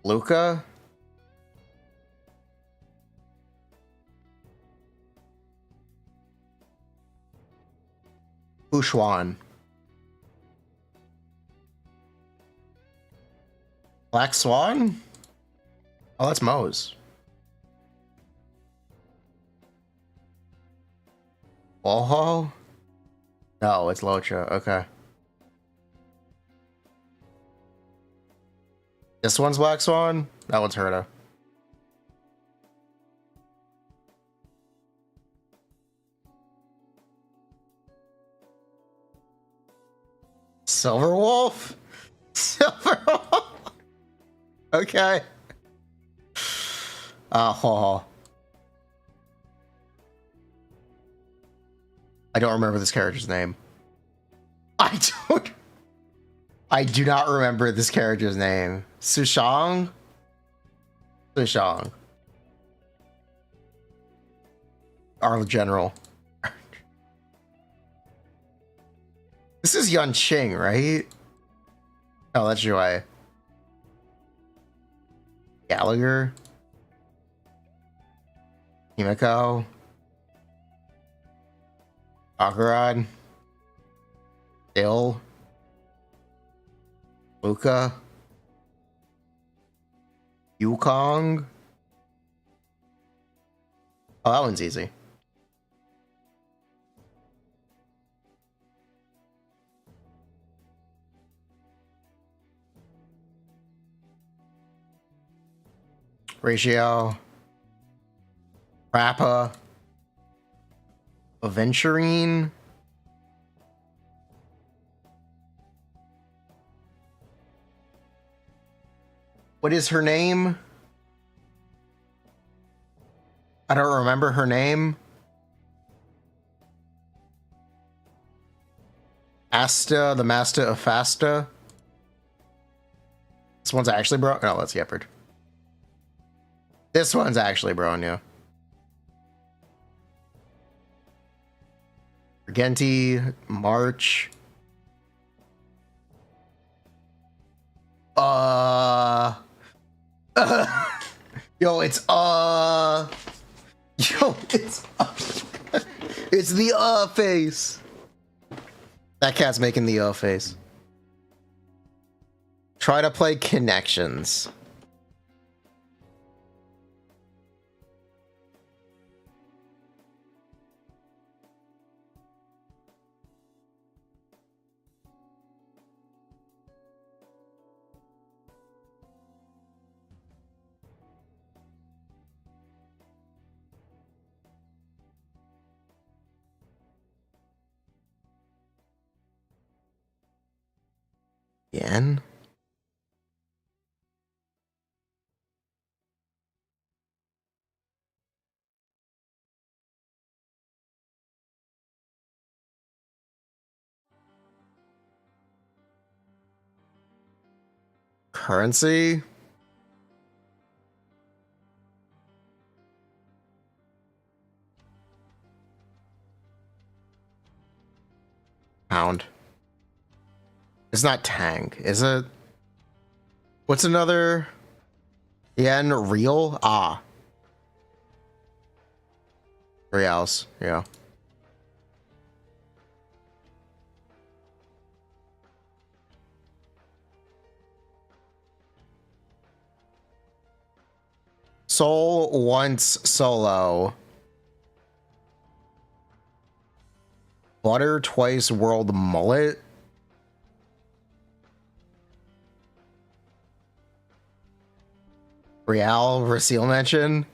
Luca? Ushuan. Black Swan? Oh, that's Moe's. Oho? No, it's Locha. Okay. This one's Black Swan? That one's Herta. Silver Wolf? Silver Wolf? Okay. Oh. I don't remember this character's name. I do not remember this character's name. Sushang? Sushang. Our general. This is Yunqing, right? Oh, that's Joy. Gallagher. Himiko. Agarad. Dill. Luca. Yukong. Oh, that one's easy. Ratio. Rappa. Aventurine. What is her name? I don't remember her name. Asta, the Master of Fasta. This one's actually bro. No, that's Yepherd. This one's actually Bronya. Genti, March. Yo, it's it's the face. That cat's making the face. Try to play Connections. Yen? Currency? Pound. It's not Tang, is it? What's another? Yen real? Ah. Reals, yeah. Soul once solo. Butter twice world mullet. Real Rasil mention.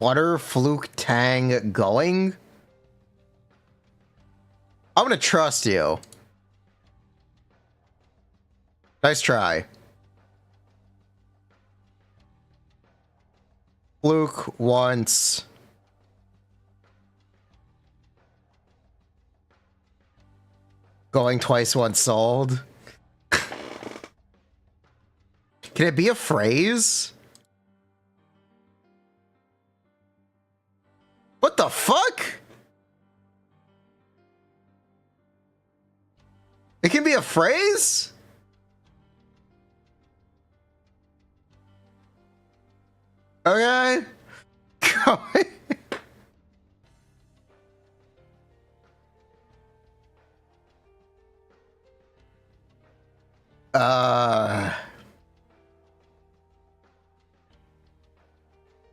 Butter Fluke Tang going? I'm gonna trust you. Nice try. Fluke once. Going twice once sold. Can it be a phrase? What the fuck? It can be a phrase? Okay.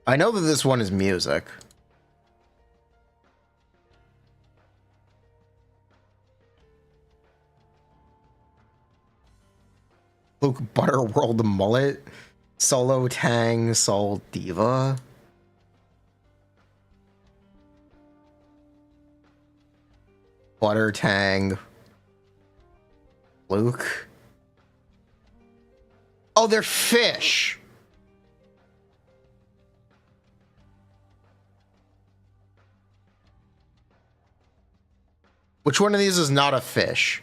I know that this one is music. Luke Butterworld Mullet. Solo Tang Soul Diva. Butter Tang. Luke. Oh, they're fish. Which one of these is not a fish?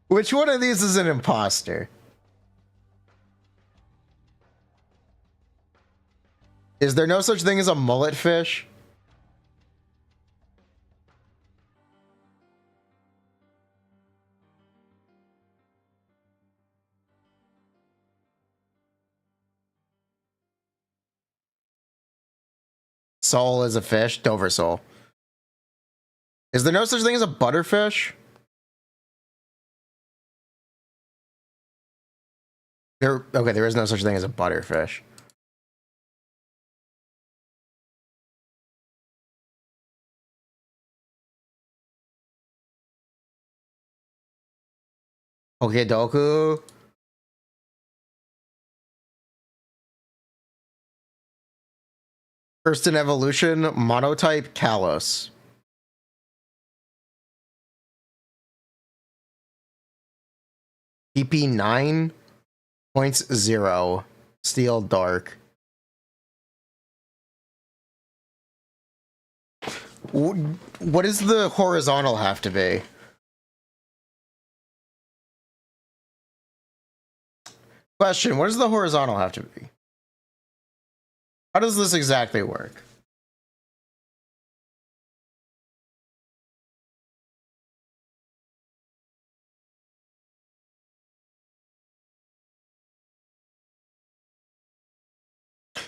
Which one of these is an imposter? Is there no such thing as a mullet fish? Soul is a fish. Dover soul. Is there no such thing as a butterfish? Okay, there is no such thing as a butterfish. Okay, Doku. First in evolution, monotype Kalos. EP 9.0 Steel Dark. What does the horizontal have to be? Question, what does the horizontal have to be? How does this exactly work?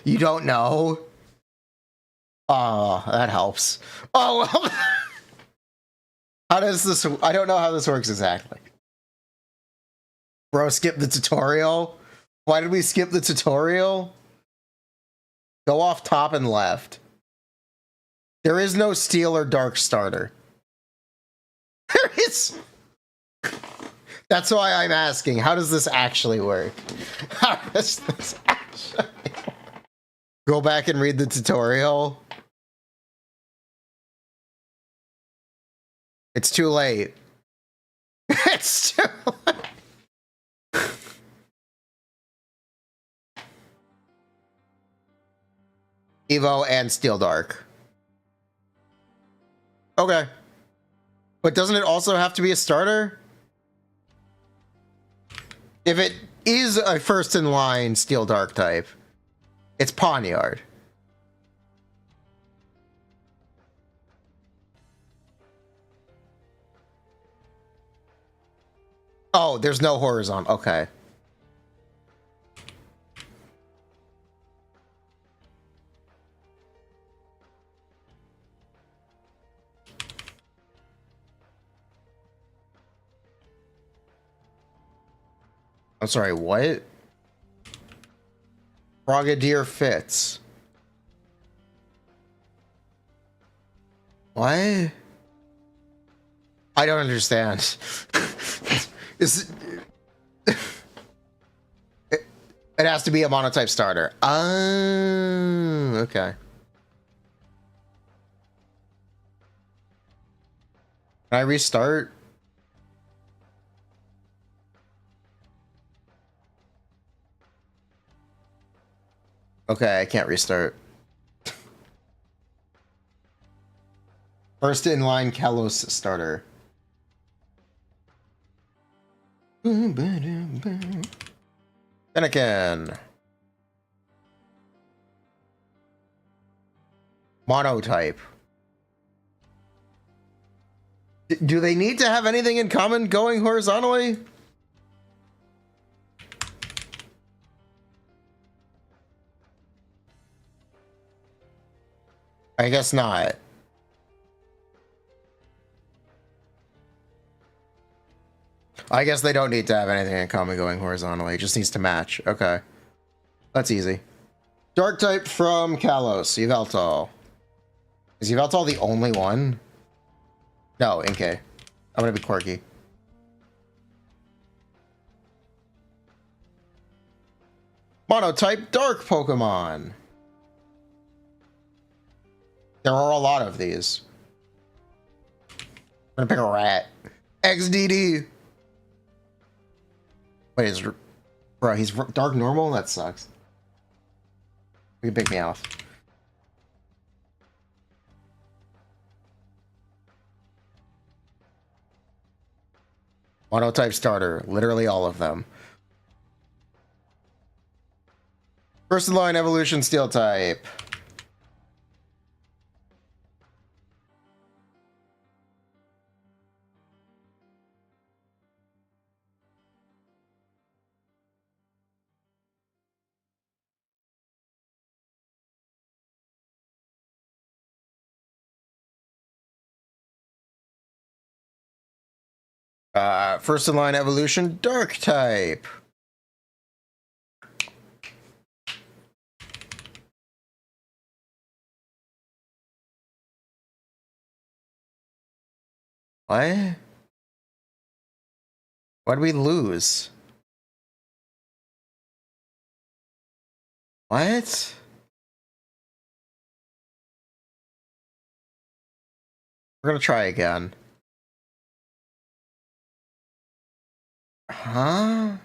You don't know? Oh, that helps. Oh, well. How does this... I don't know how this works exactly. Bro, skip the tutorial? Why did we skip the tutorial? Go off top and left. There is no steel or dark starter. There is... That's why I'm asking. How does this actually work? How does this actually work? Go back and read the tutorial. It's too late. It's too late. Evo and Steel Dark. Okay. But doesn't it also have to be a starter? If it is a first in line Steel Dark type, it's Pawnyard. Oh, there's no horizontal. Okay. I'm sorry, what? Frogadier Fits. What? I don't understand. Is it... It has to be a monotype starter. Okay. Can I restart? Okay, I can't restart. First in line Kalos starter. Finnegan. Monotype. Do they need to have anything in common going horizontally? I guess not. I guess they don't need to have anything in common going horizontally. It just needs to match. Okay. That's easy. Dark type from Kalos. Yveltal. Is Yveltal the only one? No, Inkay. I'm gonna be quirky. Monotype Dark Pokemon. There are a lot of these. I'm gonna pick a rat. XDD. Wait, bro, he's dark normal? That sucks. You can pick me off. Monotype starter. Literally all of them. First in line evolution steel type. First in line evolution dark type. What? What did we lose? What? We're gonna try again. Huh?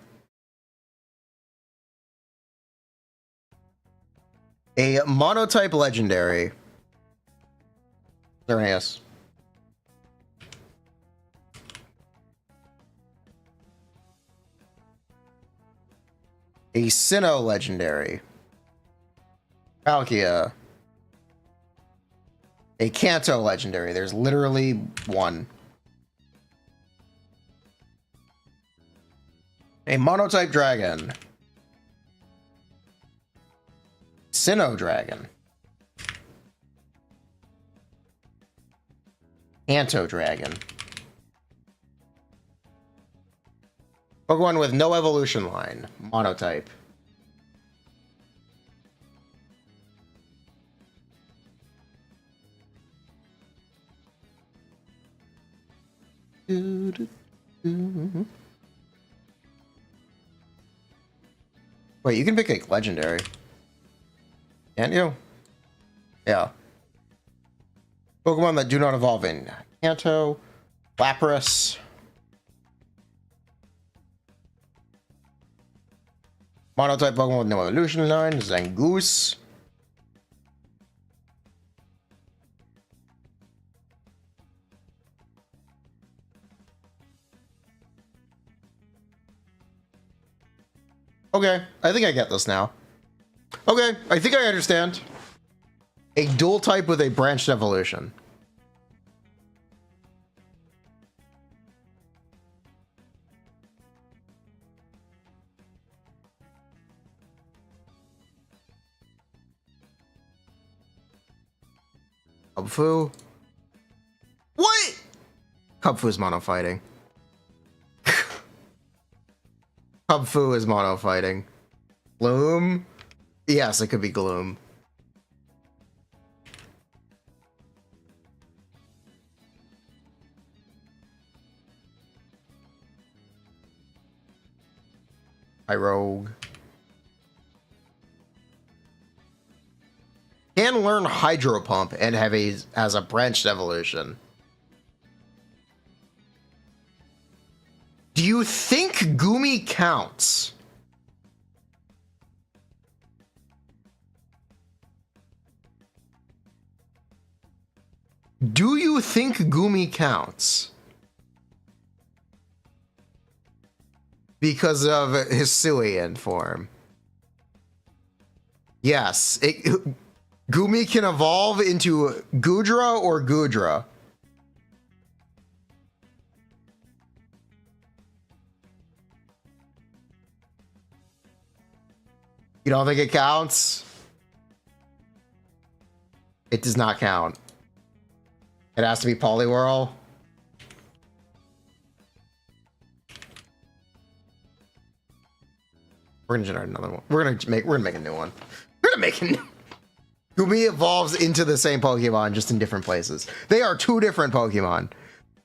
A monotype legendary. Xerneas. A Sinnoh legendary. Palkia. A Kanto legendary. There's literally one. A monotype dragon. Sinnoh dragon. Kanto dragon. Pokemon with no evolution line. Monotype. Wait, you can pick a legendary. Can't you? Yeah. Pokemon that do not evolve in Kanto, Lapras. Monotype Pokemon with no evolution line, Zangoose. Okay, I think I get this now. Okay, I think I understand. A dual type with a branched evolution. Cubfu? What? Cubfu is mono fighting. Cubfu is mono fighting. Gloom? Yes, it could be Gloom. Rogue. can learn Hydro Pump and have as a branched evolution. Do you think Gumi counts? Do you think Gumi counts? Because of his Hisuian form. Yes, Gumi can evolve into Gudra or Gudra. You don't think it counts? It does not count. It has to be Poliwhirl. We're gonna generate another one. We're gonna make a new one. We're gonna make a new. Gumi evolves into the same Pokemon, just in different places. They are two different Pokemon.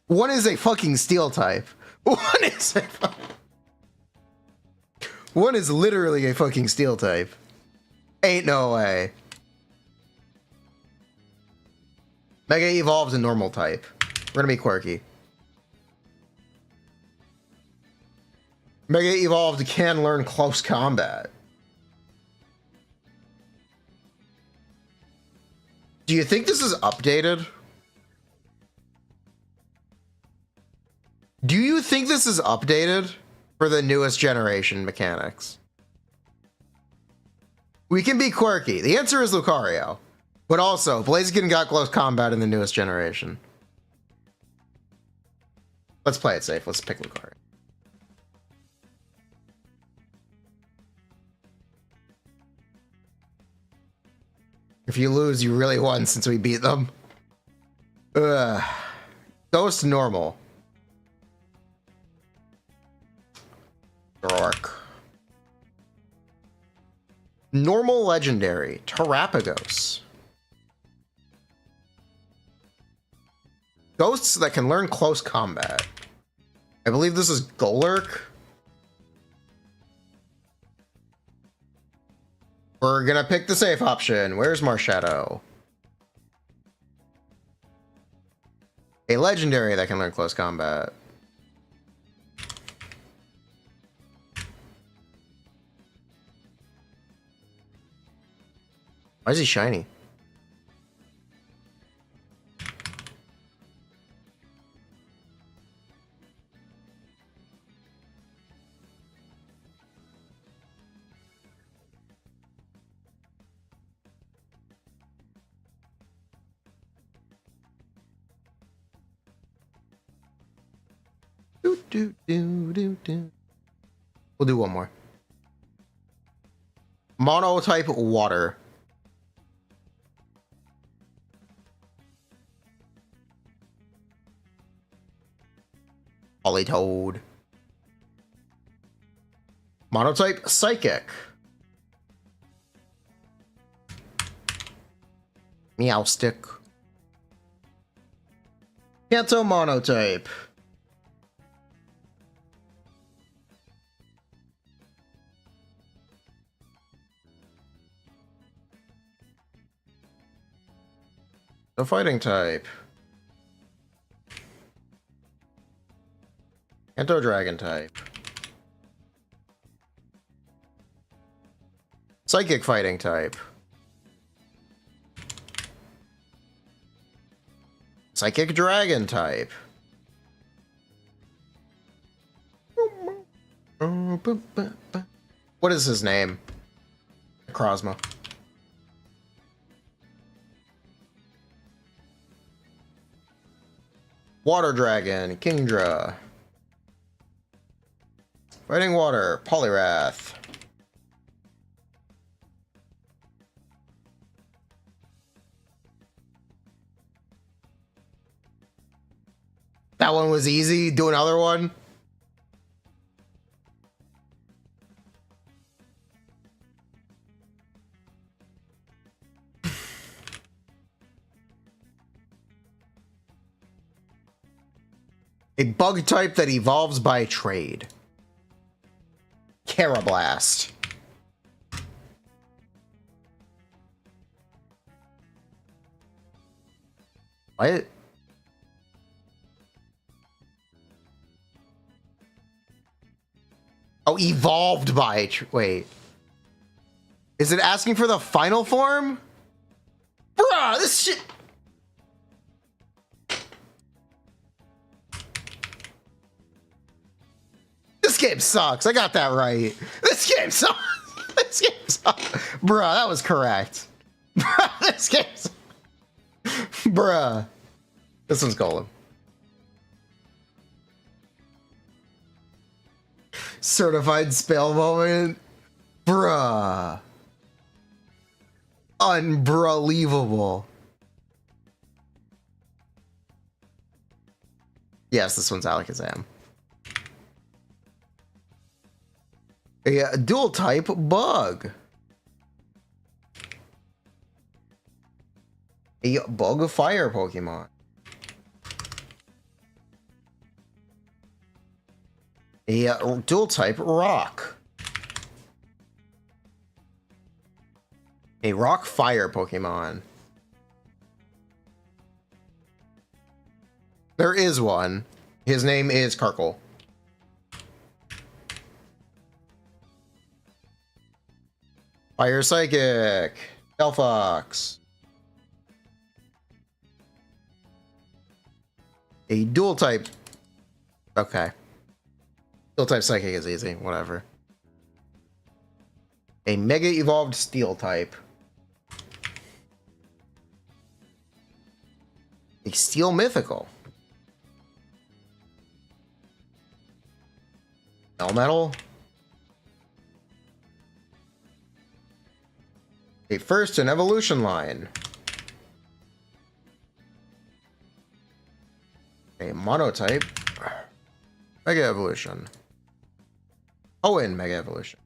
One is a fucking Steel type. One is literally a fucking Steel type. Ain't no way. Mega evolves a normal type. We're gonna be quirky. Mega evolved can learn close combat. Do you think this is updated? Do you think this is updated for the newest generation mechanics? We can be quirky. The answer is Lucario. But also, Blaziken got close combat in the newest generation. Let's play it safe. Let's pick Lucario. If you lose, you really won since we beat them. Ugh. Ghost normal. Rourke. Normal legendary. Terapagos. Ghosts that can learn close combat. I believe this is Golurk. We're gonna pick the safe option. Where's Marshadow? A legendary that can learn close combat. Why is he shiny? We'll do one more. Monotype water. Politoad. Monotype psychic. Meowstick. Kanto monotype. The fighting type. Kanto dragon type. Psychic fighting type. Psychic dragon type. What is his name? Krosma. Water dragon, Kingdra. Fighting water, Poliwrath. That one was easy. Do another one. A bug type that evolves by trade. Carablast. What? Oh, evolved by... Wait. Is it asking for the final form? Bruh, this shit... This game sucks. I got that right. This game sucks. This game sucks. Bruh, that was correct. Bruh, this game sucks. Bruh. This one's golden. Certified spell moment. Bruh. Unbelievable. Yes, this one's Alakazam. A dual type bug. A bug fire Pokemon. A dual type rock. A rock fire Pokemon. There is one. His name is Karkle. Fire Psychic. Delphox. A dual type. Okay. Dual type Psychic is easy. Whatever. A Mega Evolved Steel type. A Steel Mythical. Melmetal. A first in evolution line. A monotype. Mega Evolution. Owen Mega Evolution.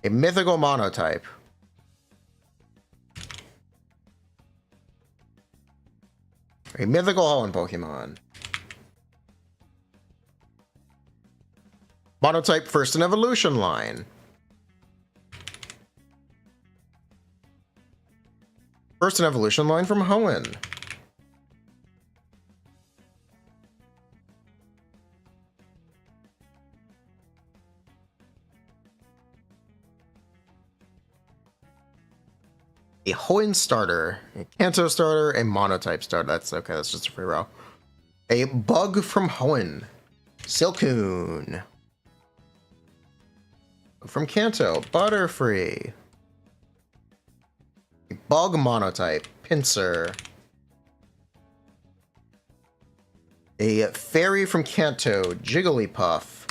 A mythical monotype. A mythical Hoenn Pokemon. Monotype first in evolution line. First in evolution line from Hoenn. A Hoenn starter, a Kanto starter, a monotype starter. That's okay, that's just a free row. A bug from Hoenn. Silcoon. From Kanto, Butterfree. A bug monotype, Pinsir. A fairy from Kanto, Jigglypuff.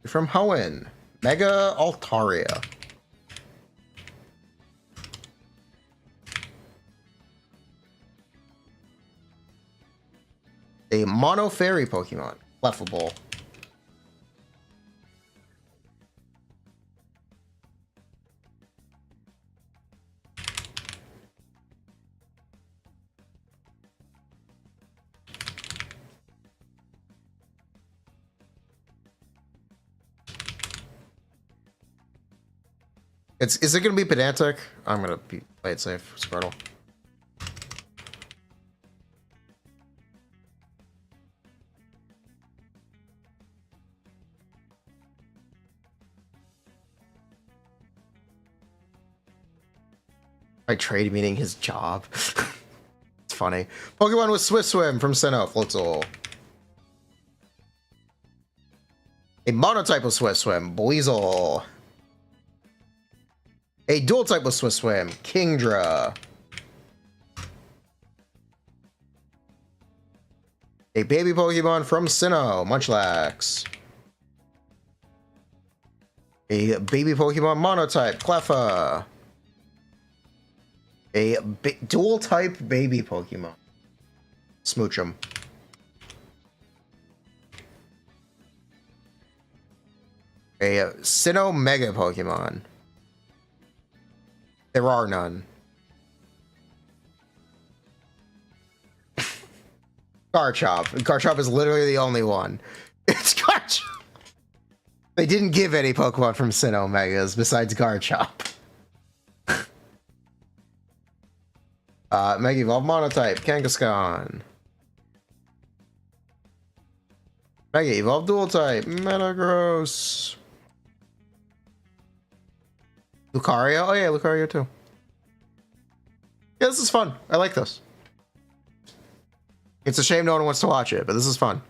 From Hoenn, Mega Altaria. A mono fairy Pokemon, Clefable. Is it going to be pedantic? I'm going to play it safe, Squirtle. By trade meaning his job. It's funny. Pokemon with Swift Swim from Sinnoh, Floatzel. A monotype with Swift Swim, Buizel. A dual type with Swift Swim, Kingdra. A baby Pokemon from Sinnoh, Munchlax. A baby Pokemon monotype, Cleffa. A dual type baby Pokemon, Smoochum. A Sinnoh Mega Pokemon. There are none. Garchomp. Garchomp is literally the only one. It's Garchomp. They didn't give any Pokemon from Sin Omegas besides Garchomp. Mega Evolve Monotype, Kangaskhan. Mega Evolve Dual Type, Metagross. Lucario? Oh yeah, Lucario too. Yeah, this is fun. I like this. It's a shame no one wants to watch it, but this is fun.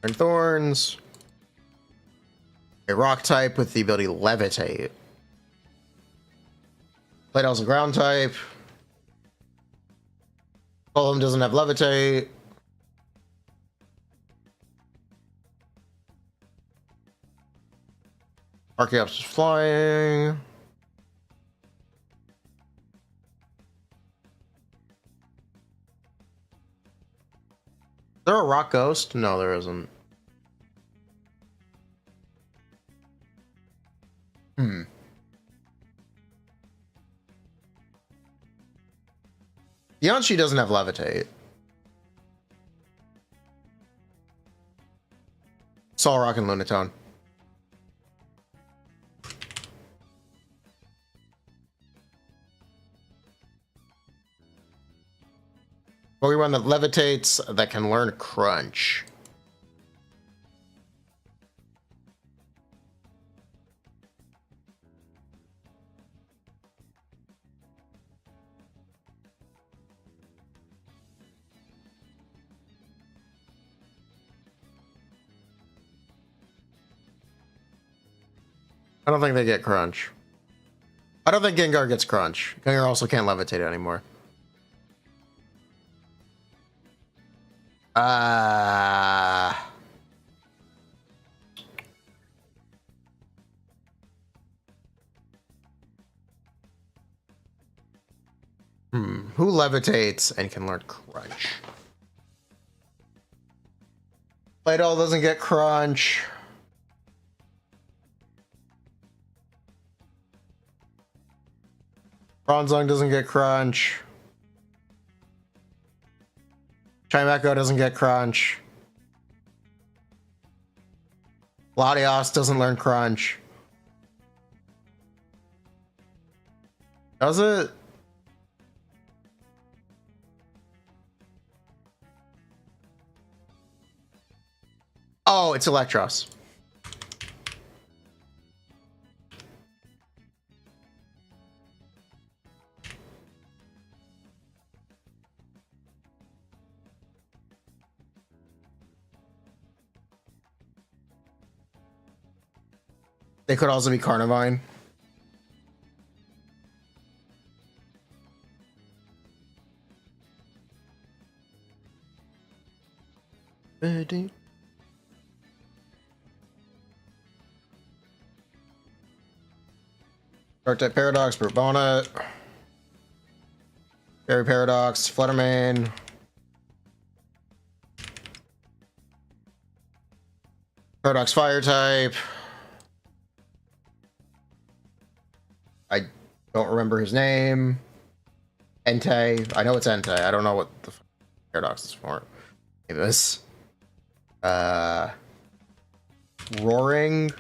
And Thorns. A rock type with the ability Levitate. Playdoll's a ground type. Golem doesn't have Levitate. Archeops is flying. Is there a rock ghost? No, there isn't. Yanshi doesn't have Levitate. Solrock and Lunatone. Pokemon that levitates that can learn Crunch. I don't think they get Crunch. I don't think Gengar gets Crunch. Gengar also can't levitate anymore. Who levitates and can learn Crunch? Playdoll doesn't get Crunch. Bronzong doesn't get Crunch. Chimecho doesn't get Crunch. Latios doesn't learn Crunch. Does it? Oh, it's Electros. They could also be Carnivine. Dark type Paradox, Brute Bonnet. Fairy Paradox, Fluttermane. Paradox Fire type. I don't remember his name. Entei. I know it's Entei. I don't know what the Paradox is for. Maybe this. Roaring.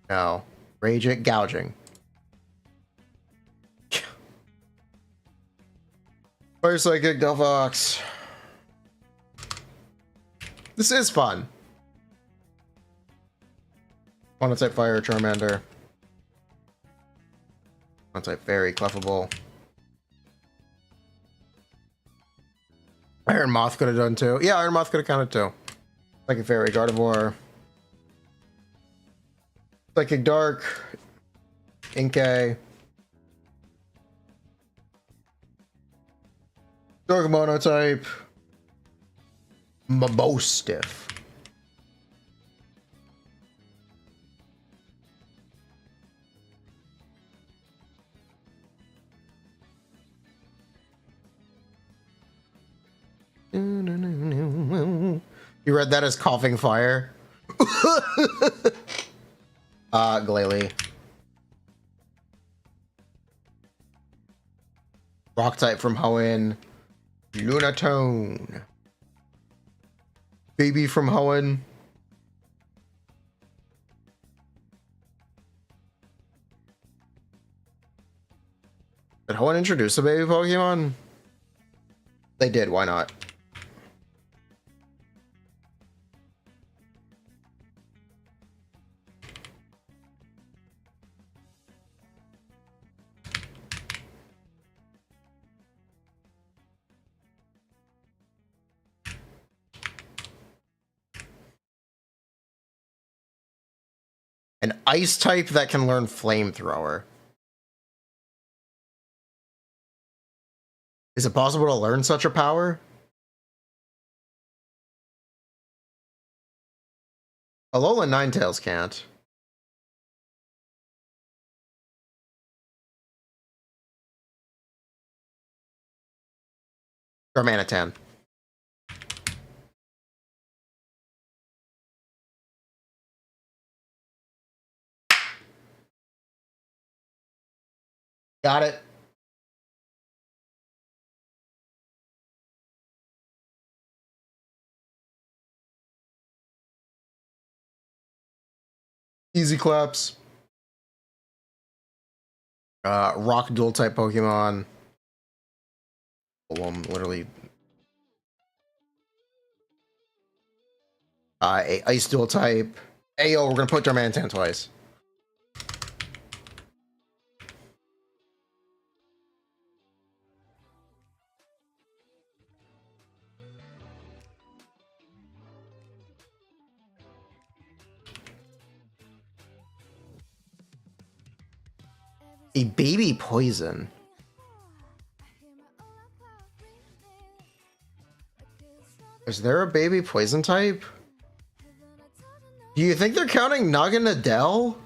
No. Rage it. Gouging. Fire Psychic, Delphox. This is fun. Wanna type Fire, Charmander. Wanna type Fairy, Clefable. Iron Moth could have done too. Yeah, Iron Moth could have counted too. Psychic Fairy, Gardevoir. Psychic Dark. Inkay. Dorkmono type. Mabostiff. You read that as coughing fire? Glalie. Rock type from Hoenn. Lunatone. Baby from Hoenn. Did Hoenn introduce a baby Pokemon? They did, why not? An ice type that can learn flamethrower. Is it possible to learn such a power? Alolan Ninetales can't. Darmanitan. Got it. Easy claps. Rock dual type Pokemon. Well, I'm literally. Ice dual type. Ayo, we're gonna put Darmanitan twice. A baby poison. Is there a baby poison type? Do you think they're counting Naganadel?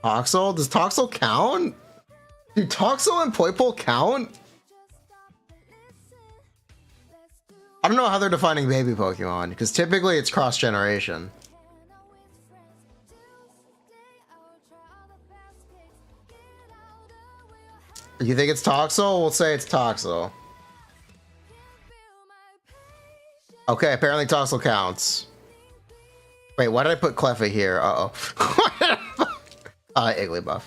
Toxel? Does Toxel count? Do Toxel and Poipole count? I don't know how they're defining baby Pokemon, because typically it's cross-generation. You think it's Toxel? We'll say it's Toxel. Okay, apparently Toxel counts. Wait, why did I put Cleffa here? Uh-oh. Igglybuff.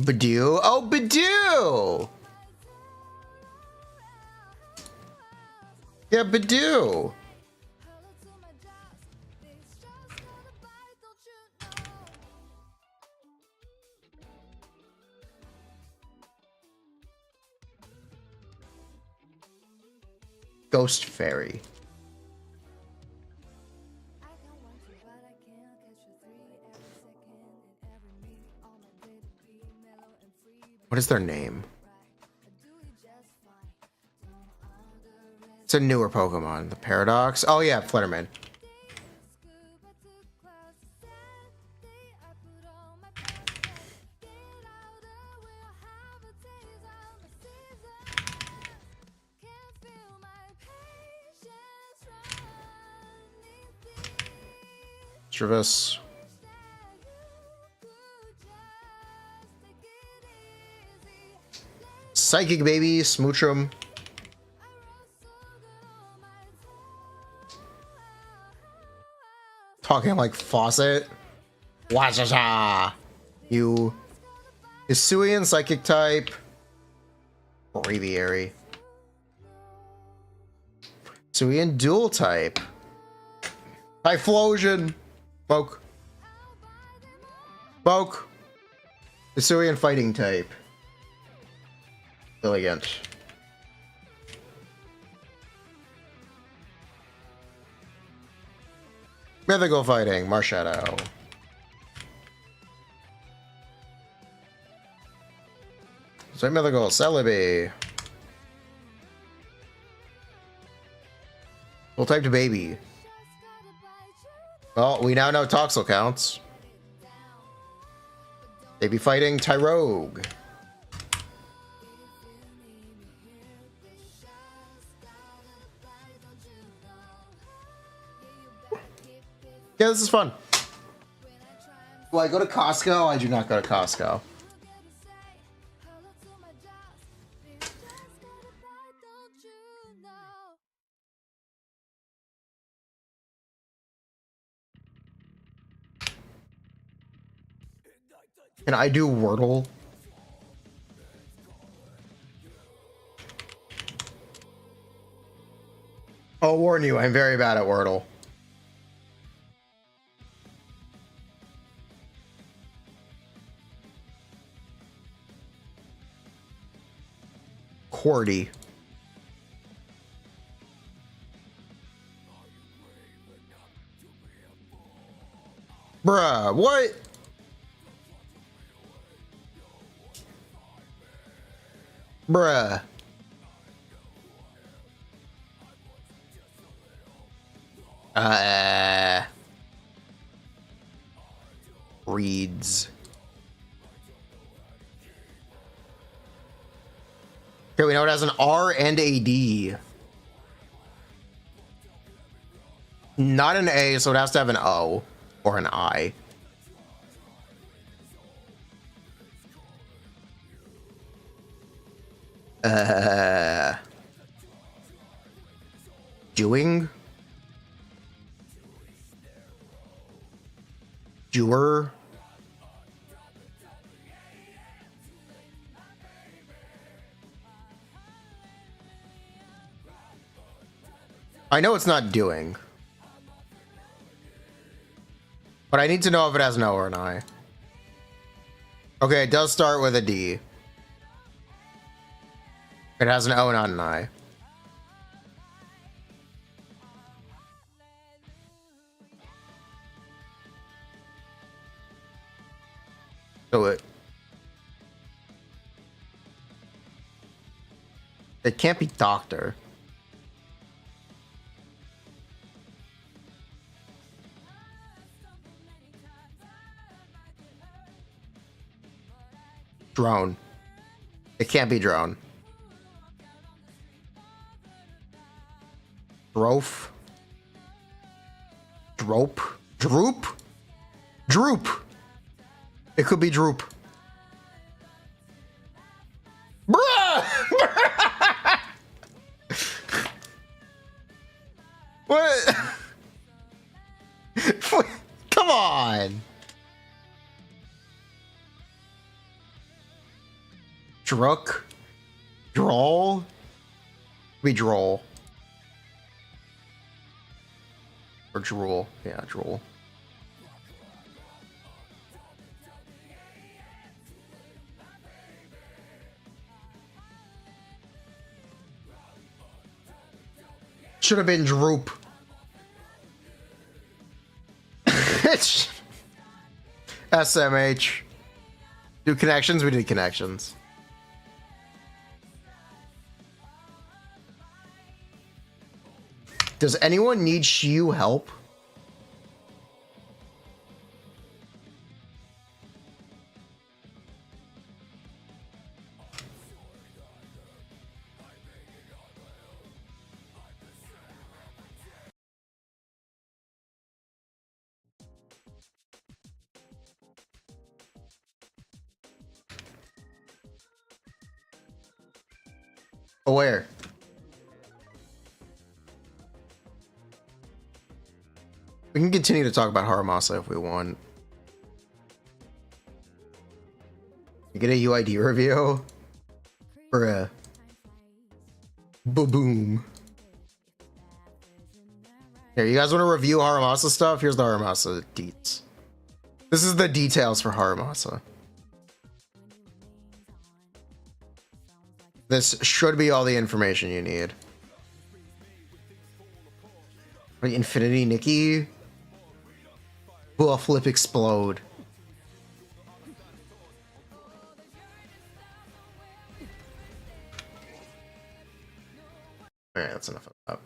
Badoo? Oh, Badoo! Yeah, Badoo. Ghost Fairy. What is their name? It's a newer Pokemon. The Paradox. Oh yeah, Flutterman. Travis. Psychic Baby, Smoochum. Talking like Faucet. Wajaja. You. Hisuian Psychic type. Braviary. Hisuian Dual type. Typhlosion. Smoke. Smoke. Hisuian Fighting type. Elegant. Mythical Fighting, Marshadow. Same other goal. Celebi. Full type to baby. Well, we now know Toxel counts. They be fighting Tyrogue. Yeah, this is fun. Do I go to Costco? I do not go to Costco. Can I do Wordle? I'll warn you, I'm very bad at Wordle. Qwerty. Bruh, what? Bruh. Reads. Okay, we know it has an R and a D. Not an A, so it has to have an O or an I. Doing? Doer? I know it's not doing. But I need to know if it has an O or an I. Okay, it does start with a D. It has an O, not an I. So it can't be doctor. Drone. It can't be drone. Drope. Drope. Droop. Droop. It could be droop. Bruh! What? Come on. Druk. Droll. Be droll. Or drool. Yeah, drool. Should have been droop. SMH. Do connections? We did connections. Does anyone need Shiyu help? Where? We can continue to talk about Haramasa if we want. You get a UID review? Bruh. Ba-boom. Here, you guys want to review Haramasa stuff? Here's the Haramasa deets. This is the details for Haramasa. This should be all the information you need. Infinity Nikki? Will flip explode? that's enough of that.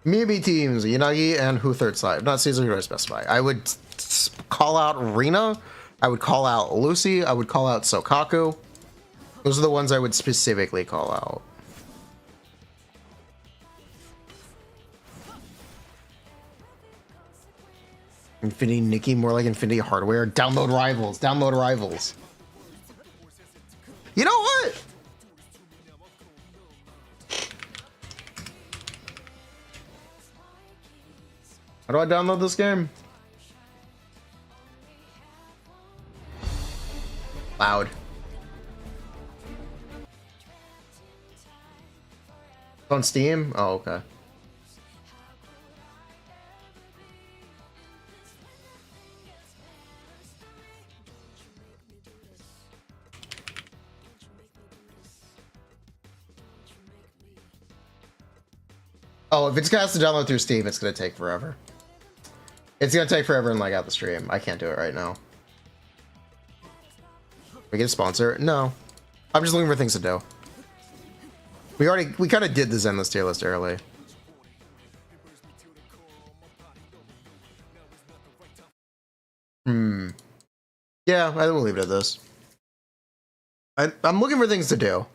Miyubi teams, Yanagi and who third side? Not Caesar who I specify. I would call out Rina. I would call out Lucy. I would call out Sokaku. Those are the ones I would specifically call out. Infinity Nikki, more like Infinity Hardware. Download Rivals. Download Rivals. You know what? How do I download this game? Loud. On Steam? Oh, okay. Oh, if it's cast to download through Steam, it's gonna take forever. It's gonna take forever and lag out the stream. I can't do it right now. We get a sponsor? No. I'm just looking for things to do. We kind of did the Zenless tier list early. Yeah, I will leave it at this. I'm looking for things to do.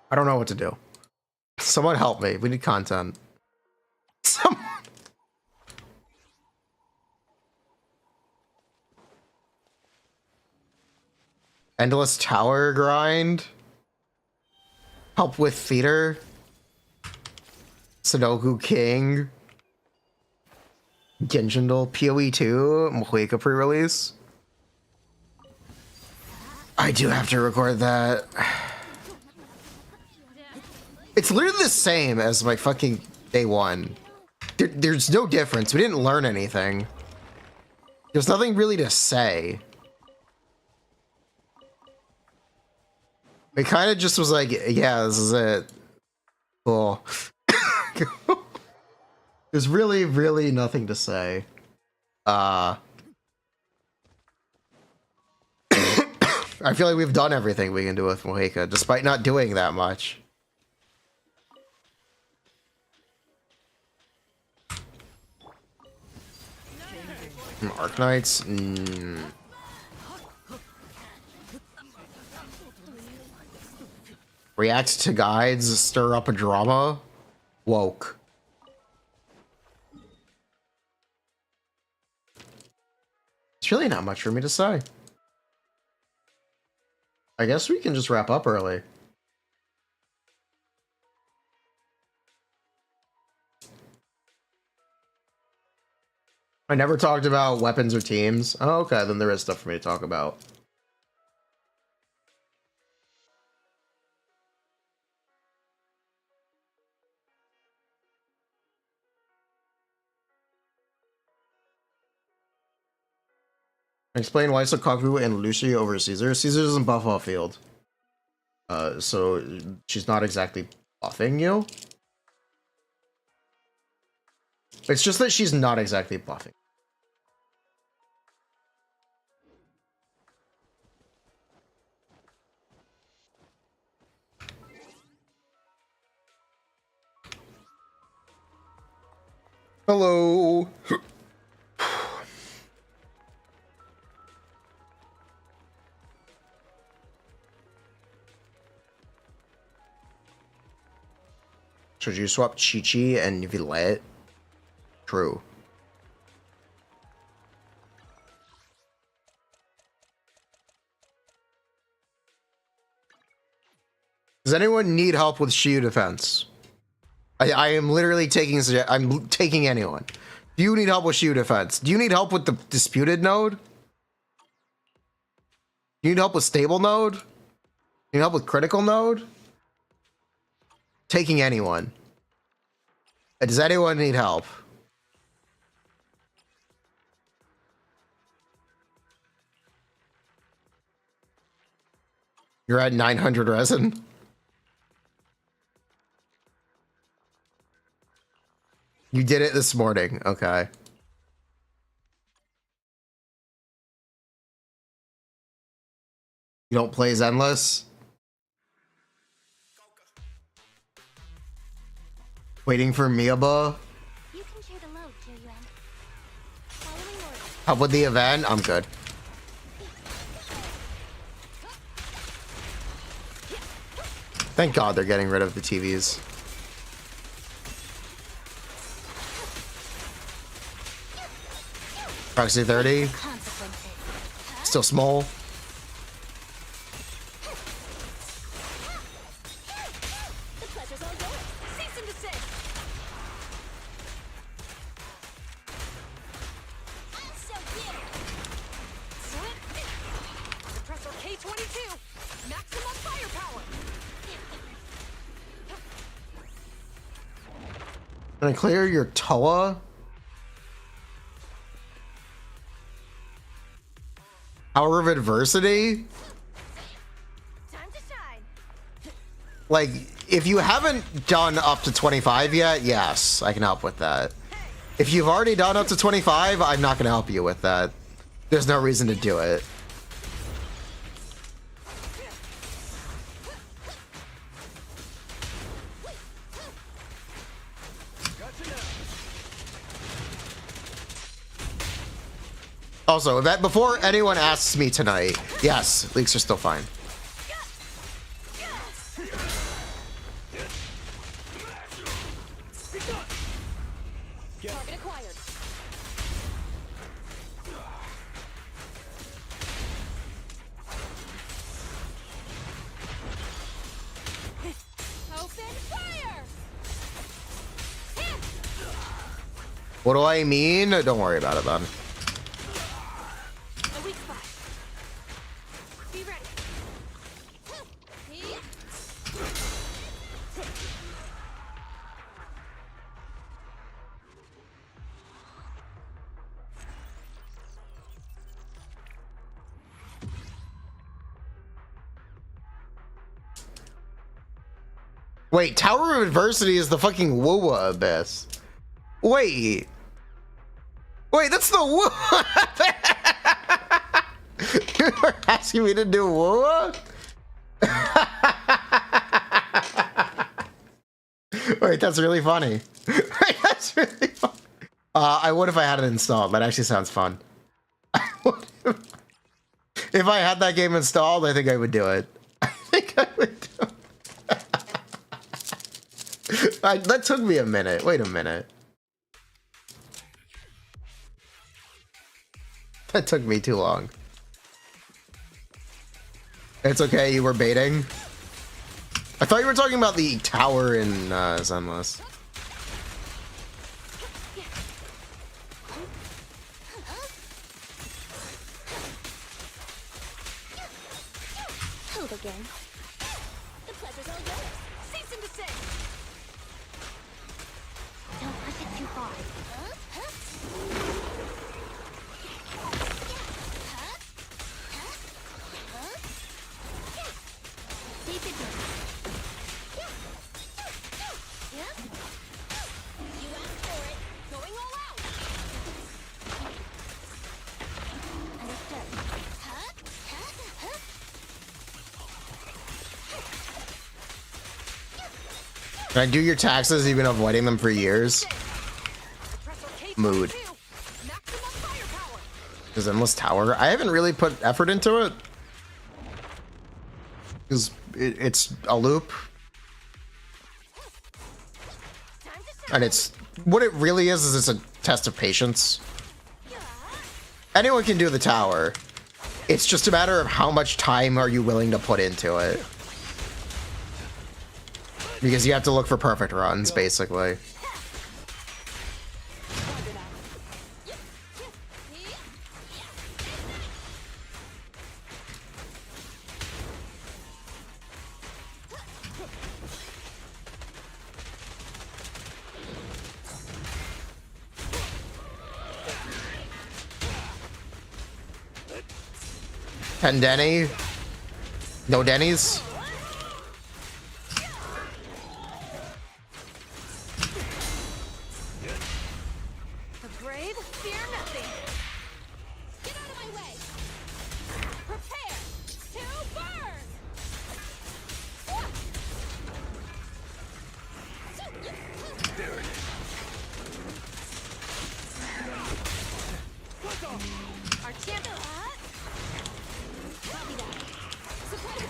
I don't know what to do. Someone help me. We need content. Endless tower grind. Help with theater. Sudoku King. Genshin Duel. PoE 2. Mohuika pre-release. I do have to record that. It's literally the same as my fucking day one. There's no difference. We didn't learn anything. There's nothing really to say. It kind of just was like, yeah, this is it. Cool. There's really, really nothing to say. I feel like we've done everything we can do with Mohuika, despite not doing that much. Arknights? React to guides, stir up a drama? Woke. It's really not much for me to say. I guess we can just wrap up early. I never talked about weapons or teams. Oh, okay, then there is stuff for me to talk about. Explain why Sokaku and Lucy over Caesar. Caesar doesn't buff off field. So she's not exactly buffing you. It's just that she's not exactly buffing. Hello. Should you swap Chi-Chi and Villette? True. Does anyone need help with Shiyu defense? I am literally taking. I'm taking anyone. Do you need help with Shiyu defense? Do you need help with the disputed node? Do you need help with stable node? Do you need help with critical node? Taking anyone. Does anyone need help? You're at 900 resin. You did it this morning. Okay. You don't play Zenless? Waiting for Miaba? You can share the load, Shiyu. Following orders. How about the event? I'm good. Thank God they're getting rid of the TVs. Proxy 30. Consequences. Still small. The pleasure's all yours. Cease and desist. I'll show you. Compressor K22. Maximum firepower. Can I clear your Toa? Hour of Adversity? Time to shine. Like, if you haven't done up to 25 yet, yes, I can help with that. If you've already done up to 25, I'm not going to help you with that. There's no reason to do it. Also, that before anyone asks me tonight, yes, leaks are still fine. Target acquired. Open fire. What do I mean? Don't worry about it, then. A weak spot. Be ready. Wait, Tower of Adversity is the fucking Woowa Abyss. Wait. Wait, that's the Woowa. You were asking me to do Woowa? Wait, that's really funny. Wait, that's really funny. I would if I had it installed. That actually sounds fun. If I had that game installed, I think I would do it. I think I would do it. That took me a minute. Wait a minute. That took me too long. It's okay, you were baiting. I thought you were talking about the tower in Zenless. Hold again. The pleasure's all yours. Cease and desist. Don't push it too far. Deep into it. You asked for it. Going all out. Understood. Can I do your taxes? You've been avoiding them for years. Compressor K22. Mood. Maximum firepower. Is Endless Tower? I haven't really put effort into it. Because it's a loop. And it's... What it really is it's a test of patience. Anyone can do the tower. It's just a matter of how much time are you willing to put into it. Because you have to look for perfect runs, basically. Ten Denny? No Denny's? The brave fear nothing. Get out of my way. Prepare to burn. Our champion. Copy that. Supply.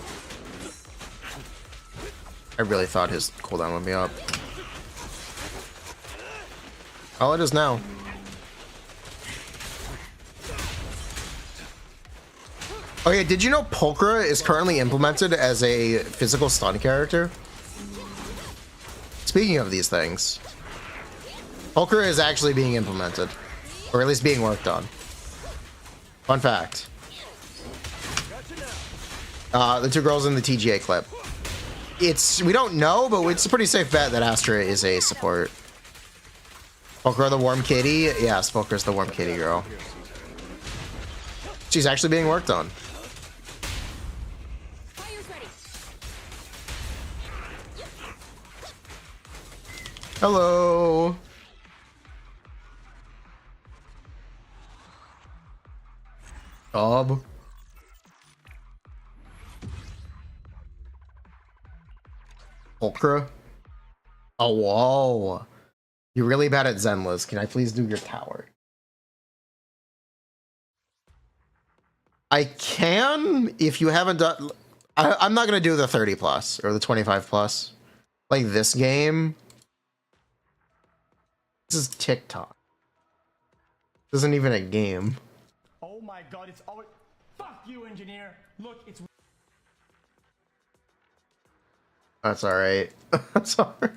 I really thought his cooldown would be up. Oh, it is now. Okay, did you know Pulchra is currently implemented as a physical stun character? Speaking of these things, Pulchra is actually being implemented, or at least being worked on. Fun fact. The two girls in the TGA clip. We don't know, but it's a pretty safe bet that Astra is a support. Pulchra the warm kitty? Yes, Pulchra's the warm kitty girl. She's actually being worked on. Fire's ready. Hello. Bob. Pulchra. Oh, whoa. You're really bad at Zenless. Can I please do your tower? I can if you haven't done. I'm not gonna do the 30 plus or the 25 plus. Like this game. This is TikTok. This isn't even a game. Oh my god, it's always. Fuck you, engineer! Look, it's. That's alright. That's alright.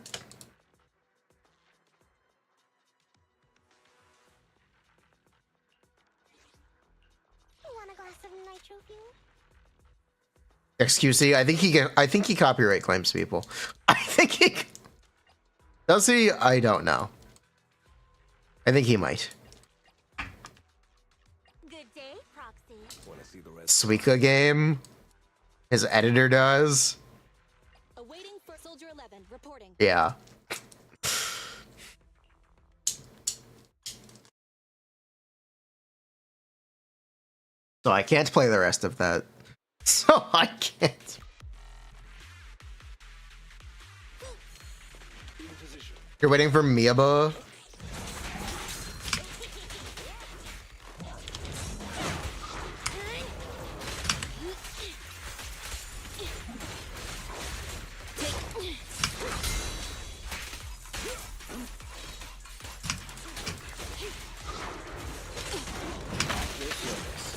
Want a glass of nitro fuel? XQC, I think he copyright claims people. I think he does he? I don't know. I think he might. Good day, Proxy. Want to see the rest? Suika game. His editor does. Awaiting for Soldier 11. Reporting. Yeah. So I can't play the rest of that. So I can't. You're waiting for Miaba?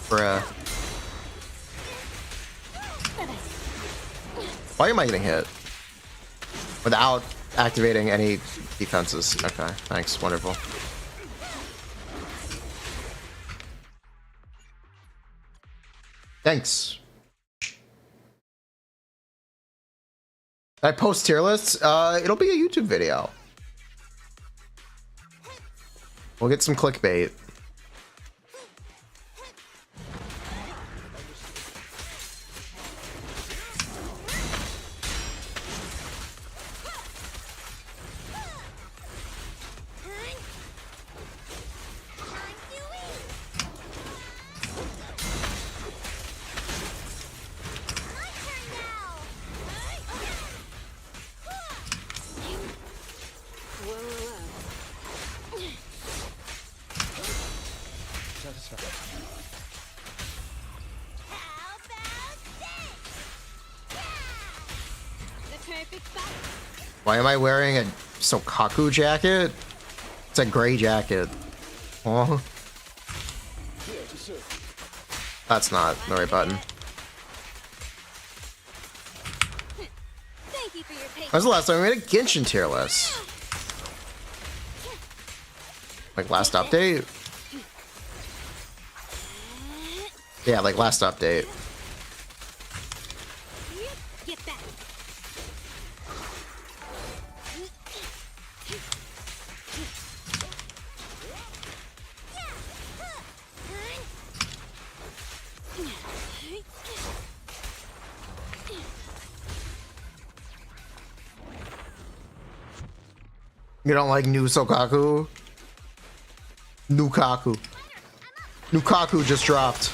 Bruh. Why am I getting hit? Without activating any defenses. Okay, thanks. Wonderful. Thanks. I post tier lists? It'll be a YouTube video. We'll get some clickbait. Why am I wearing a Sokaku jacket? It's a gray jacket. Oh. That's not the right button. Thank you for your patience. When's the last time we made a Genshin tier list? Like last update? Yeah, like last update. Get back. You don't like new Sokaku? Nukaku. Nukaku just dropped.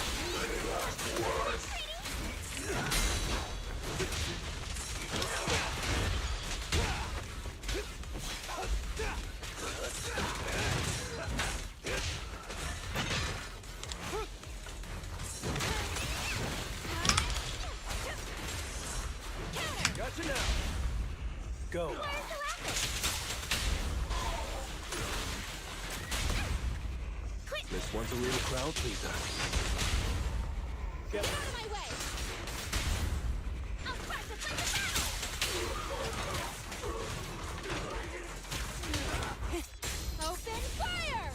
This one's a real crowd pleaser. Out of my way! I'll crash the place of battle! Open fire!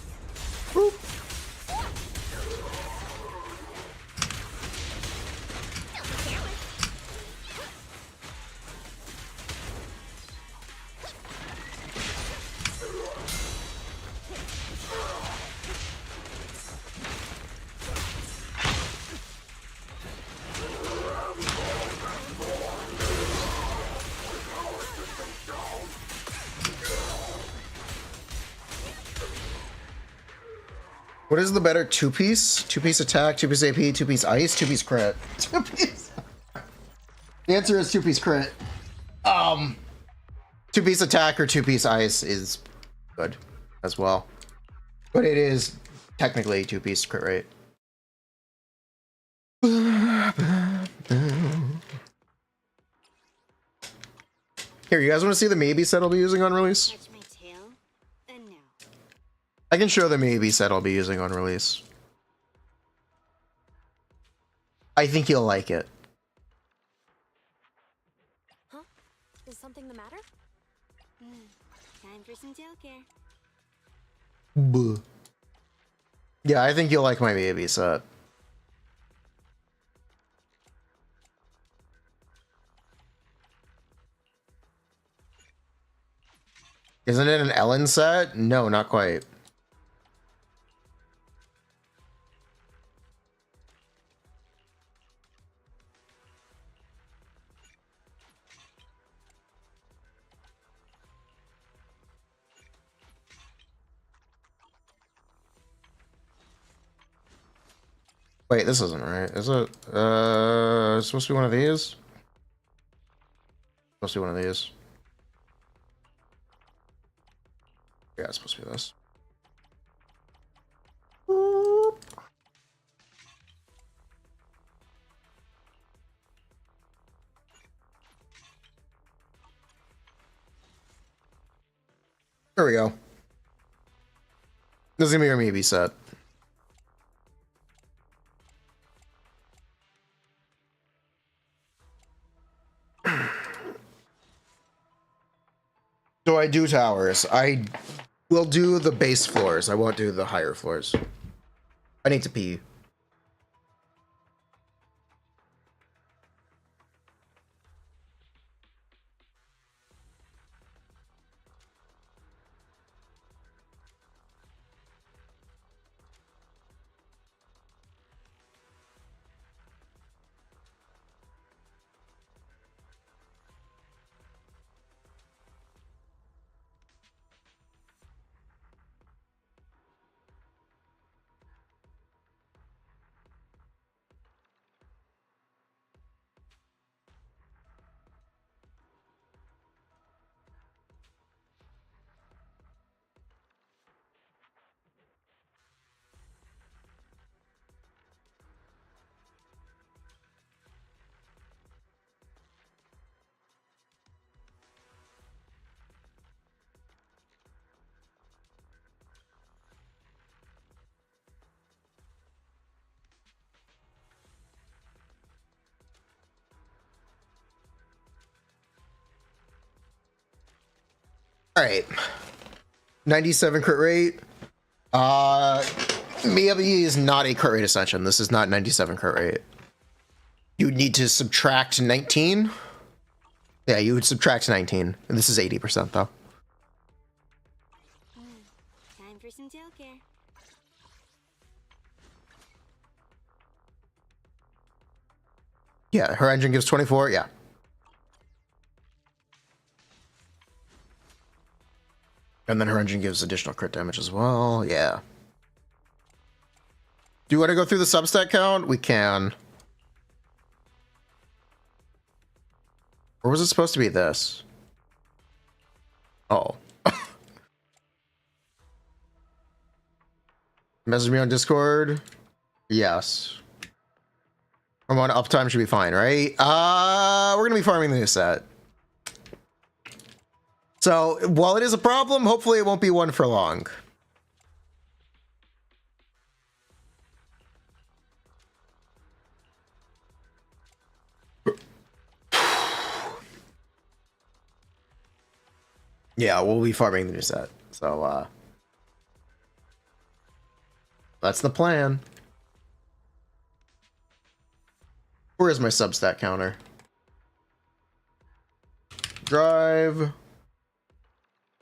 What is the better two-piece? Two-piece attack, two-piece AP, two-piece ice, two-piece crit. Two-piece. The answer is two-piece crit. Two-piece attack or two-piece ice is good as well. But it is technically two-piece crit rate. Here, you guys want to see the maybe set I'll be using on release? Catch my tail, and now. I can show the maybe set I'll be using on release. I think you'll like it. Huh? Is something the matter? Time for some tail care. Buh. Yeah, I think you'll like my maybe set. Isn't it an Ellen set? No, not quite. Wait, this isn't right. Is it? It's supposed to be one of these? Supposed to be one of these. Yeah, it's supposed to be this. There we go. This is gonna be your maybe set. So I do towers. I will do the base floors. I won't do the higher floors. I need to pee. All right, 97 crit rate. Maybe is not a crit rate ascension. This is not 97 crit rate. You need to subtract 19. Yeah, you would subtract 19, and this is 80% though. Time for some tail care. Yeah, her engine gives 24. Yeah. And then her engine gives additional crit damage as well. Yeah. Do you want to go through the substat count? We can. Or was it supposed to be this? Oh. Message me on Discord. Yes. Hormone uptime should be fine, right? We're gonna be farming the new set. So while it is a problem, hopefully it won't be one for long. Yeah, we'll be farming the new set. So, that's the plan. Where is my substat counter? Drive.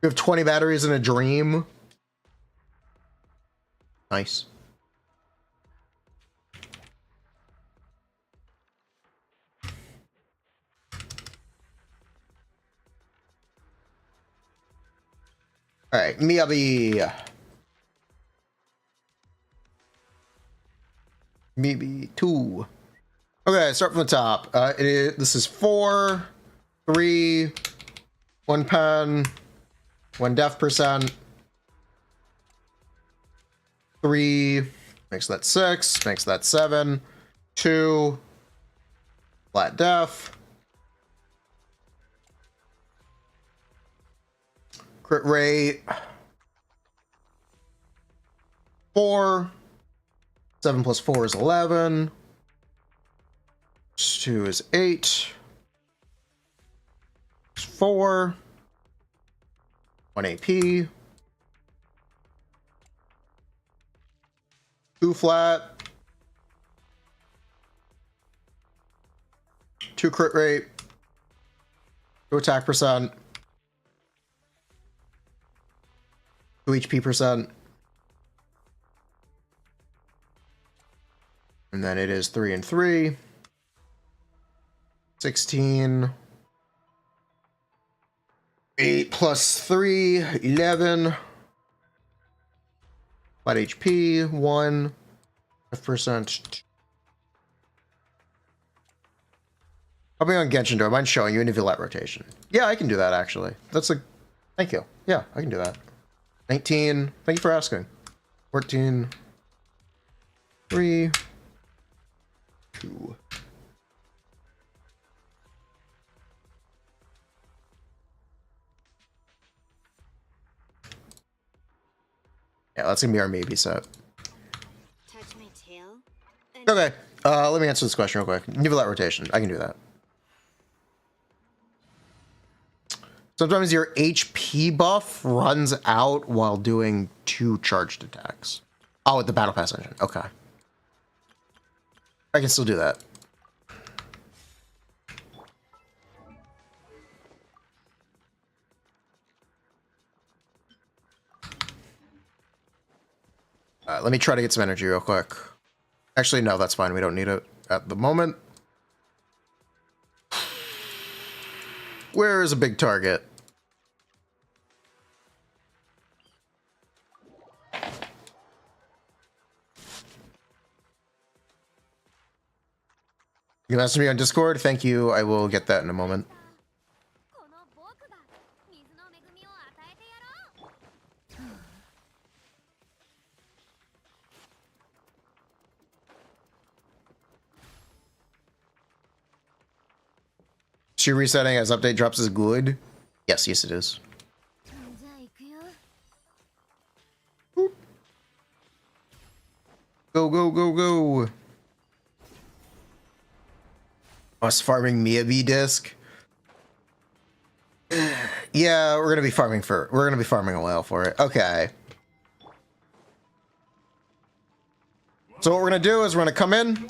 We have 20 batteries in a dream. Nice. All right, Miyabi. Maybe 2. Okay, start from the top. This is 4, 3, 1 pen, 1 def percent, 3, makes that 6, makes that 7, 2, flat def, crit rate, 4, 7 plus 4 is 11, 2 is 8, 4, 1 AP, 2 flat, 2 crit rate, 2 attack percent, 2 HP percent, and then it is 3 and 3, 16, 8 plus 3, 11, flat HP, 1, F%. I'll be on Genshin, do I mind showing you an Evilette rotation? Yeah, I can do that actually. That's a, thank you. Yeah, I can do that. 19, thank you for asking. 14, 3, 2. Yeah, that's gonna be our maybe set. Touch my tail? Okay, let me answer this question real quick. Nivelette rotation, I can do that. Sometimes your HP buff runs out while doing 2 charged attacks. Oh, with the Battle Pass engine. Okay. I can still do that. Let me try to get some energy real quick. Actually, no, that's fine. We don't need it at the moment. Where is a big target? You can message me on Discord. Thank you. I will get that in a moment. この僕が水の恵みを与えてやろう。 She resetting as update drops is good. Yes, yes it is. じゃあ行くよ。 Go, go, go, go. Us farming Miyabi disc. Yeah, we're gonna be farming a while for it. Okay. So what we're gonna do is we're gonna come in.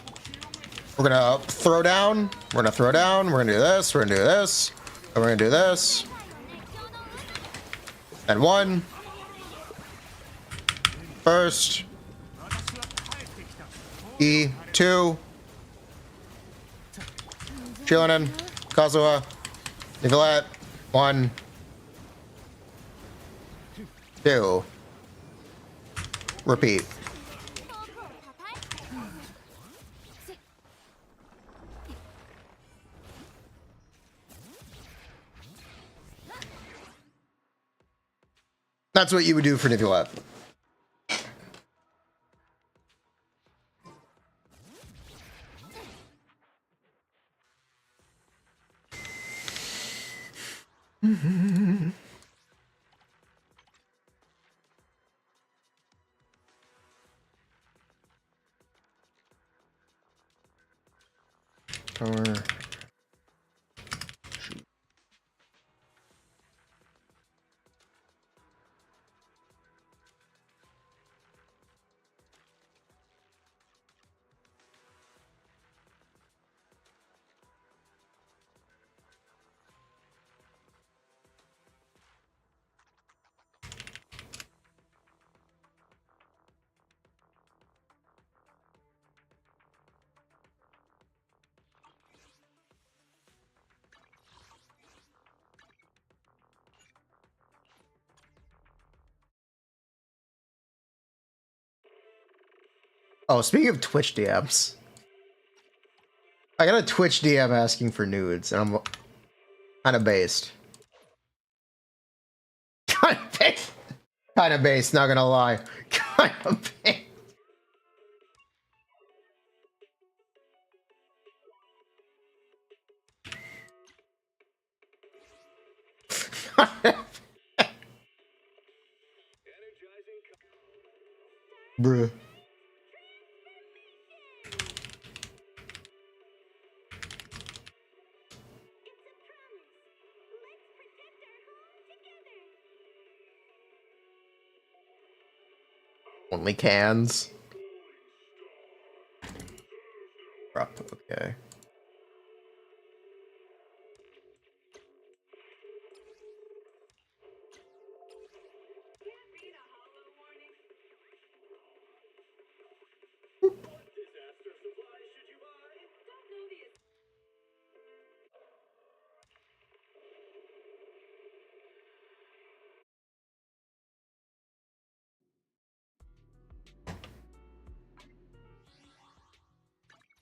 We're gonna throw down. We're gonna throw down. We're gonna do this. We're gonna do this. And we're gonna do this. And 1. First. E. 2. Chillinen. Kazuha. Nicolette. 1. 2. Repeat. That's what you would do for Nicolette. Power. Oh, speaking of Twitch DMs, I got a Twitch DM asking for nudes, and I'm kind of based. Kind of based. Kind of based, not gonna lie. Kind of based. Bruh. Only cans. Okay.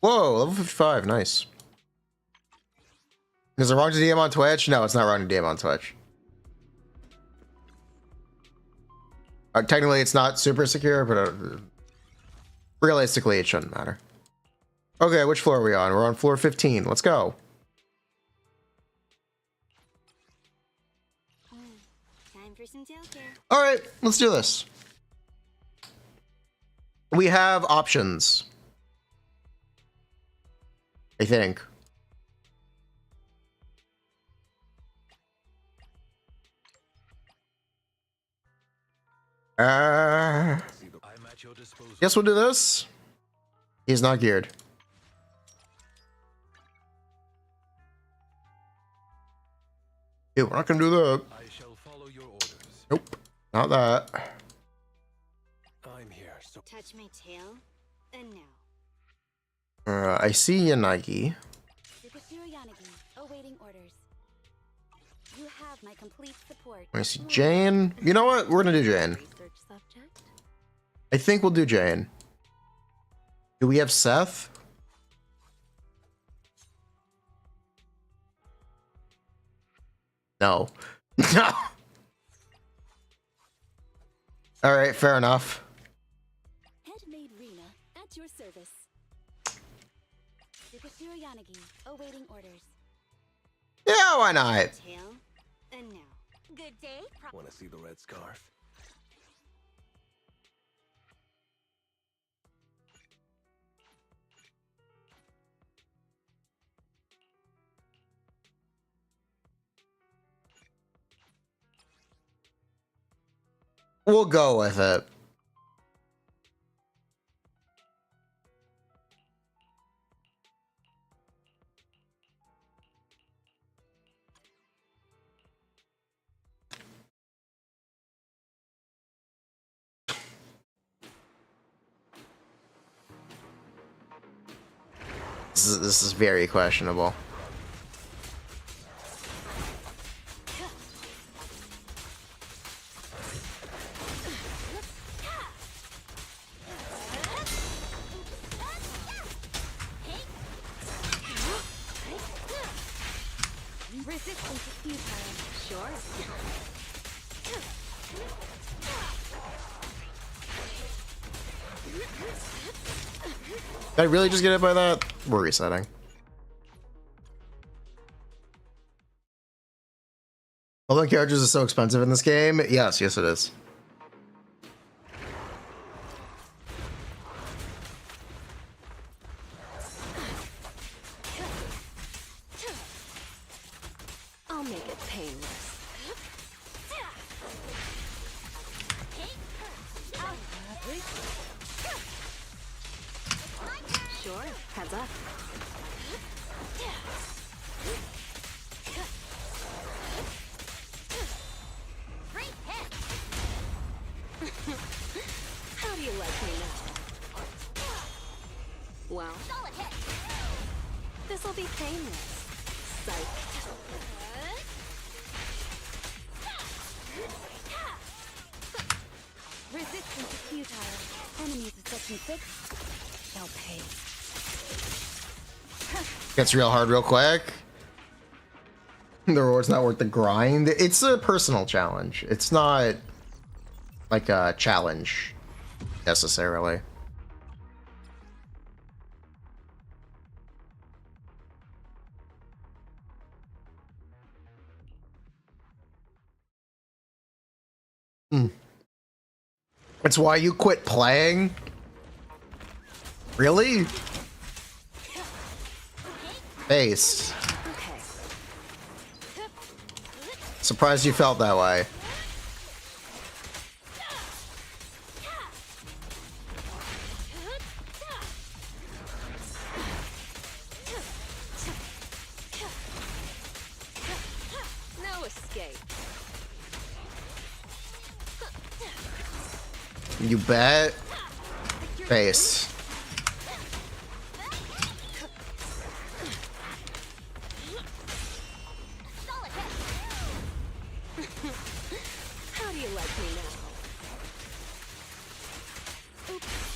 Whoa, level 55, nice. Is it wrong to DM on Twitch? No, it's not wrong to DM on Twitch. Technically, it's not super secure, but realistically, it shouldn't matter. Okay, which floor are we on? We're on floor 15. Let's go. Time for some tailcare. All right, let's do this. We have options. I think. I'm at your disposal. Guess we'll do this. He's not geared. Dude, we're not gonna do that. I shall follow your orders. Nope, not that. I'm here, so Touch my tail, and now. I see Yanagi. Super Yanagi, awaiting orders. You have my complete support. I see Jane. You know what? We're gonna do Jane. Research subject? I think we'll do Jane. Do we have Seth? No. No. All right, fair enough. Handmade Rena, at your service. Super Yanagi, awaiting orders. Yeah, why not? Tail, and now. Good day. want to see the red scarf? We'll go with it. This is very questionable. Resistance is futile. Sure. Did I really just get hit by that? We're resetting. Although characters are so expensive in this game, yes, it is. I'll make it painless. Sure, heads up. How do you like me now? Well, this'll be painless. Psych. Resistance is futile. Enemies of section 6 They'll pay. Gets real hard real quick. The reward's not worth the grind. It's a personal challenge. It's not like a challenge necessarily. It's why you quit playing? Really? Face. Okay. Surprised you felt that way. No escape. You bet. Face. How do you like me now?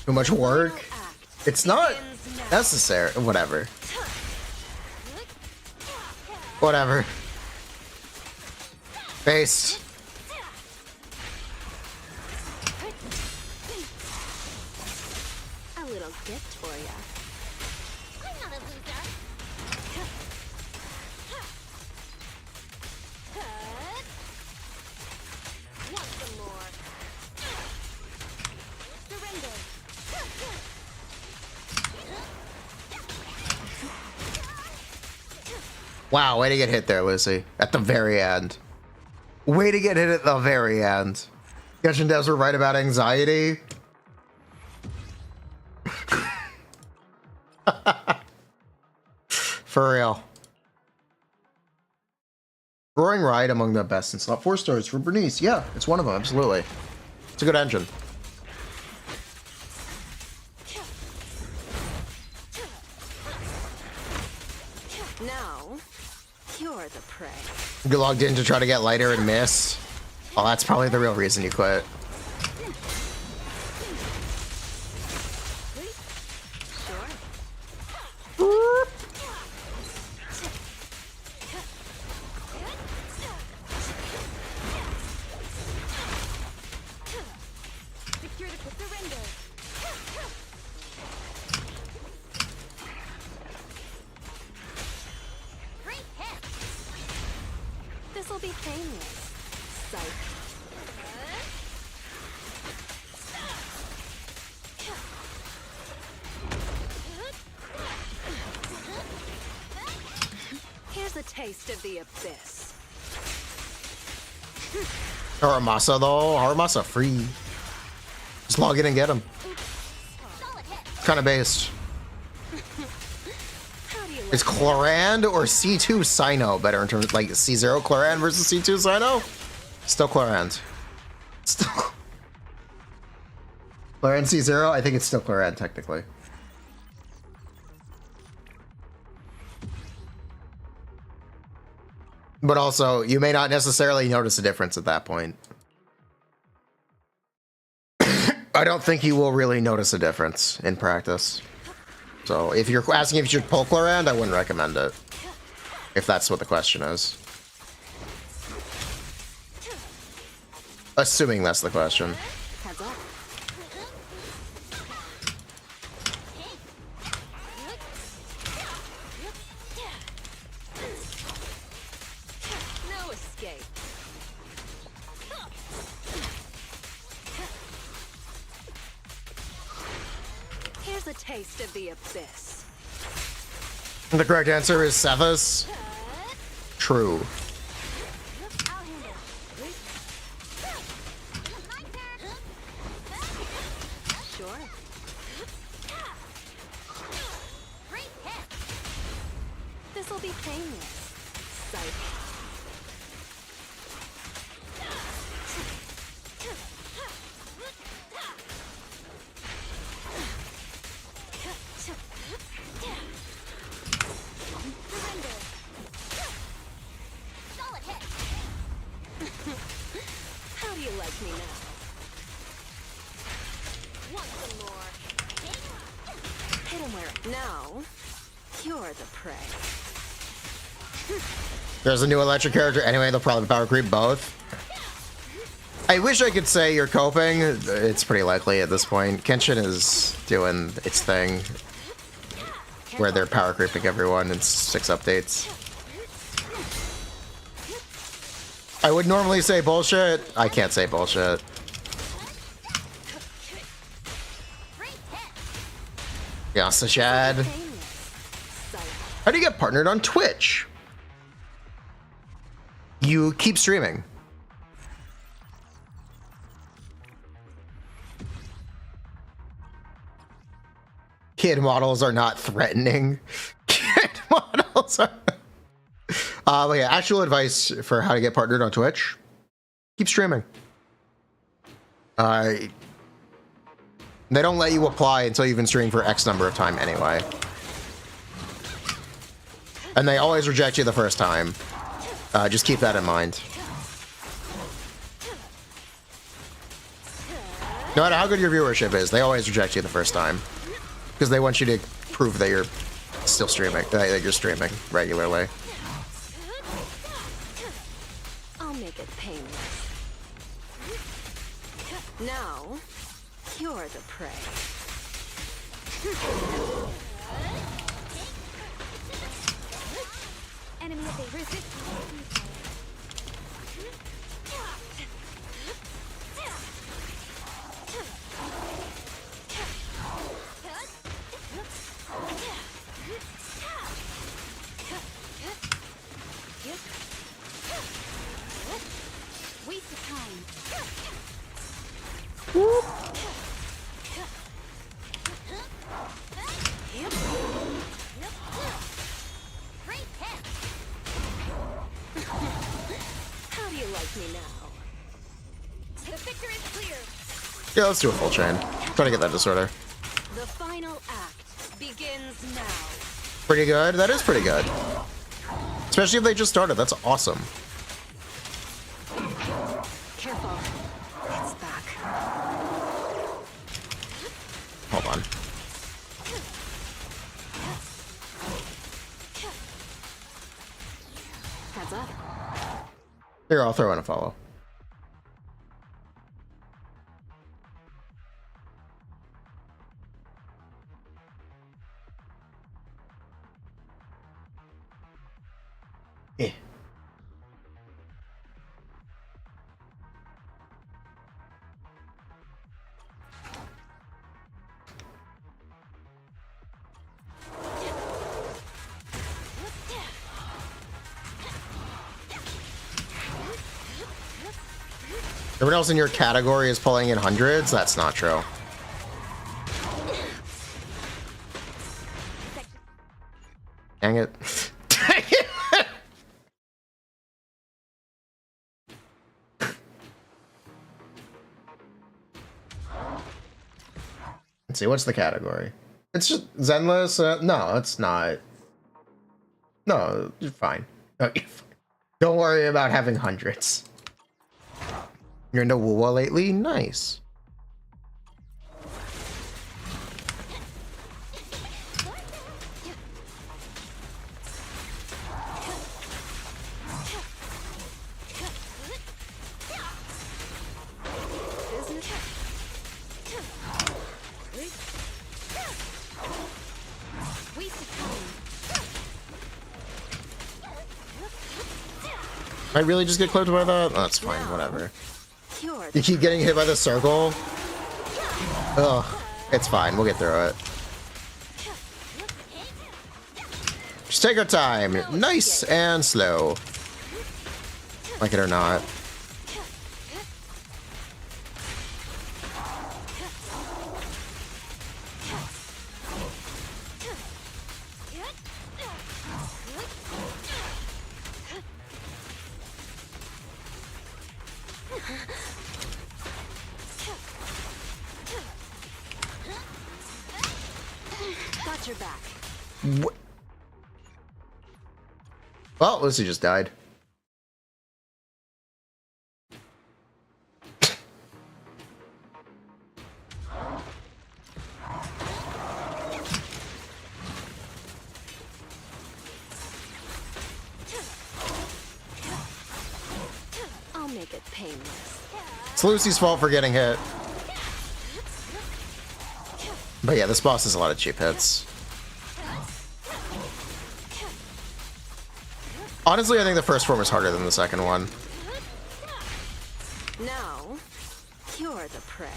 Too much work? It's not necessary. Whatever. Whatever. Face. A little gift for ya. I'm not a loser. Want some more? Surrender. Wow, way to get hit there, Lucy. At the very end. Way to get hit at the very end. Genshin devs were right about anxiety. For real. Roaring Ride among the best in slot 4 stars for Bernice. Yeah, it's one of them, absolutely. It's a good engine. Now, you're the prey. You logged in to try to get lighter and miss. Oh, that's probably the real reason you quit. Secure the surrender. Great hit. This'll be painless. Psych. Here's a taste of the abyss. Haramasa though, Haramasa free. Just log in and get him. Kind of based. How do you Is Chlorand or C2 Sino better in terms of like C0 Chlorand versus C2 Sino? Still Chlorand. Still Chlorand C0? I think it's still Chlorand technically. But also, you may not necessarily notice a difference at that point. I don't think you will really notice a difference in practice. So if you're asking if you should pull Chlorand, I wouldn't recommend it. If that's what the question is. Assuming that's the question. Heads up. No escape. Here's a taste of the abyss. The correct answer is Cephas. True. I'll handle it. My turn. Sure. Great hit. This'll be painless. Psych. Surrender. Solid hit. How do you like me now? Want some more? somewhere. Now, you're the prey. There's a new electric character. Anyway, they'll probably power creep both. I wish I could say you're coping. It's pretty likely at this point. Genshin is doing its thing, where they're power creeping everyone in 6 updates. I would normally say bullshit. I can't say bullshit. Yeah, so Chad. How do you get partnered on Twitch? You keep streaming. Kid models are not threatening. Kid models are... but yeah, actual advice for how to get partnered on Twitch. Keep streaming. They don't let you apply until you've been streaming for X number of time anyway. And they always reject you the first time. Just keep that in mind. No matter how good your viewership is, they always reject you the first time. Because they want you to prove that you're still streaming, that you're streaming regularly. I'll make it painless. Now, you're the prey. Enemy at the resistance. Waste of time. How do you like me now? The victor is clear. Yeah, let's do a full chain. Try to get that disorder. The final act begins now. Pretty good. That is pretty good. Especially if they just started. That's awesome. Careful. It's back. Hold on. Heads up. Here, I'll throw in a follow. Eh. Everyone else in your category is pulling in hundreds? That's not true. Dang it. Dang it. Let's see, what's the category? It's just Zenless? No, it's not. No, you're fine. No, you're fine. Don't worry about having hundreds. You're into WoWa lately? Nice. I really just get clipped by that? Oh, that's fine, whatever. You keep getting hit by the circle? Ugh, it's fine, we'll get through it. Just take our time, nice and slow. Like it or not. Got your back. What? Well, Lucy just died. It's Lucy's fault for getting hit. But yeah, this boss has a lot of cheap hits. Honestly, I think the first form is harder than the second one. Now, you're the prey.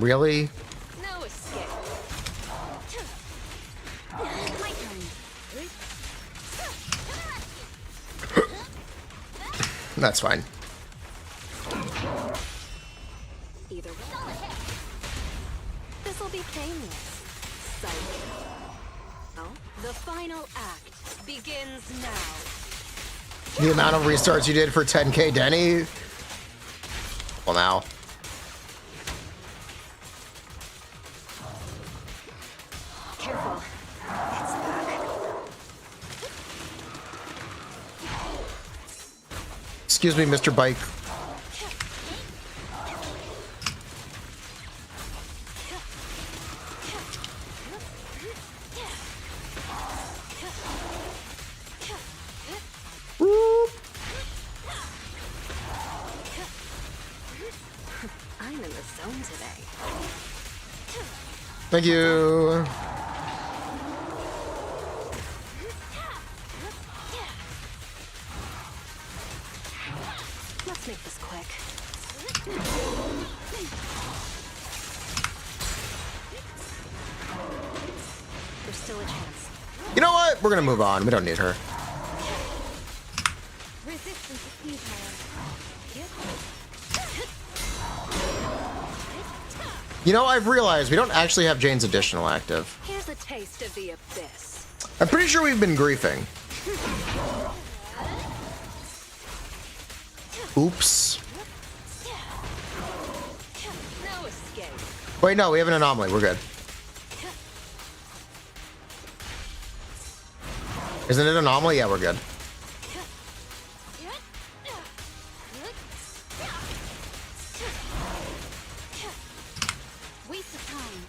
Really? No escape. My turn. That's fine. Either way. This'll be painless. Psych. Oh, the final act begins now. The amount of restarts you did for 10k Denny? Well, now. Careful. It's back. Excuse me, Mr. Bike. I'm in the zone today. Thank you. Let's make this quick. There's still a chance. You know what? We're gonna move on. We don't need her. Resistance is futile. You know, I've realized we don't actually have Jane's additional active. Here's a taste of the abyss. I'm pretty sure we've been griefing. Oops. No escape. Wait, no, we have an anomaly. We're good. Isn't it an anomaly? Yeah, we're good. Waste of time.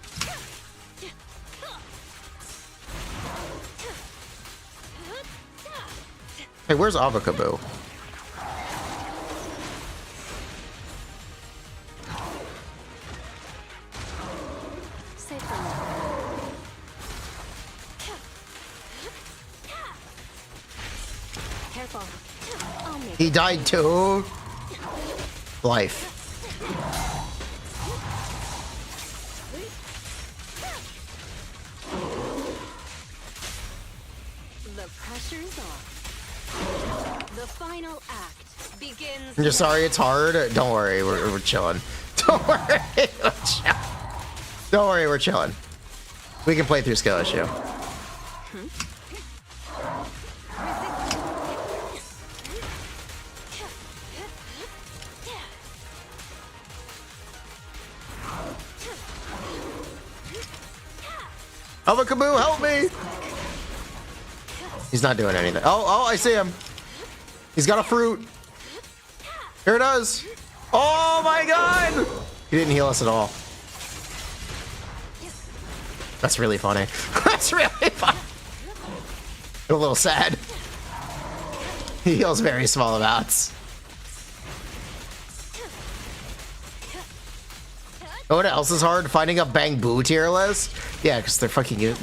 Hey, where's Avocabo? Save for now. Careful. I'll make He died too. Life. The pressure's on. The final act begins. You're sorry it's hard? Don't worry, we're chilling. Don't worry, we're chilling. Don't worry, we're chilling. We can play through skill issue. Avocabo, help me! He's not doing anything. Oh, I see him. He's got a fruit. Here it is. Oh my god! He didn't heal us at all. That's really funny. That's really funny. A little sad. He heals very small amounts. Oh, what else is hard? Finding a Bangbu tier list? Yeah, because they're fucking...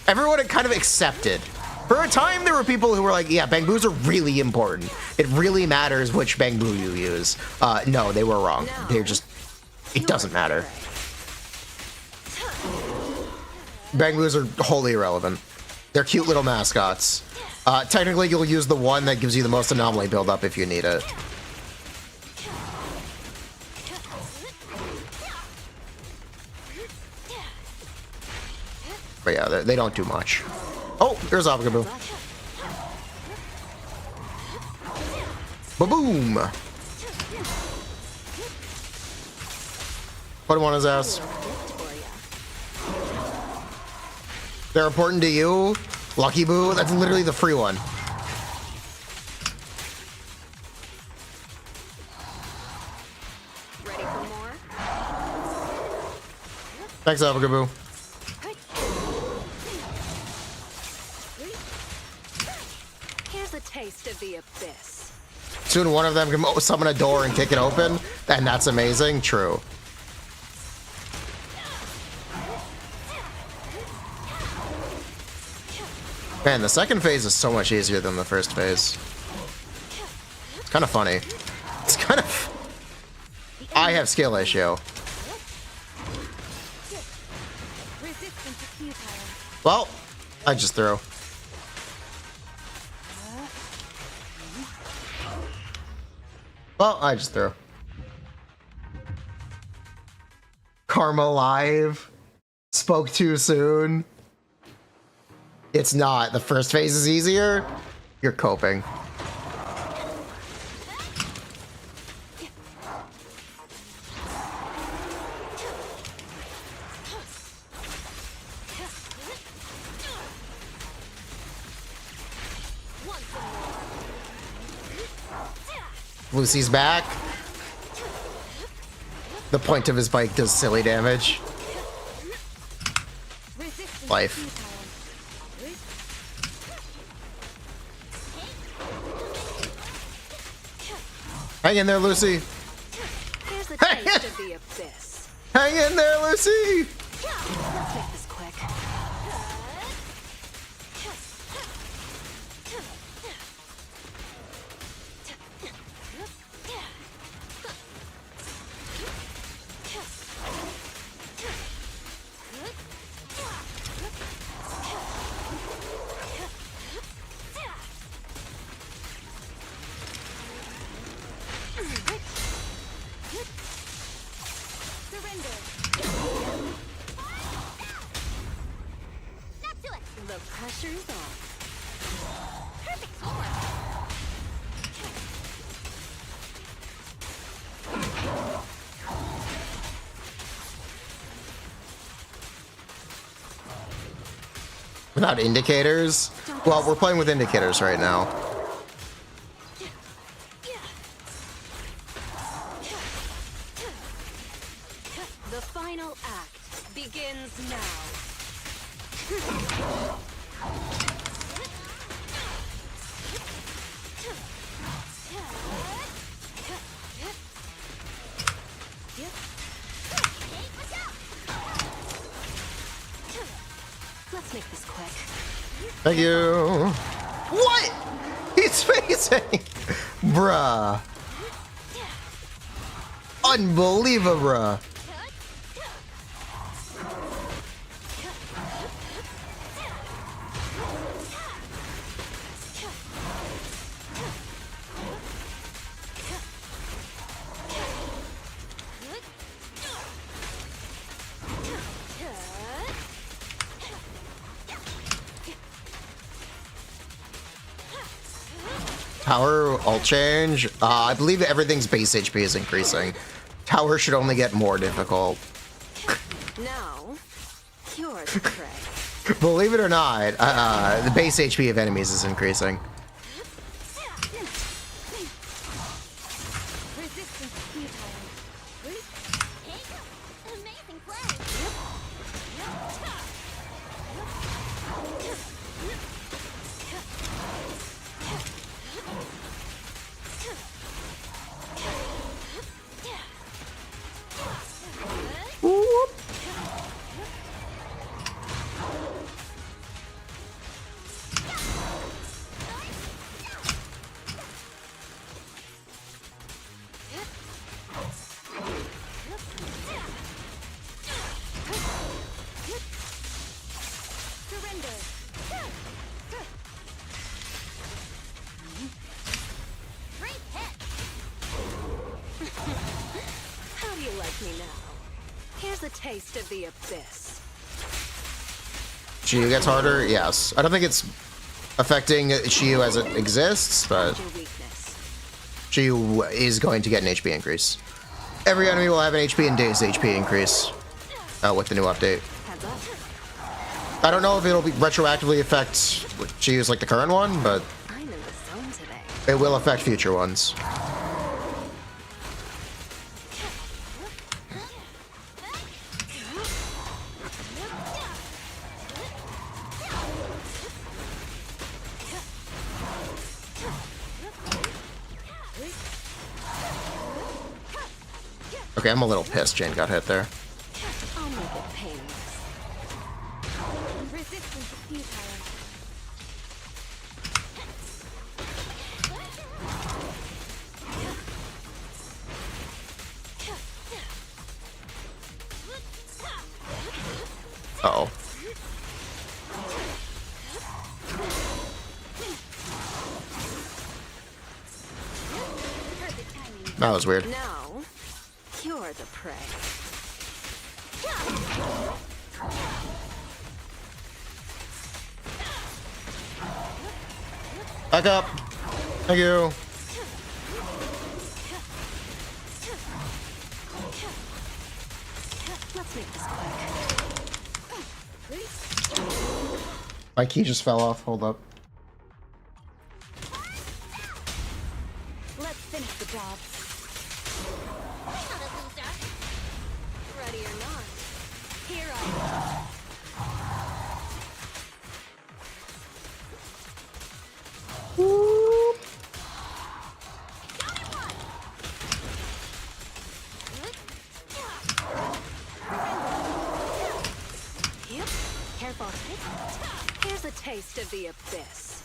Everyone kind of accepted. For a time, there were people who were like, yeah, Bangbus are really important. It really matters which Bangbu you use. No, they were wrong. They're just... It doesn't matter. Bangbus are wholly irrelevant. They're cute little mascots. Technically, you'll use the one that gives you the most anomaly buildup if you need it. But yeah, they don't do much. Oh, there's Avocabo. Ba-boom! Put him on his ass. They're important to you? Lucky Boo? That's literally the free one. Ready for more? Thanks, Africa Boo. Here's a taste of the abyss. Soon one of them can summon a door and kick it open, and that's amazing. True. Man, the second phase is so much easier than the first phase. It's kind of funny. It's kind of... I have skill issue. Resistance is futile. Well, I just threw. Well, I just threw. Karma Live. Spoke too soon. It's not. The first phase is easier. You're coping. Lucy's back. The point of his bike does silly damage. Life. Hang in there, Lucy. Here's a taste of the abyss. Hang in there, Lucy. Let's make this quick. The pressure's on. Perfect teamwork. Without indicators? Well, we're playing with indicators right now. The final act begins now. Let's make this quick. Thank you. What? He's facing. Bruh. Unbelievable. Tower ult change. I believe everything's base HP is increasing. Tower should only get more difficult. Now, you're the prey. Believe it or not, the base HP of enemies is increasing. Resistance futile. Amazing play. Whoop. Surrender. Great hit. How do you like me now? Here's a taste of the abyss. Shiyu gets harder? Yes. I don't think it's affecting Shiyu as it exists, but Your weakness. Shiyu is going to get an HP increase. Every enemy will have an HP and dazed HP increase with the new update. Heads up. I don't know if it'll be retroactively affect Shiyu's like the current one, but I'm in the zone today. it will affect future ones. Okay, I'm a little pissed Jane got hit there. I'll make it painless. Resistance is futile. Uh-oh. That was weird. Now, you're the prey. Back up. Thank you. Let's make this quick. My key just fell off. Hold up. Let's finish the job. Ready or not, here I am. Yep. Careful. Here's a taste of the abyss.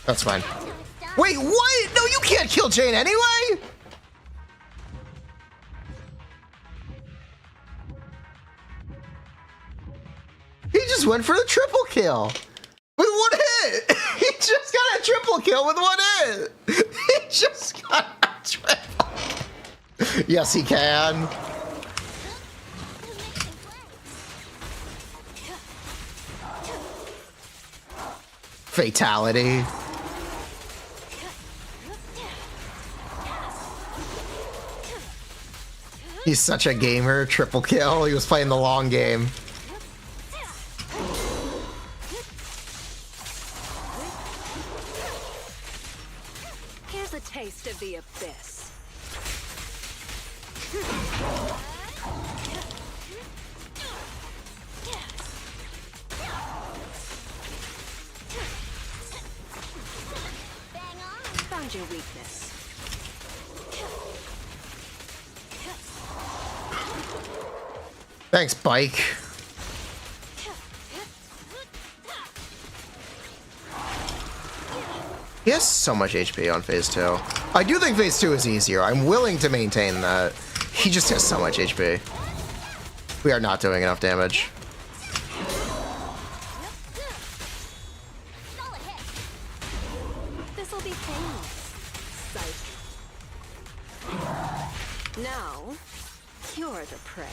That's fine. Wait, what? No, you can't kill Jane anyway? He just went for the triple kill. With one hit. He just got a triple kill with one hit. He just got a triple. Yes, he can. Fatality. He's such a gamer. Triple kill. He was playing the long game. Here's a taste of the abyss. Find your weakness. Thanks, Bike. He has so much HP on phase 2. I do think phase 2 is easier. I'm willing to maintain that. He just has so much HP. We are not doing enough damage. This'll be painless. Psych. Now, you're the prey.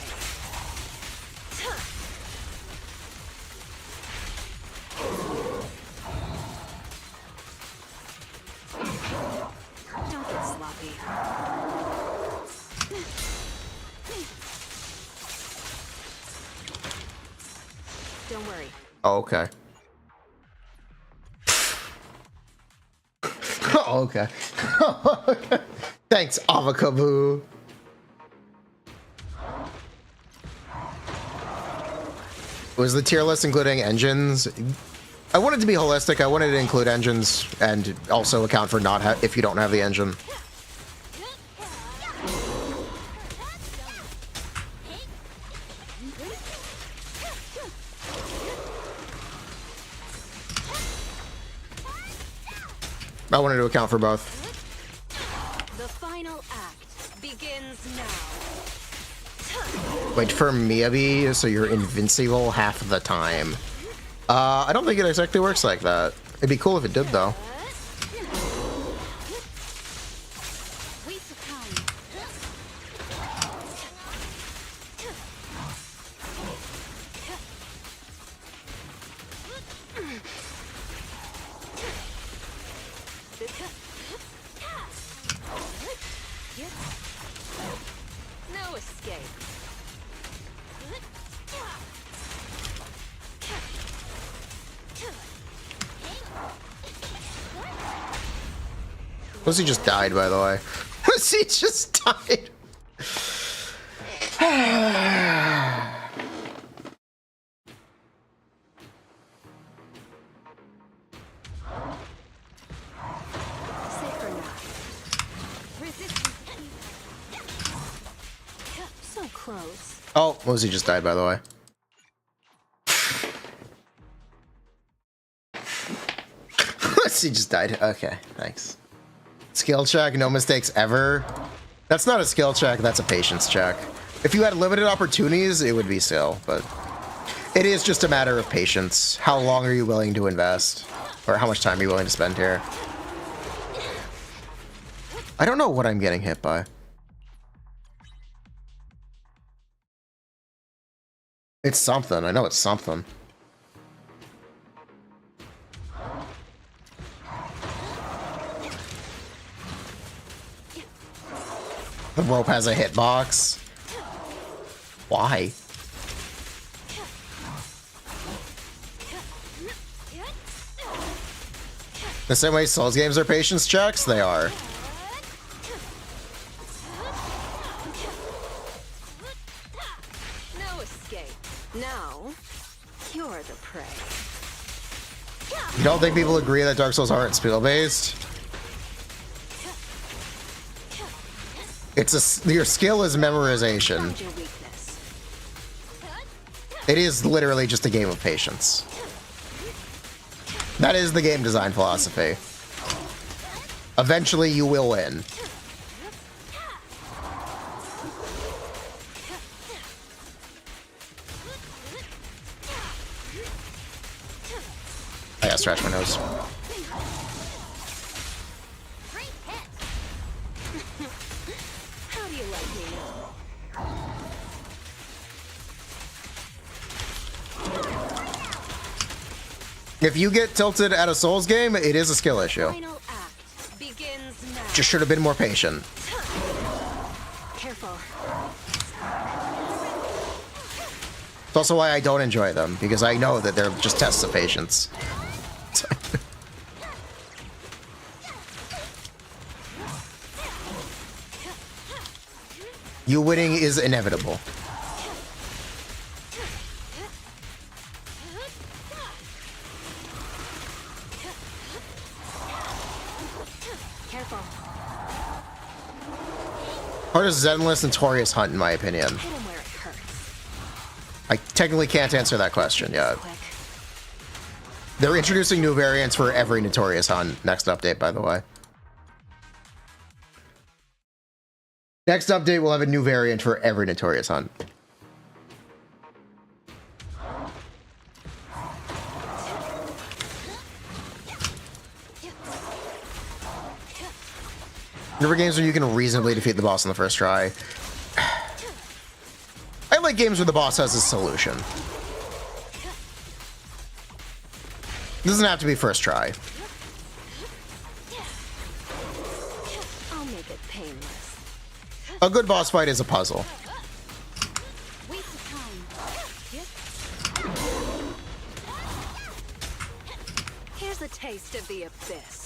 Don't get sloppy. Don't worry. Oh, okay. Oh, okay. Thanks, Avocaboo. Was the tier list including engines? I wanted to be holistic. I wanted to include engines and also account for not if you don't have the engine. I wanted to account for both. The final act begins now. Wait, for Miyabi, so you're invincible half the time. I don't think it exactly works like that. It'd be cool if it did, though. We succumb. No escape. Pussy just died, by the way. Pussy just died. Safer now. Resistance. So close. Oh, Pussy just died, by the way. Pussy just died. Okay, thanks. Skill check, no mistakes ever. That's not a skill check, that's a patience check. If you had limited opportunities, it would be skill, but it is just a matter of patience. How long are you willing to invest? Or how much time are you willing to spend here? I don't know what I'm getting hit by. It's something. I know it's something. The rope has a hitbox. Why? The same way Souls games are patience checks, they are. No escape. Now, you're the prey. You don't think people agree that Dark Souls aren't skill-based? Your skill is memorization. Found your weakness. It is literally just a game of patience. That is the game design philosophy. Eventually you will win. I gotta scratch my nose. How do you like me now? If you get tilted at a Souls game, it is a skill issue. Final act begins now. Just should have been more patient. Careful. It's also why I don't enjoy them, because I know that they're just tests of patience. You winning is inevitable. Careful. Hardest Zenless Notorious Hunt, in my opinion. Hit him where it hurts. I technically can't answer that question yet. Quick. They're introducing new variants for every Notorious Hunt. Next update, by the way. Next update, we'll have a new variant for every Notorious Hunt. There are games where you can reasonably defeat the boss on the first try. I like games where the boss has a solution. It doesn't have to be first try. I'll make it painless. A good boss fight is a puzzle. Waste of time. Here's a taste of the abyss.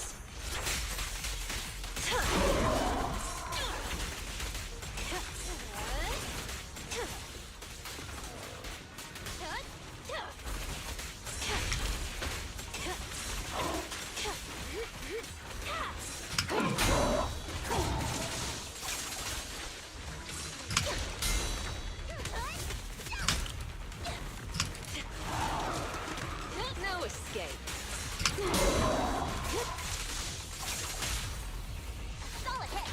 No escape.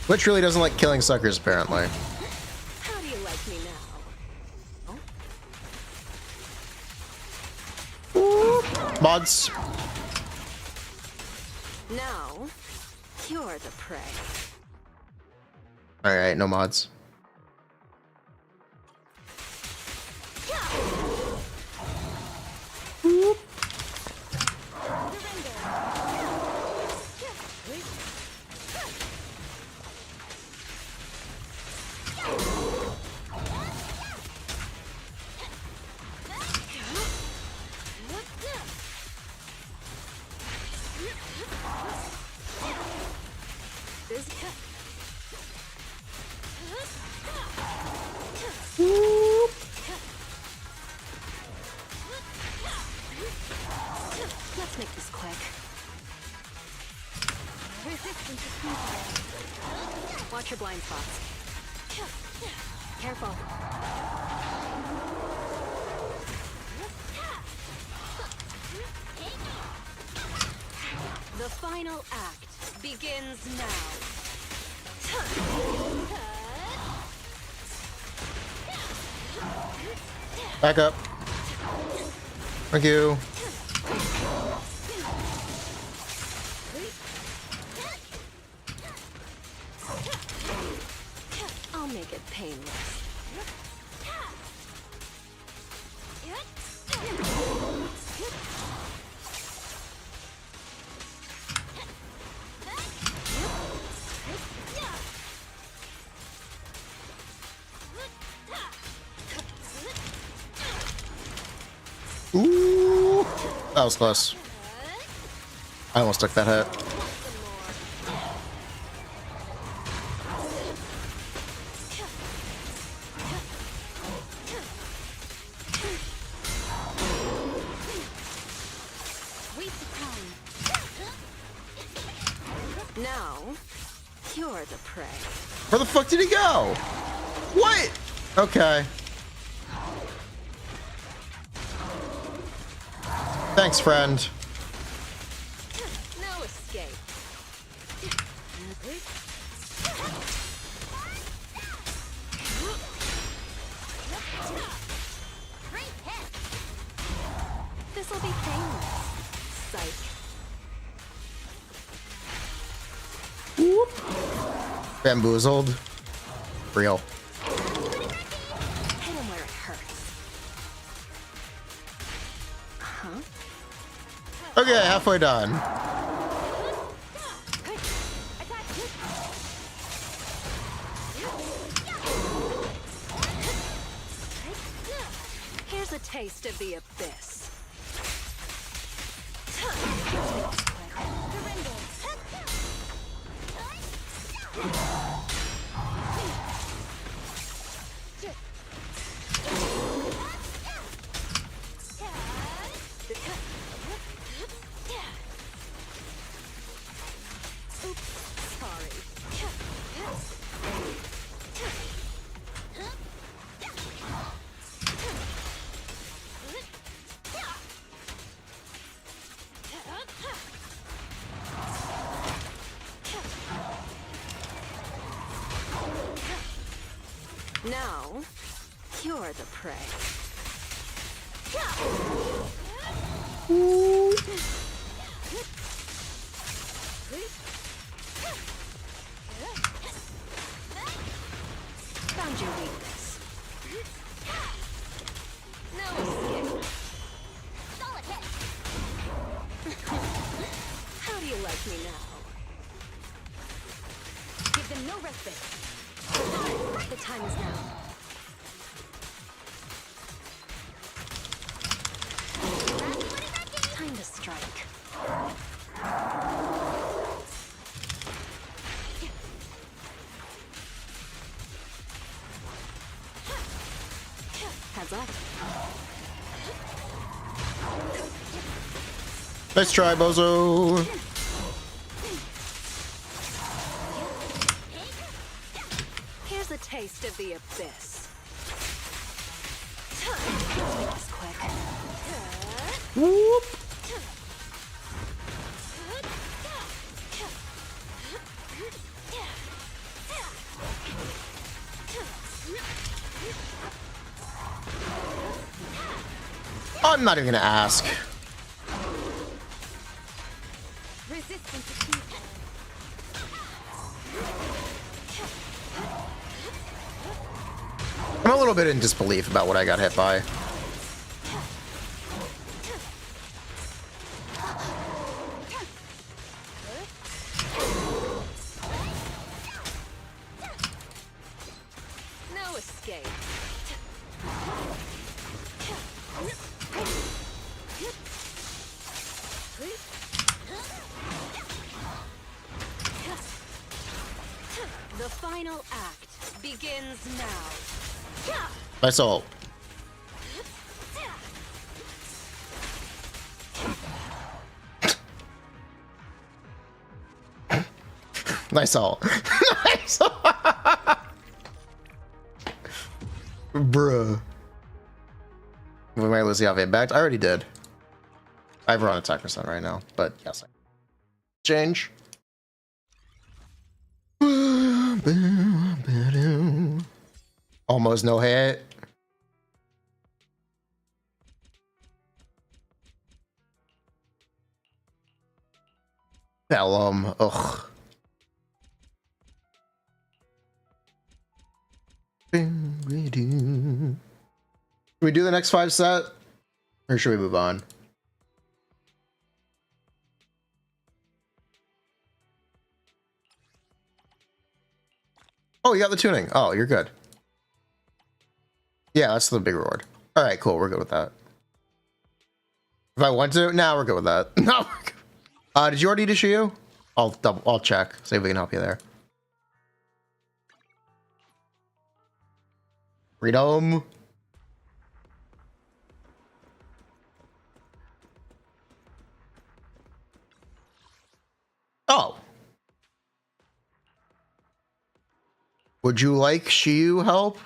Which really doesn't like killing suckers, apparently. How do you like me now? Mods. Now, you're the prey. Alright, no mods. blind spots. Careful. The final act begins now. Back up. Thank you. I'll make it painless. Ooh, that was close. I almost took that hit. Now, you're the prey. Where the fuck did he go? What? Okay. Thanks, friend. No escape. This'll be painless. Psych. Bamboozled. Real. Hit him where it hurts. Okay, halfway done. Here's a taste of the abyss. Now, you're the prey. Found your weakness. No escape. How do you like me now? Give them no respite. The time is now. Time to strike. Heads up. Nice try, bozo. Here's a taste of the abyss. Make this quick. Whoop. I'm not even gonna ask. I'm a little bit in disbelief about what I got hit by. No escape. The final act begins now. Nice ult. Nice ult. Nice ult. Bruh. We might lose the outfit back. I already did. I have her on attack percent right now, but yes. Change. Almost no hit. Bellum. Ugh. Should we do the next 5 set? Or should we move on? Oh, you got the tuning. Oh, you're good. Yeah, that's the big reward. All right, cool. We're good with that. If I want to, now we're good with that. No. Did you already do Shiyu? I'll check. See if we can help you there. Freedom. Oh. Would you like Shiyu help?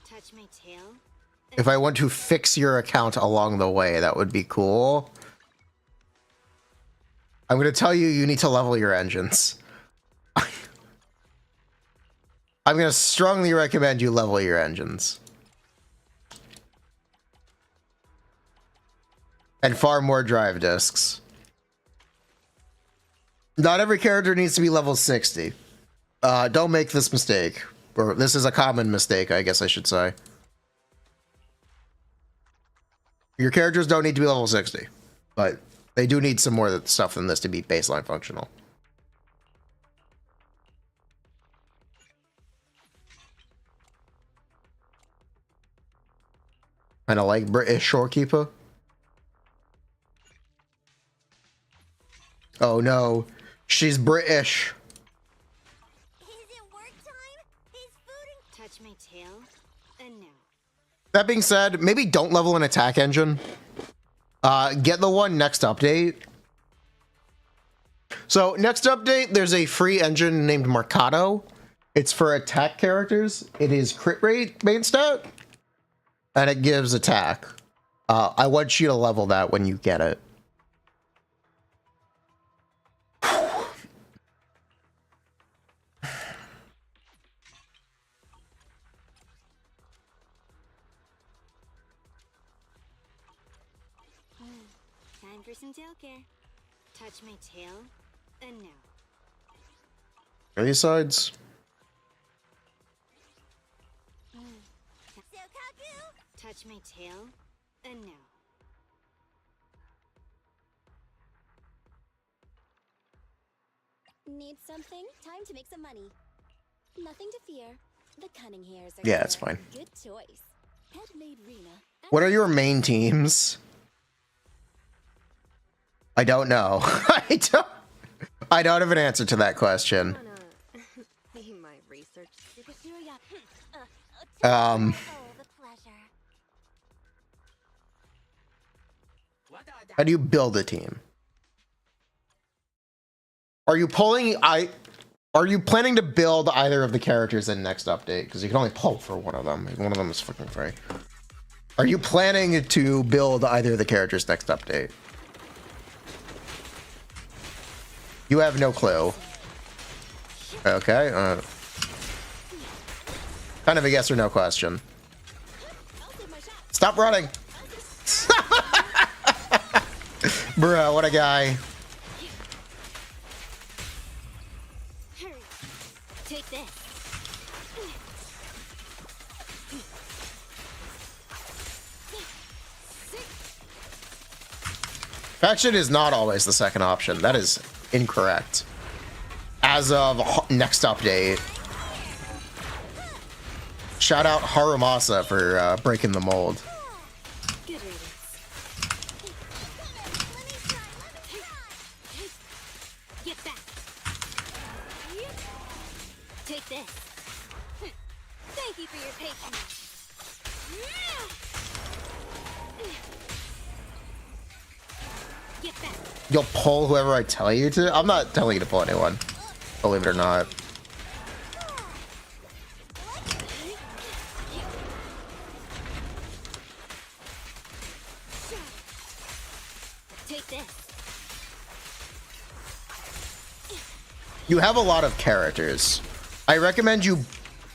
Touch my tail. If I want to fix your account along the way, that would be cool. I'm going to tell you, you need to level your engines. I'm going to strongly recommend you level your engines. And far more drive discs. Not every character needs to be level 60. Don't make this mistake. Or this is a common mistake, I guess I should say. Your characters don't need to be level 60. But they do need some more stuff than this to be baseline functional. Kind of like British shorekeeper. Oh no, she's British. Is it work time? Is food Touch my tail. And now. That being said, maybe don't level an attack engine. Get the one next update. So next update, there's a free engine named Mercado. It's for attack characters. It is crit rate main stat, and it gives attack. I want you to level that when you get it. Time for some tail care. Touch my tail. And now. Are these sides? Touch my tail. And now. Need something? Time to make some money. Nothing to fear. The cunning hairs are Yeah, it's here. fine. Good choice. Head-made Rena. What are your main teams? I don't know. I don't have an answer to that question. My research. Oh, the pleasure. How do you build a team? Are you planning to build either of the characters in next update? Because you can only pull for one of them. One of them is fucking free. Are you planning to build either of the characters next update? You have no clue. Okay. Kind of a yes or no question. Stop running. Bruh, what a guy. Hurry. Take this. Faction is not always the second option. That is incorrect. As of next update. Shout out Harumasa for breaking the mold. Good riddance. Get back. Take this. Thank you for your patience. Get back. You'll pull whoever I tell you to? I'm not telling you to pull anyone. Believe it or not. Take this. You have a lot of characters. I recommend you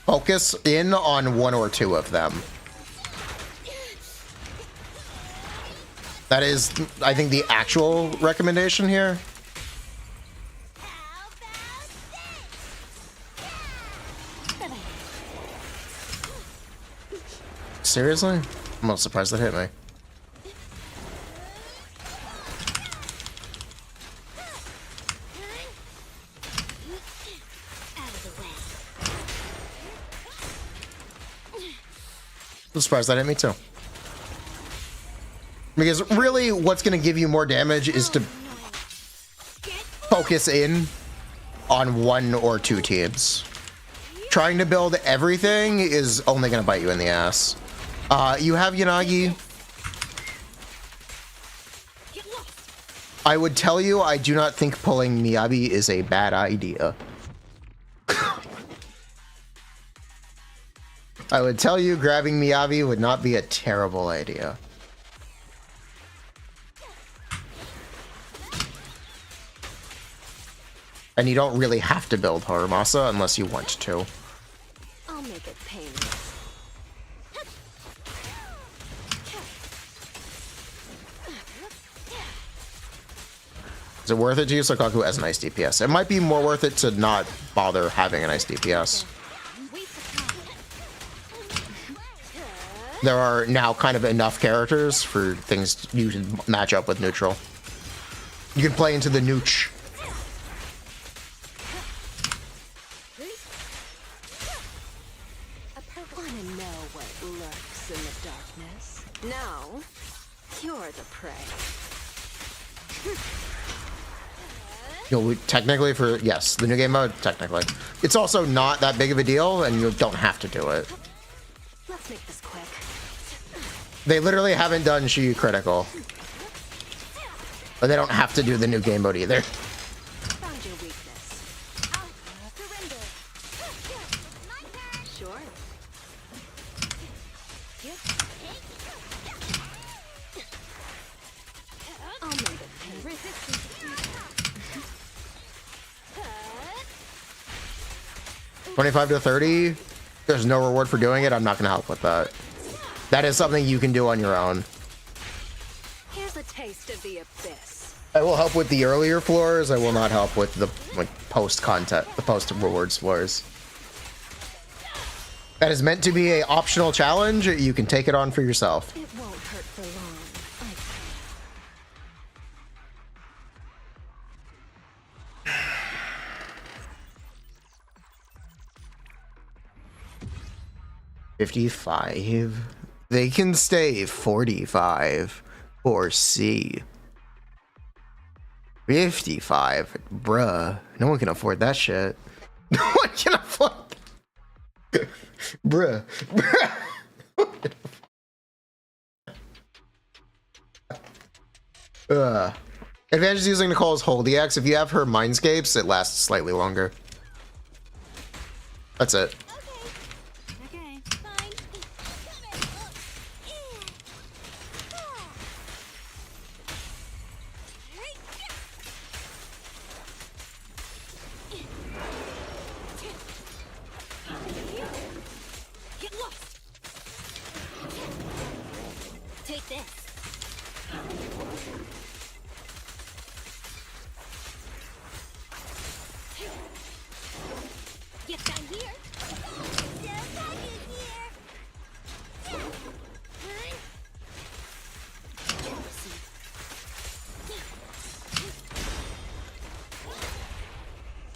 focus in on one or two of them. That is, I think, the actual recommendation here. How about this? Seriously? I'm not surprised that hit me. Out of the way. I'm surprised that hit me too. Because really, what's going to give you more damage is to focus in on one or two teams. Trying to build everything is only going to bite you in the ass. You have Yanagi. Get lost. I would tell you, I do not think pulling Miyabi is a bad idea. I would tell you grabbing Miyabi would not be a terrible idea. And you don't really have to build Horomasa unless you want to. I'll make it painless. Is it worth it to use Sokaku as a nice DPS? It might be more worth it to not bother having a nice DPS. There are now kind of enough characters for things you to match up with neutral. You can play into the nooch. Wanna know what lurks in the darkness? No, you're the prey. You'll technically for yes, the new game mode technically. It's also not that big of a deal, and you don't have to do it. Let's make this quick. They literally haven't done Shiyu critical, but they don't have to do the new game mode either. Found your weakness. Surrender. Sure. I'll make it pain. Resistance. 25 to 30. There's no reward for doing it. I'm not going to help with that. That is something you can do on your own. Here's a taste of the abyss. I will help with the earlier floors. I will not help with the post content, the post rewards floors. That is meant to be a optional challenge. You can take it on for yourself. It won't hurt for long. I 55. They can stay 45 or C. 55. Bruh. No one can afford that shit. No one can afford Bruh. Advantage using Nicole's Hold EX. If you have her Mindscapes, it lasts slightly longer. That's it. Okay, fine. Get lost. Take this. Get down here.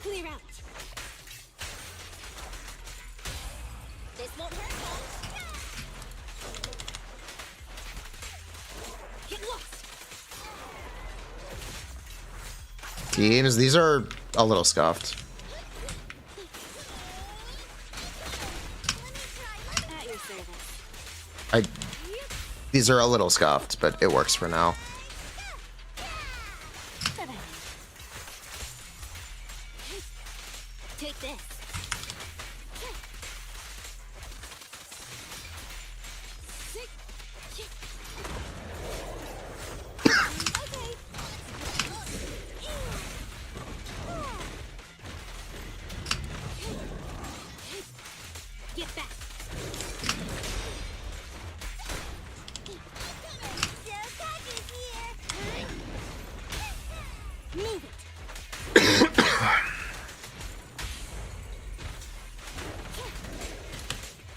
Clear out. This won't hurt much. Get lost. Teams, these are a little scuffed. At your service. These are a little scuffed, but it works for now. Take this. Okay. Get back. Move it.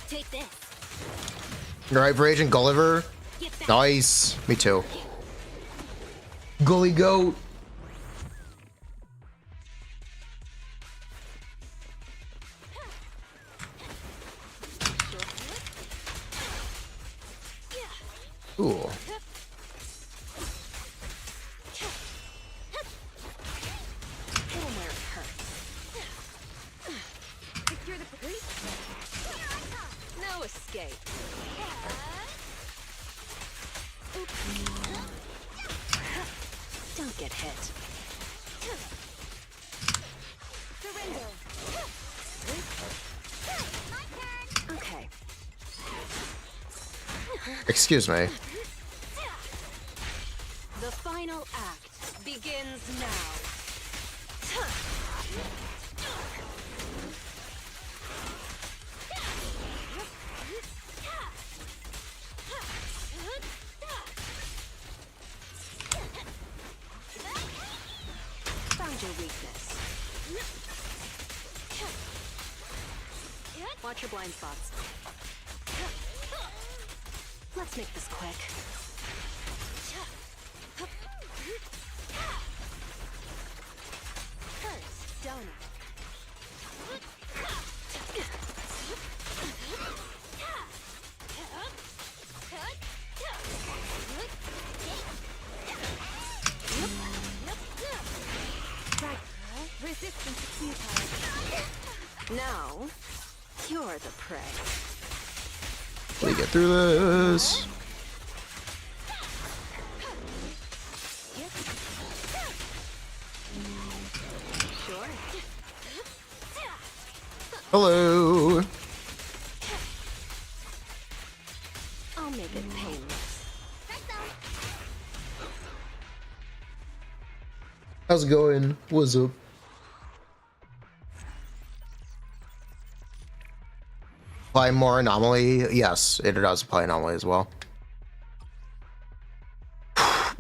Take this. Alright, for Agent Gulliver. Get back. Nice. Me too. Gully goat. Ooh. No escape. Don't get hit. Surrender. Okay. Excuse me. The final act begins now. Found your weakness. Watch your blind spots. Let's make this quick. First, donut. Resistance is futile. Now, you're the prey. We get through this. Sure. Hello. I'll make it painless. How's it going? What's up? Apply more anomaly? Yes, it does apply anomaly as well.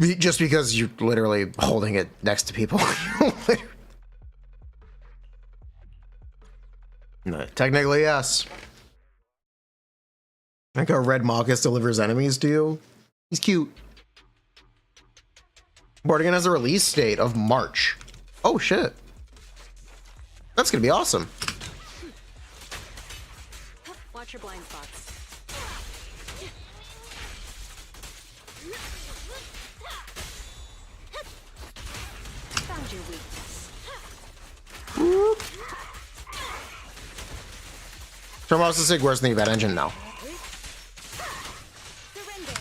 Just because you're literally holding it next to people. No, technically, yes. I think our red Marcus delivers enemies to you. He's cute. Board again has a release date of March. Oh shit. That's gonna be awesome. Watch your blind spots. Found your weakness. Termos is like, where's the event engine now? Surrender.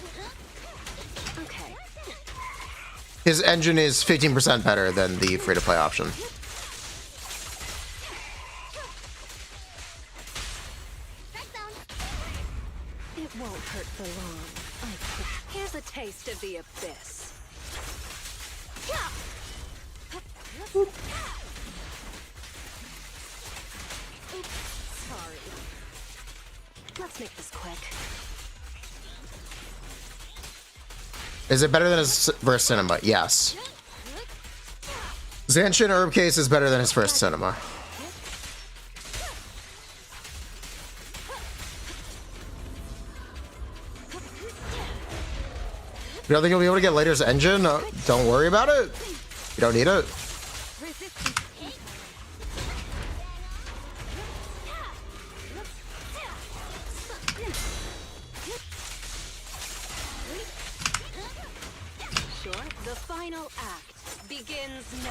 Okay. His engine is 15% better than the free-to-play option. It won't hurt for long. Here's a taste of the abyss. Oops, sorry. Let's make this quick. Is it better than his first cinema? Yes. Genshin Herb Case is better than his first cinema. You don't think you'll be able to get later's engine? Don't worry about it. You don't need it. Sure. The final act begins now.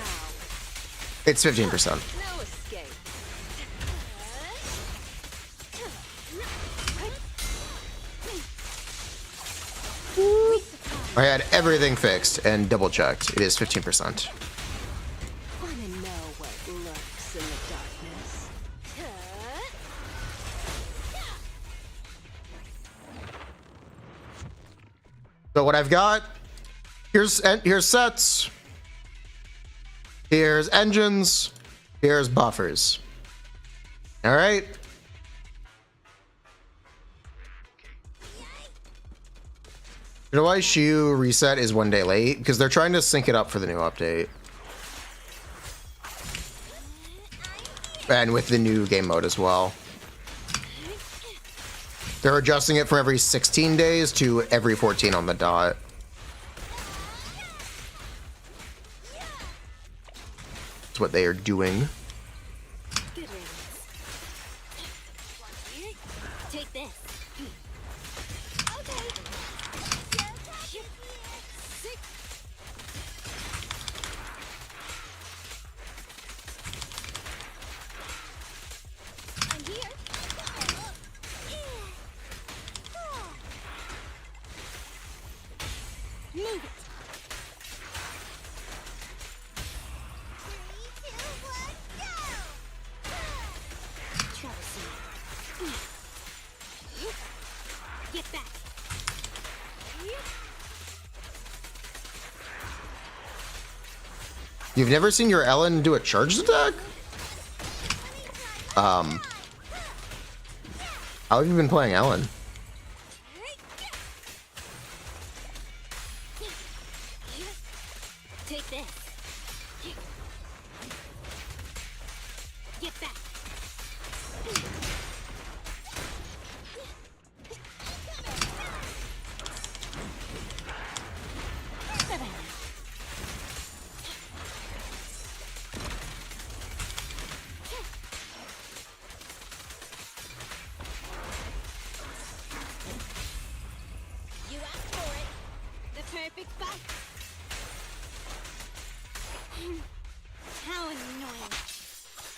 It's 15%. No escape. I had everything fixed and double checked. It is 15%. Wanna know what lurks in the darkness? So what I've got, here's sets, here's engines, here's buffers. All right. You know why Shiyu reset is 1 day late? Because they're trying to sync it up for the new update. And with the new game mode as well. They're adjusting it from every 16 days to every 14 on the dot. That's what they are doing. Good riddance. Here, take this. Okay. I'm here. Move it. 3, 2, 1, go! Traversing. Get back. You've never seen your Ellen do a charged attack? How have you been playing Ellen? Take this. Get back. You asked for it. The perfect fight. How annoying.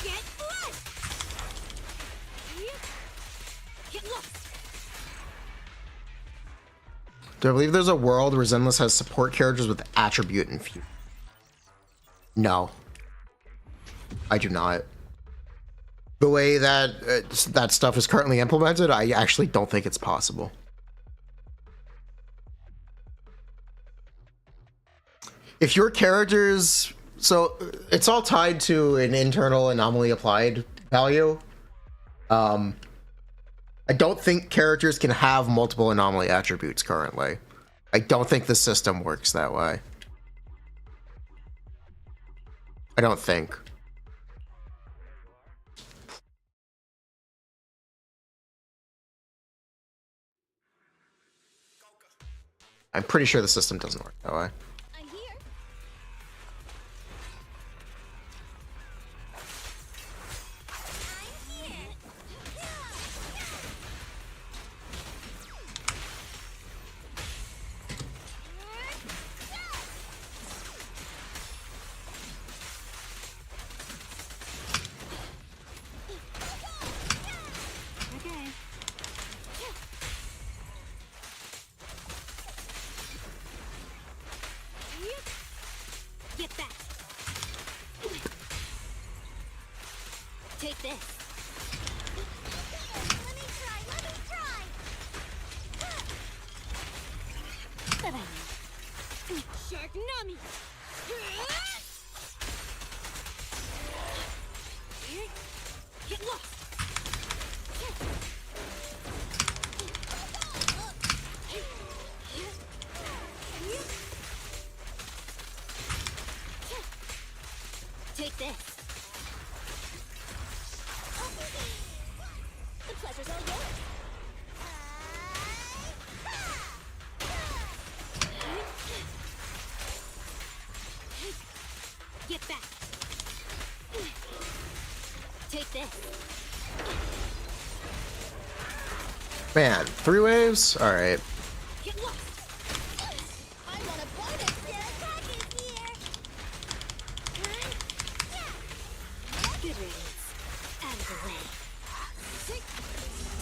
Get blood! Get lost! Do I believe there's a world where Zenless has support characters with attribute infusion? No. I do not. The way that that stuff is currently implemented, I actually don't think it's possible. If your characters... So, it's all tied to an internal anomaly applied value. I don't think characters can have multiple anomaly attributes currently. I don't think the system works that way. I don't think. I'm pretty sure the system doesn't work that way. I'm here. Okay. Get back. Take this. Let me try! Shark Nami. Get lost. Take this. The pleasure's all yours. Get back. Take this. Man, 3 waves? Alright. Get lost. I want a bonus! Theorycrafting here! Good riddance. Out of the way.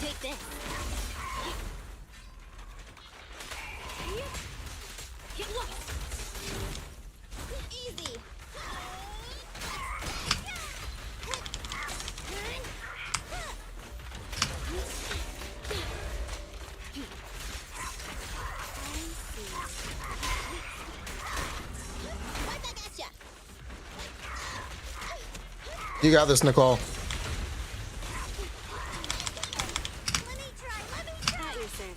Take this. Get lost. Easy! You got this, Nicole. At your service.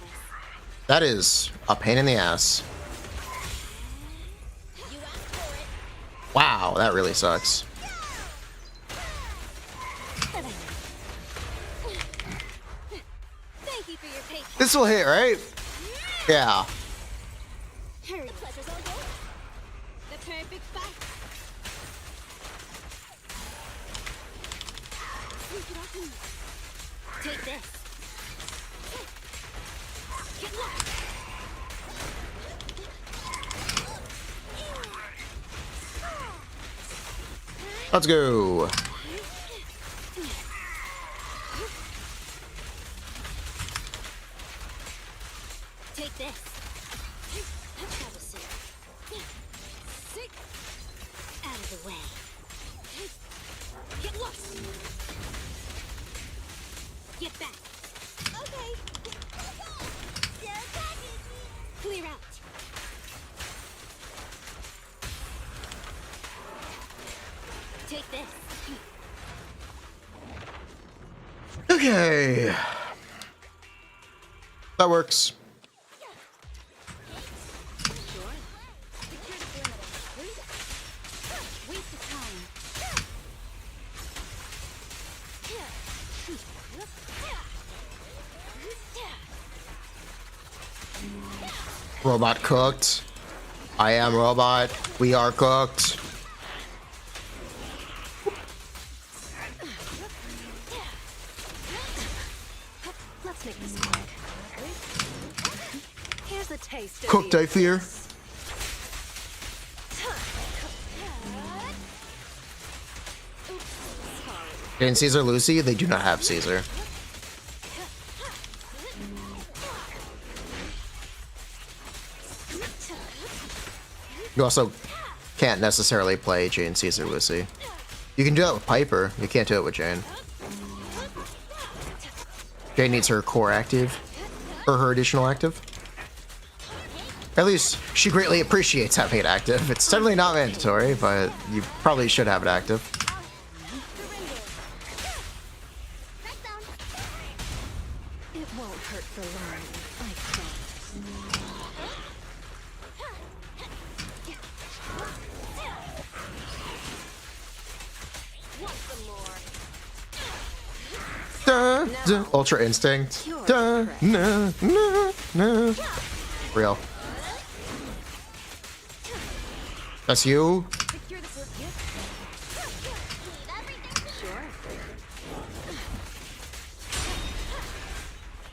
That is a pain in the ass. Wow, that really sucks. Thank you for your patience. This will hit, right? Yeah. Hurry. The pleasure's all yours. The perfect fight. Take this. Get lost. Let's go. Take this. Have a sip. Sick. Out of the way. Get lost. Get back. Okay. Clear out. Take this. Okay. That works. Sure. Secure the perimeter. Waste of time. Robot cooked. I am robot. We are cooked. Let's make this quick. Here's a taste of Cooked, the I fear. In Caesar Lucy, they do not have Caesar. You also can't necessarily play Jane Caesar Lucy. You can do that with Piper. You can't do it with Jane. Jane needs her core active, or her additional active. At least she greatly appreciates having it active. It's certainly not mandatory, but you probably should have it active. It won't hurt for long, I promise. Want some more? Ultra Instinct. Duh, nah, nah, nah. Real. That's you? Secure the Sure.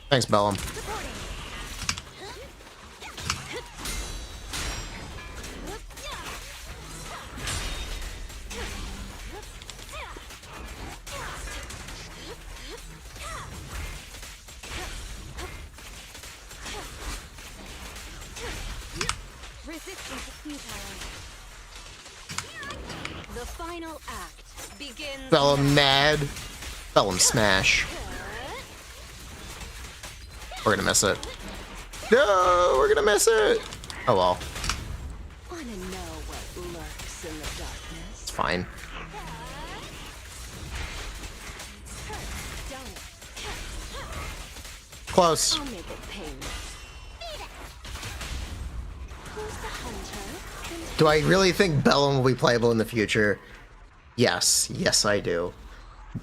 Thanks, Bellum. Resistance is futile. The final act begins. Bellum mad. Bellum smash. We're gonna miss it. No, we're gonna miss it. Oh well, Wanna know what lurks in the darkness? it's fine. Close. I'll make it painless. Who's the hunter? Do I really think Bellum will be playable in the future? Yes. Yes, I do.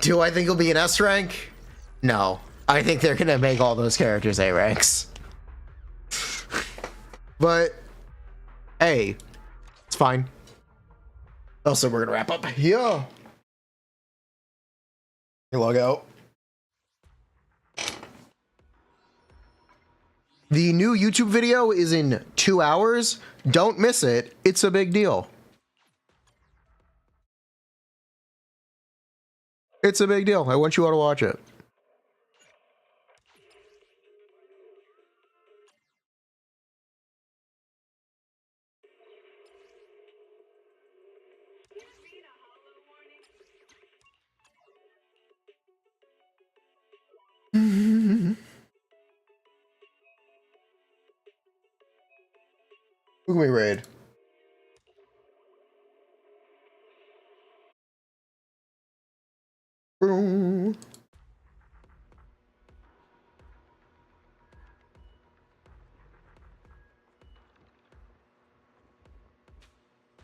Do I think he'll be an S rank? No. I think they're gonna make all those characters A ranks. But, hey, it's fine. Also, we're gonna wrap up here. Your log out. The new YouTube video is in 2 hours. Don't miss it. It's a big deal. It's a big deal. I want you all to watch it. Who can we raid? Boom.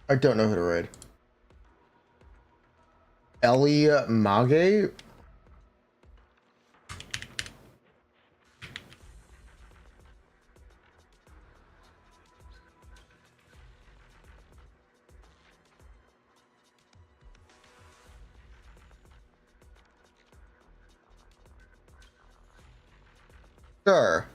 I don't know who to raid. Ellie Mage? Sure.